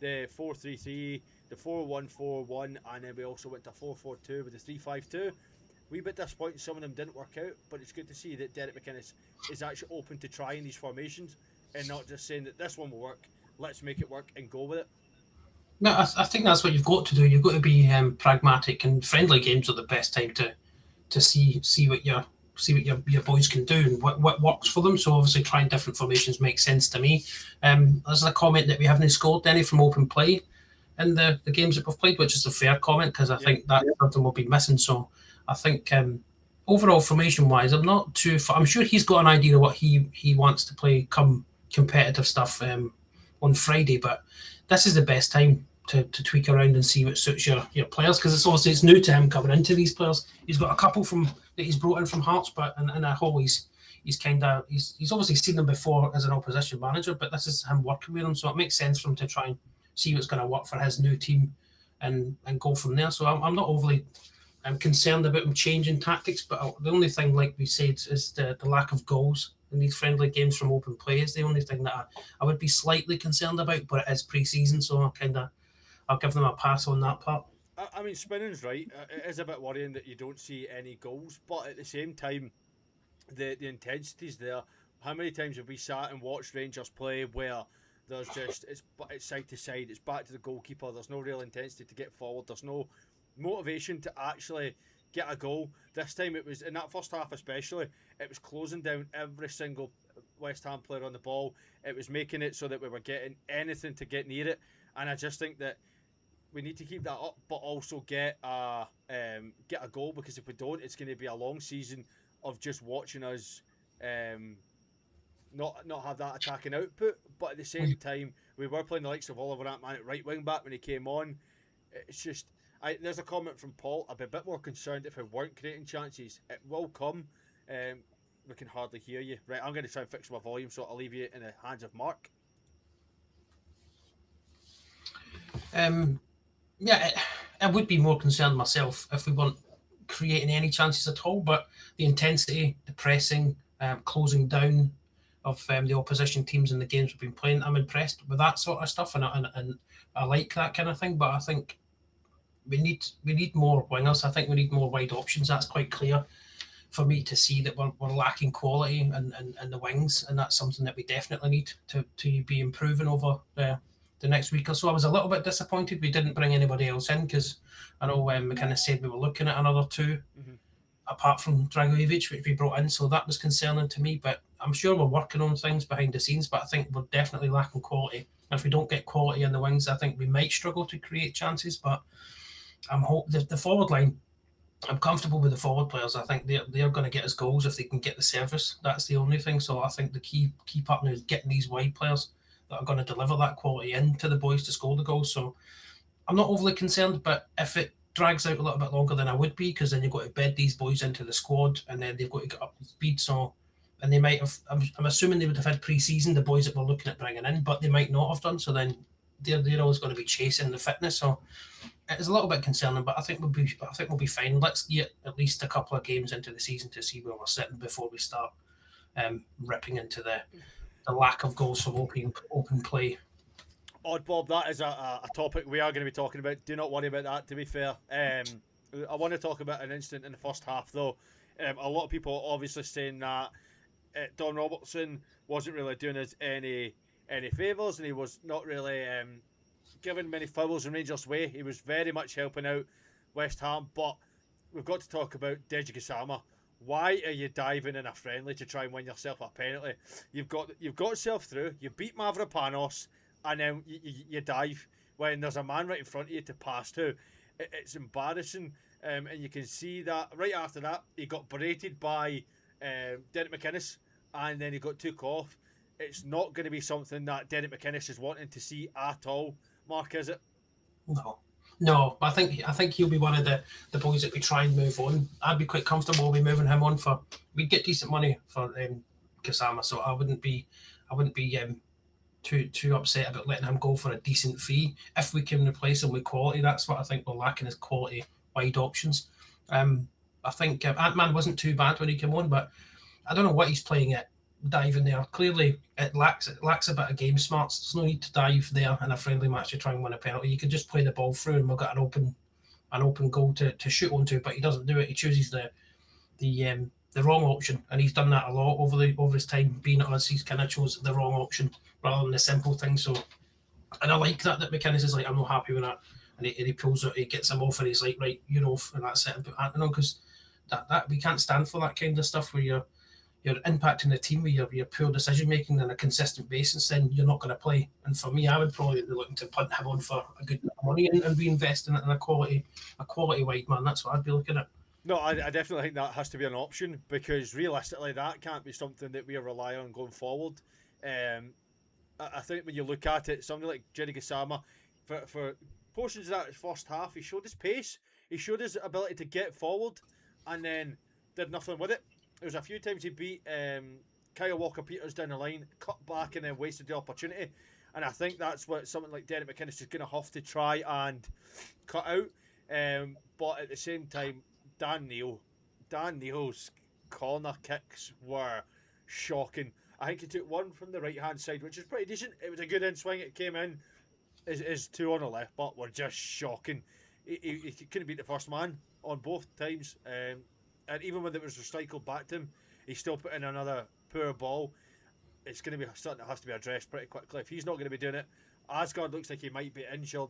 4-3-3, the 4-1-4-1, and then we also went to 4-4-2 with the 3-5-2. Wee bit disappointing some of them didn't work out, but it's good to see that Derek McInnes is actually open to trying these formations and not just saying that this one will work, let's make it work and go with it. No, I think that's what you've got to do. You've got to be pragmatic, and friendly games are the best time to see what your boys can do and what works for them. So obviously trying different formations makes sense to me. There's a comment that we haven't scored any from open play in the games that we've played, which is a fair comment because I think that's something we'll be missing. So I think overall formation wise, I'm not too far. I'm sure he's got an idea of what he wants to play come competitive stuff on Friday, but this is the best time to tweak around and see what suits your players, because it's new to him coming into these players. He's got a couple that he's brought in from Hearts, but and I hope he's obviously seen them before as an opposition manager, but this is him working with them, so it makes sense for him to try and see what's going to work for his new team and go from there. So I'm not overly concerned about him changing tactics, but the only thing, like we said, is the lack of goals in these friendly games from open play is the only thing that I would be slightly concerned about, but it is pre-season, so I'll give them a pass on that part. I mean, Spinning's right. It is a bit worrying that you don't see any goals, but at the same time, the intensity's there. How many times have we sat and watched Rangers play where there's just it's side to side, it's back to the goalkeeper, there's no real intensity to get forward, there's no motivation to actually get a goal. This time it was, in that first half especially, it was closing down every single West Ham player on the ball. It was making it so that we were getting anything to get near it, and I just think that we need to keep that up, but also get a goal, because if we don't, it's going to be a long season of just watching us not have that attacking output. But at the same time, we were playing the likes of Oliver Antman at right wing back when he came on. It's just, there's a comment from Paul. I'd be a bit more concerned if we weren't creating chances. It will come. We can hardly hear you. Right, I'm going to try and fix my volume, so I'll leave you in the hands of Mark. Yeah, I would be more concerned myself if we weren't creating any chances at all, but the intensity, the pressing, closing down of the opposition teams in the games we've been playing, I'm impressed with that sort of stuff, and I like that kind of thing, but I think we need more wingers. I think we need more wide options. That's quite clear for me to see that we're lacking quality in the wings, and that's something that we definitely need to be improving over the next week or so. I was a little bit disappointed we didn't bring anybody else in, because I know McInnes said we were looking at another two apart from Dragojevic, which we brought in, so that was concerning to me, but I'm sure we're working on things behind the scenes, but I think we're definitely lacking quality. And if we don't get quality in the wings, I think we might struggle to create chances, but I'm hope the forward line, I'm comfortable with the forward players. I think they're going to get us goals if they can get the service. That's the only thing. So I think the key partner is getting these wide players that are going to deliver that quality into the boys to score the goals. So I'm not overly concerned, but if it drags out a little bit longer than I would be, because then you've got to bed these boys into the squad, and then they've got to get up to speed. So, and they might have, I'm assuming they would have had pre-season, the boys that we're looking at bringing in, but they might not have done. So then they're always going to be chasing the fitness. So it is a little bit concerning, but I think we'll be fine. Let's get at least a couple of games into the season to see where we're sitting before we start ripping into the lack of goals from open play. Odd Bob, that is a topic we are going to be talking about. Do not worry about that, to be fair. I want to talk about an incident in the first half, though. A lot of people obviously saying that Don Robertson wasn't really doing us any favours, and he was not really giving many fouls in Rangers' way. He was very much helping out West Ham, but we've got to talk about Deji Gisama. Why are you diving in a friendly to try and win yourself a penalty? You've got yourself through. You beat Mavropanos, and then you dive when there's a man right in front of you to pass to. It's embarrassing, and you can see that right after that he got berated by Derek McInnes, and then he got took off. It's not going to be something that Derek McInnes is wanting to see at all. Mark, is it? No. I think he'll be one of the boys that we try and move on. I'd be quite comfortable with moving him on for. We'd get decent money for Gisama, so I wouldn't be too upset about letting him go for a decent fee if we can replace him with quality. That's what I think we're lacking, is quality wide options. I think Ant-Man wasn't too bad when he came on, but I don't know what he's playing at diving there. Clearly it lacks a bit of game smarts. There's no need to dive there in a friendly match to try and win a penalty. You can just play the ball through and we've got an open goal to shoot onto, but he doesn't do it. He chooses the wrong option, and he's done that a lot over his time being at us. He's kind of chose the wrong option rather than the simple thing. So, and I like that McInnes is like, I'm not happy with that, and he pulls it, he gets him off, and he's like, right, you're off, and that's it. But because that we can't stand for that kind of stuff where you're impacting the team with your poor decision making on a consistent basis. Then you're not going to play. And for me, I would probably be looking to punt him on for a good bit of money and reinvest in it in a quality wide man. That's what I'd be looking at. No, I definitely think that has to be an option, because realistically that can't be something that we rely on going forward. I think when you look at it, somebody like Jerry Gisama, for portions of that first half, he showed his pace, he showed his ability to get forward, and then did nothing with it. There was a few times he beat Kyle Walker-Peters down the line, cut back, and then wasted the opportunity. And I think that's what someone like Derek McInnes is going to have to try and cut out. But at the same time, Dan Neil's corner kicks were shocking. I think he took one from the right hand side, which is pretty decent. It was a good in swing. It came in. His two on the left, but were just shocking. He couldn't beat the first man on both times. And even when it was recycled back to him, he still put in another poor ball. It's going to be something that has to be addressed pretty quickly. If he's not going to be doing it, Asgard looks like he might be injured.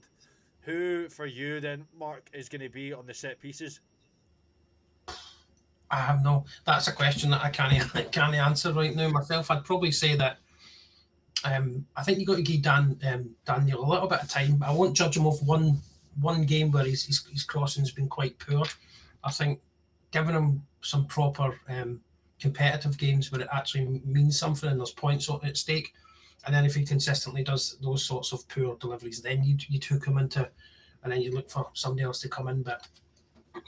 Who, for you then, Mark, is going to be on the set pieces? I have no. That's a question that I can't answer right now myself. I'd probably say that I think you got to give Daniel a little bit of time. I won't judge him off one game where his crossing's been quite poor. I think giving him some proper competitive games where it actually means something and there's points at stake, and then if he consistently does those sorts of poor deliveries, then you took him into, and then you look for somebody else to come in. But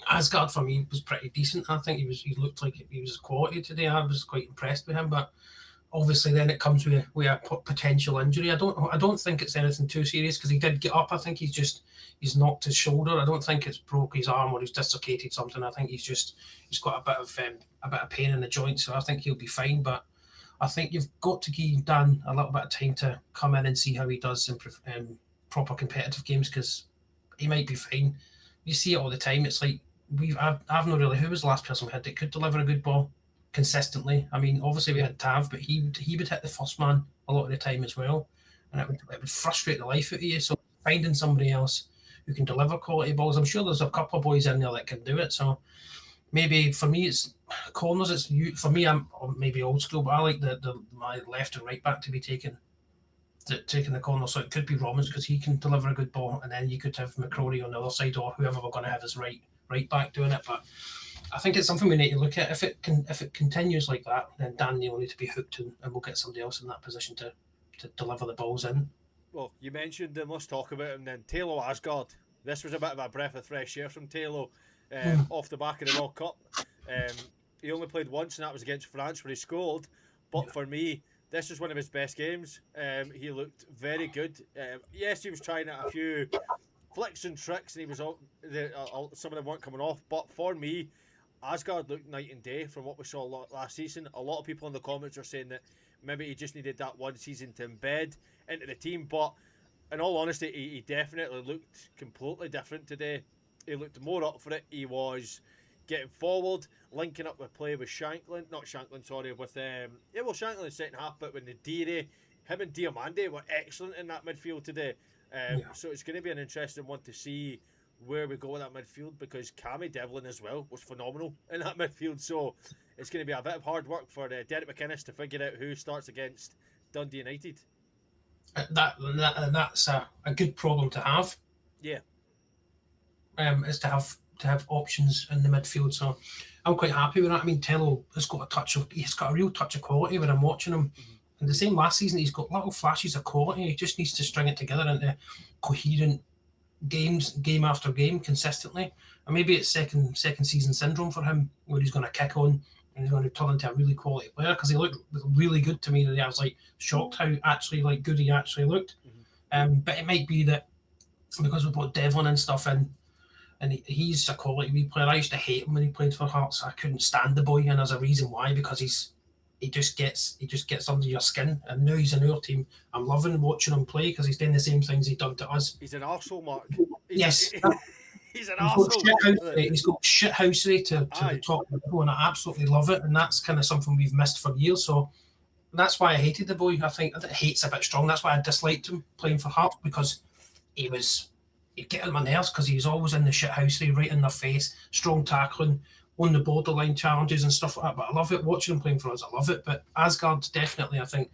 Asgard for me was pretty decent. I think he looked like he was quality today. I was quite impressed with him, but obviously then it comes with a potential injury. I don't think it's anything too serious, because he did get up. I think he's knocked his shoulder. I don't think it's broke his arm or he's dislocated something. I think he's got a bit of pain in the joint, so I think he'll be fine. But I think you've got to give Dan a little bit of time to come in and see how he does in proper competitive games, because he might be fine. You see it all the time. It's like I've not really. Who was the last person we had that could deliver a good ball consistently? I mean, obviously we had Tav, but he would hit the first man a lot of the time as well, and it would frustrate the life out of you. So finding somebody else who can deliver quality balls. I'm sure there's a couple of boys in there that can do it. So maybe for me it's corners. It's you. For me, I'm maybe old school, but I like my left and right back to be taking the corner. So it could be Robbins, because he can deliver a good ball, and then you could have McCrory on the other side, or whoever we're going to have as right back doing it. But I think it's something we need to look at. If it continues like that, then Dan Neil will need to be hooked, and we'll get somebody else in that position to deliver the balls in. Well, you mentioned him, let's talk about him then. Taylor Asgard. This was a bit of a breath of fresh air from Taylor off the back of the World Cup. He only played once, and that was against France, where he scored. But for me, this was one of his best games. He looked very good. Yes, he was trying a few flicks and tricks, and he was some of them weren't coming off. But for me, Asgard looked night and day from what we saw last season. A lot of people in the comments are saying that maybe he just needed that one season to embed into the team. But in all honesty, he definitely looked completely different today. He looked more up for it. He was getting forward, linking up with play with Shanklin, not Shanklin, sorry, with Shanklin in the second half, but when the Deary, him and Diamande were excellent in that midfield today. So it's going to be an interesting one to see where we go with that midfield, because Cammy Devlin as well was phenomenal in that midfield. So it's going to be a bit of hard work for Derek McInnes to figure out who starts against Dundee United. That's a good problem to have. Yeah. Is to have options in the midfield. So I'm quite happy with that. I mean, Tello has got a real touch of quality when I'm watching him. Mm-hmm. And the same last season, he's got little flashes of quality. He just needs to string it together into coherent games, game after game, consistently. And maybe it's second season syndrome for him, where he's going to kick on and he's going to turn into a really quality player, because he looked really good to me today. I was like shocked how actually good he actually looked. Mm-hmm. But it might be that because we put Devlin and stuff in, and he's a quality wee player. I used to hate him when he played for Hearts. I couldn't stand the boy, and there's a reason why, because he just gets under your skin. And now he's in our team. I'm loving watching him play, because he's doing the same things he done to us. He's an arsehole, Mark. Yes. He's an arsehole. He's got shithousery to the top level, and I absolutely love it. And that's kind of something we've missed for years. So that's why I hated the boy. I think hate's a bit strong. That's why I disliked him playing for Hearts, because he'd get on my nerves, because he was always in the shithousery, right in their face, strong tackling, on the borderline challenges and stuff like that. But I love it watching him playing for us. I love it. But Asgard, definitely, I think,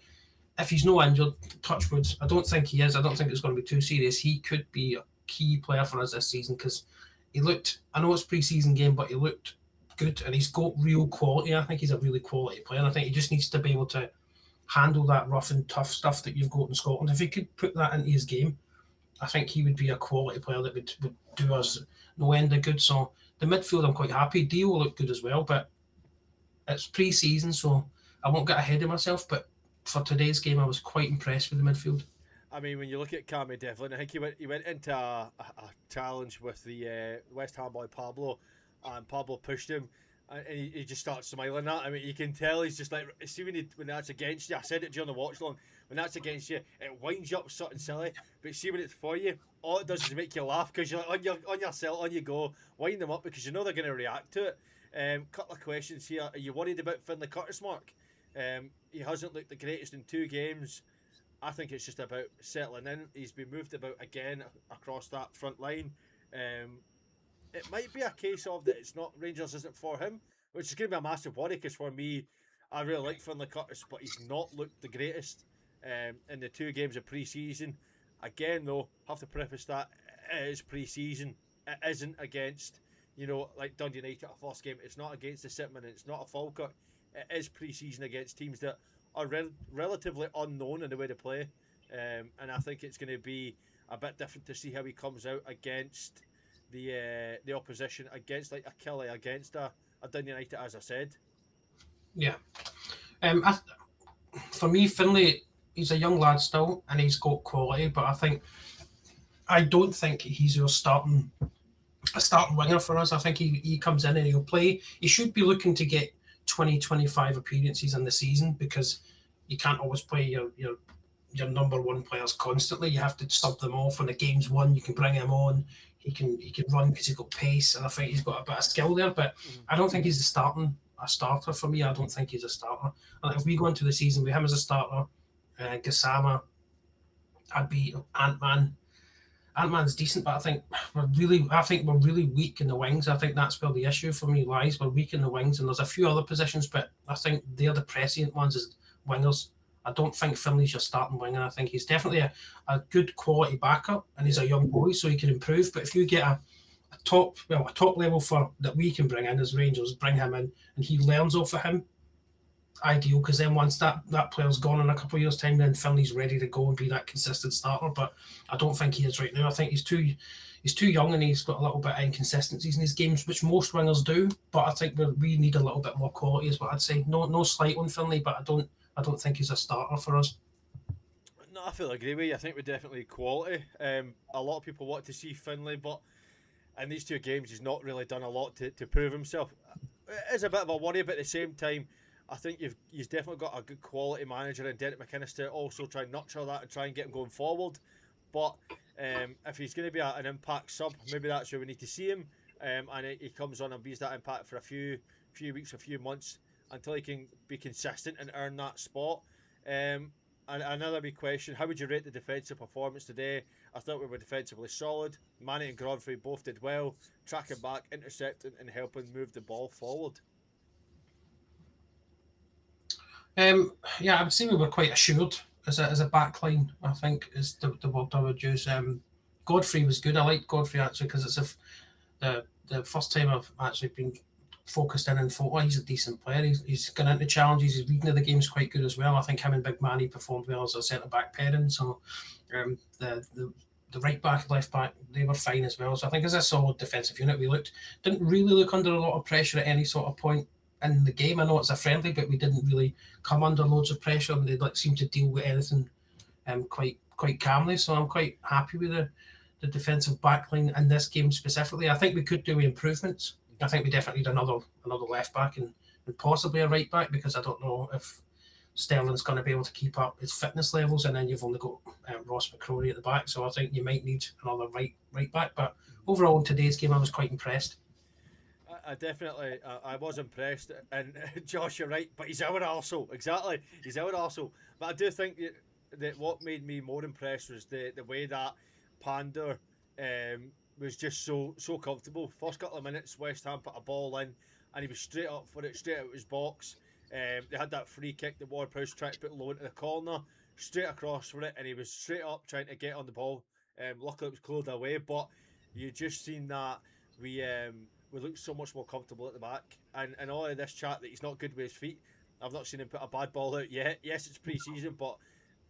if he's no injured, touch wood, I don't think he is. I don't think it's going to be too serious. He could be a key player for us this season, because he looked, I know it's pre-season game, but he looked good, and he's got real quality. I think he's a really quality player, and I think he just needs to be able to handle that rough and tough stuff that you've got in Scotland. If he could put that into his game, I think he would be a quality player that would do us no end of good. So the midfield, I'm quite happy. Dio will look good as well, but it's pre-season, so I won't get ahead of myself. But for today's game, I was quite impressed with the midfield. I mean, when you look at Cammy Devlin, I think he went into a challenge with the West Ham boy Pablo, and Pablo pushed him, and he just started smiling at. I mean, you can tell he's just like, see when that's against you. I said it during the watch long. When that's against you, it winds you up something silly. But see when it's for you, all it does is make you laugh, because you're like on you go, wind them up, because you know they're going to react to it. Couple of questions here. Are you worried about Finlay Curtis, Mark? He hasn't looked the greatest in 2 games. I think it's just about settling in. He's been moved about again across that front line. It might be a case of that it's not, Rangers isn't for him, which is going to be a massive worry, because for me, I really like Finlay Curtis, but he's not looked the greatest in the 2 games of pre-season. Again, though, have to preface that it is pre-season. It isn't against, like Dundee United, a first game. It's not against the Sitman. It's not a Falkirk. It is pre-season against teams that are relatively unknown in the way they play. And I think it's going to be a bit different to see how he comes out against the opposition, against like a Kelly, against a Dundee United, as I said. Yeah. For me, Finlay, he's a young lad still, and he's got quality, but I don't think he's a starting winger for us. I think he comes in and he'll play. He should be looking to get 20-25 appearances in the season, because you can't always play your number one players constantly. You have to sub them off. When the game's won, you can bring him on. He can run because he's got pace, and I think he's got a bit of skill there. But I don't think he's a starter for me. I don't think he's a starter. And if we go into the season with him as a starter, Gassama, I'd be Ant-Man. Ant-Man's decent, but I think we're really weak in the wings. I think that's where the issue for me lies. We're weak in the wings, and there's a few other positions, but I think they're the prescient ones as wingers. I don't think Finlay's your starting winger. I think he's definitely a good quality backup, and he's a young boy, so he can improve. But if you get a top level for that we can bring in as Rangers, bring him in, and he learns off of him, ideal, because then once that player's gone in a couple of years' time, then Finlay's ready to go and be that consistent starter. But I don't think he is right now. I think he's too young, and he's got a little bit of inconsistencies in his games, which most wingers do. But I think we need a little bit more quality, is what I'd say. No slight on Finlay, but I don't think he's a starter for us. No, I feel agree with you. I think we're definitely quality. A lot of people want to see Finlay, but in these 2 games, he's not really done a lot to prove himself. It is a bit of a worry, but at the same time, I think you've definitely got a good quality manager in Derek McInnes to also try and nurture that and try and get him going forward. But if he's going to be an impact sub, maybe that's where we need to see him. and he comes on and beats that impact for a few weeks, a few months until he can be consistent and earn that spot. And another big question: how would you rate the defensive performance today? I thought we were defensively solid. Manny and Godfrey both did well, tracking back, intercepting, and helping move the ball forward. Yeah, I would say we were quite assured as a backline. I think is the word I would use. Godfrey was good. I liked Godfrey actually because it's the first time I've actually been focused in and thought, oh, he's a decent player. He's gone into challenges. His reading of the game's quite good as well. I think him and Big Manny performed well as a centre back pairing. So the right back, left back, they were fine as well. So I think as a solid defensive unit, we didn't really look under a lot of pressure at any sort of point in the game. I know it's a friendly, but we didn't really come under loads of pressure, and they seem to deal with anything quite calmly. So I'm quite happy with the defensive backline in this game specifically. I think we could do improvements. I think we definitely need another left back and possibly a right back, because I don't know if Sterling's going to be able to keep up his fitness levels, and then you've only got Ross McCrory at the back. So I think you might need another right back. But overall in today's game, I was quite impressed. I definitely, I was impressed, and Josh, you're right, but he's our arsehole, exactly, he's our arsehole. But I do think that what made me more impressed was the way that Pander was just so comfortable. First couple of minutes, West Ham put a ball in, and he was straight up for it, straight out of his box. They had that free kick that Ward-Prowse tried to put low into the corner, straight across for it, and he was straight up trying to get on the ball. Luckily it was cleared away, but you just seen that we look so much more comfortable at the back. And all of this chat that he's not good with his feet, I've not seen him put a bad ball out yet. Yes, it's pre-season, but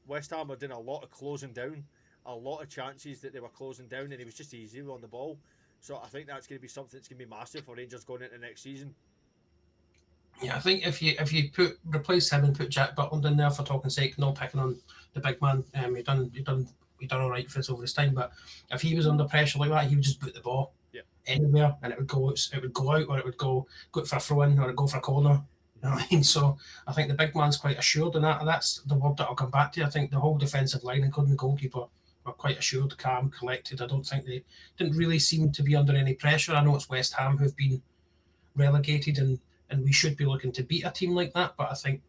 West Ham are doing a lot of closing down, a lot of chances that they were closing down, and he was just easy on the ball. So I think that's going to be something that's going to be massive for Rangers going into next season. Yeah, I think if you replace him and put Jack Butland in there, for talking sake, not picking on the big man, he done all right for us over his time. But if he was under pressure like that, he would just put the ball anywhere, and it would go out, or it would go for a throw in, or it would go for a corner. You know what I mean? So I think the big man's quite assured, and that's the word that I'll come back to. I think the whole defensive line, including the goalkeeper, were quite assured, calm, collected. I don't think they didn't really seem to be under any pressure. I know it's West Ham who've been relegated, and we should be looking to beat a team like that, but I think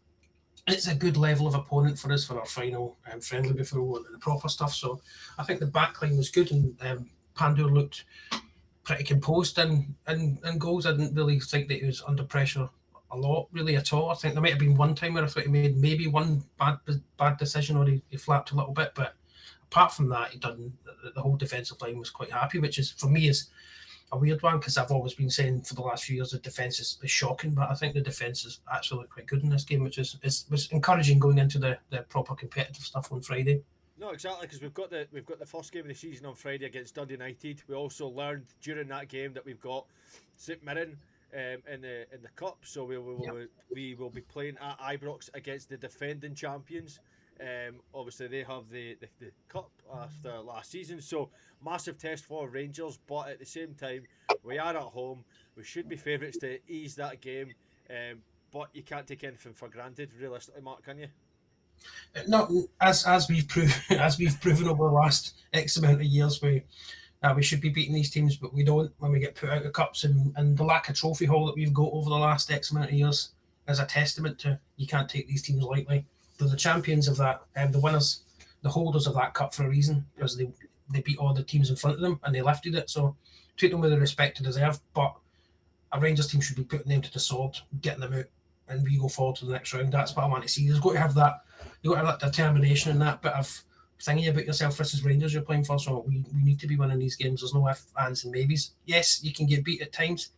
it's a good level of opponent for us for our final friendly before we went to the proper stuff. So I think the backline was good, and Pandur looked pretty composed in goals. I didn't really think that he was under pressure a lot, really, at all. I think there might have been one time where I thought he made maybe one bad decision, or he flapped a little bit, but apart from that, the whole defensive line was quite happy, which is, for me, is a weird one, because I've always been saying for the last few years the defence is shocking, but I think the defence is actually quite good in this game, which was encouraging going into the proper competitive stuff on Friday. No, exactly, because we've got the first game of the season on Friday against Dundee United. We also learned during that game that we've got St Mirren in the cup, so we will be playing at Ibrox against the defending champions. Obviously they have the cup after last season, so massive test for Rangers, but at the same time we are at home. We should be favourites to ease that game, but you can't take anything for granted, realistically, Mark, can you? Not as we've proven over the last X amount of years, we should be beating these teams, but we don't when we get put out of cups, and the lack of trophy haul that we've got over the last X amount of years is a testament to you can't take these teams lightly. They're the champions of that, the winners, the holders of that cup for a reason, because they beat all the teams in front of them and they lifted it. So treat them with the respect they deserve. But a Rangers team should be putting them to the sword, getting them out, and we go forward to the next round. That's what I want to see. You've got to have that determination and that bit of thingy about yourself versus Rangers you're playing for. So we need to be winning these games. There's no ifs, ands, and maybes. Yes, you can get beat at times.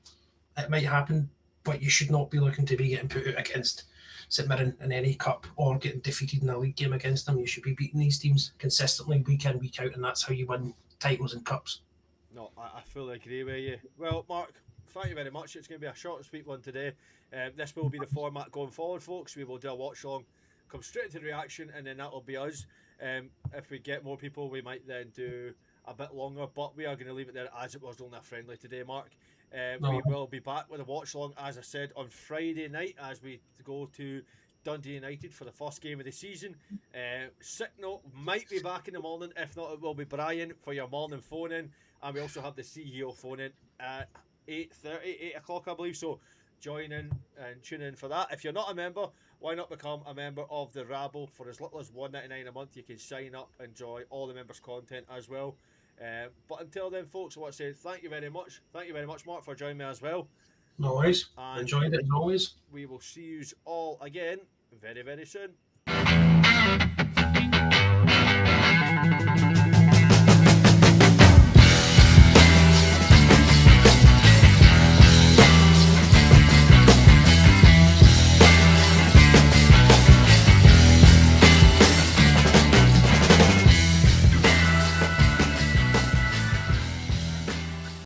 It might happen, but you should not be looking to be getting put out against St Mirren in any cup or getting defeated in a league game against them. You should be beating these teams consistently, week in, week out, and that's how you win titles and cups. No, I fully agree with you. Well, Mark, thank you very much. It's going to be a short and sweet one today. This will be the format going forward, folks. We will do a watch along, come straight to the reaction, and then that will be us. If we get more people, we might then do a bit longer, but we are going to leave it there as it was only a friendly today, Mark. We will be back with a watch along, as I said, on Friday night as we go to Dundee United for the first game of the season. Sick note might be back in the morning. If not, it will be Brian for your morning phone in, and we also have the CEO phone in. 8:30, 8 o'clock, I believe. So join in and tune in for that. If you're not a member, why not become a member of the Rabble? For as little as $1.99 a month, you can sign up, enjoy all the members' content as well. But until then, folks, I want to say thank you very much. Thank you very much, Mark, for joining me as well. No worries. And enjoyed it as always. We will see you all again very, very soon.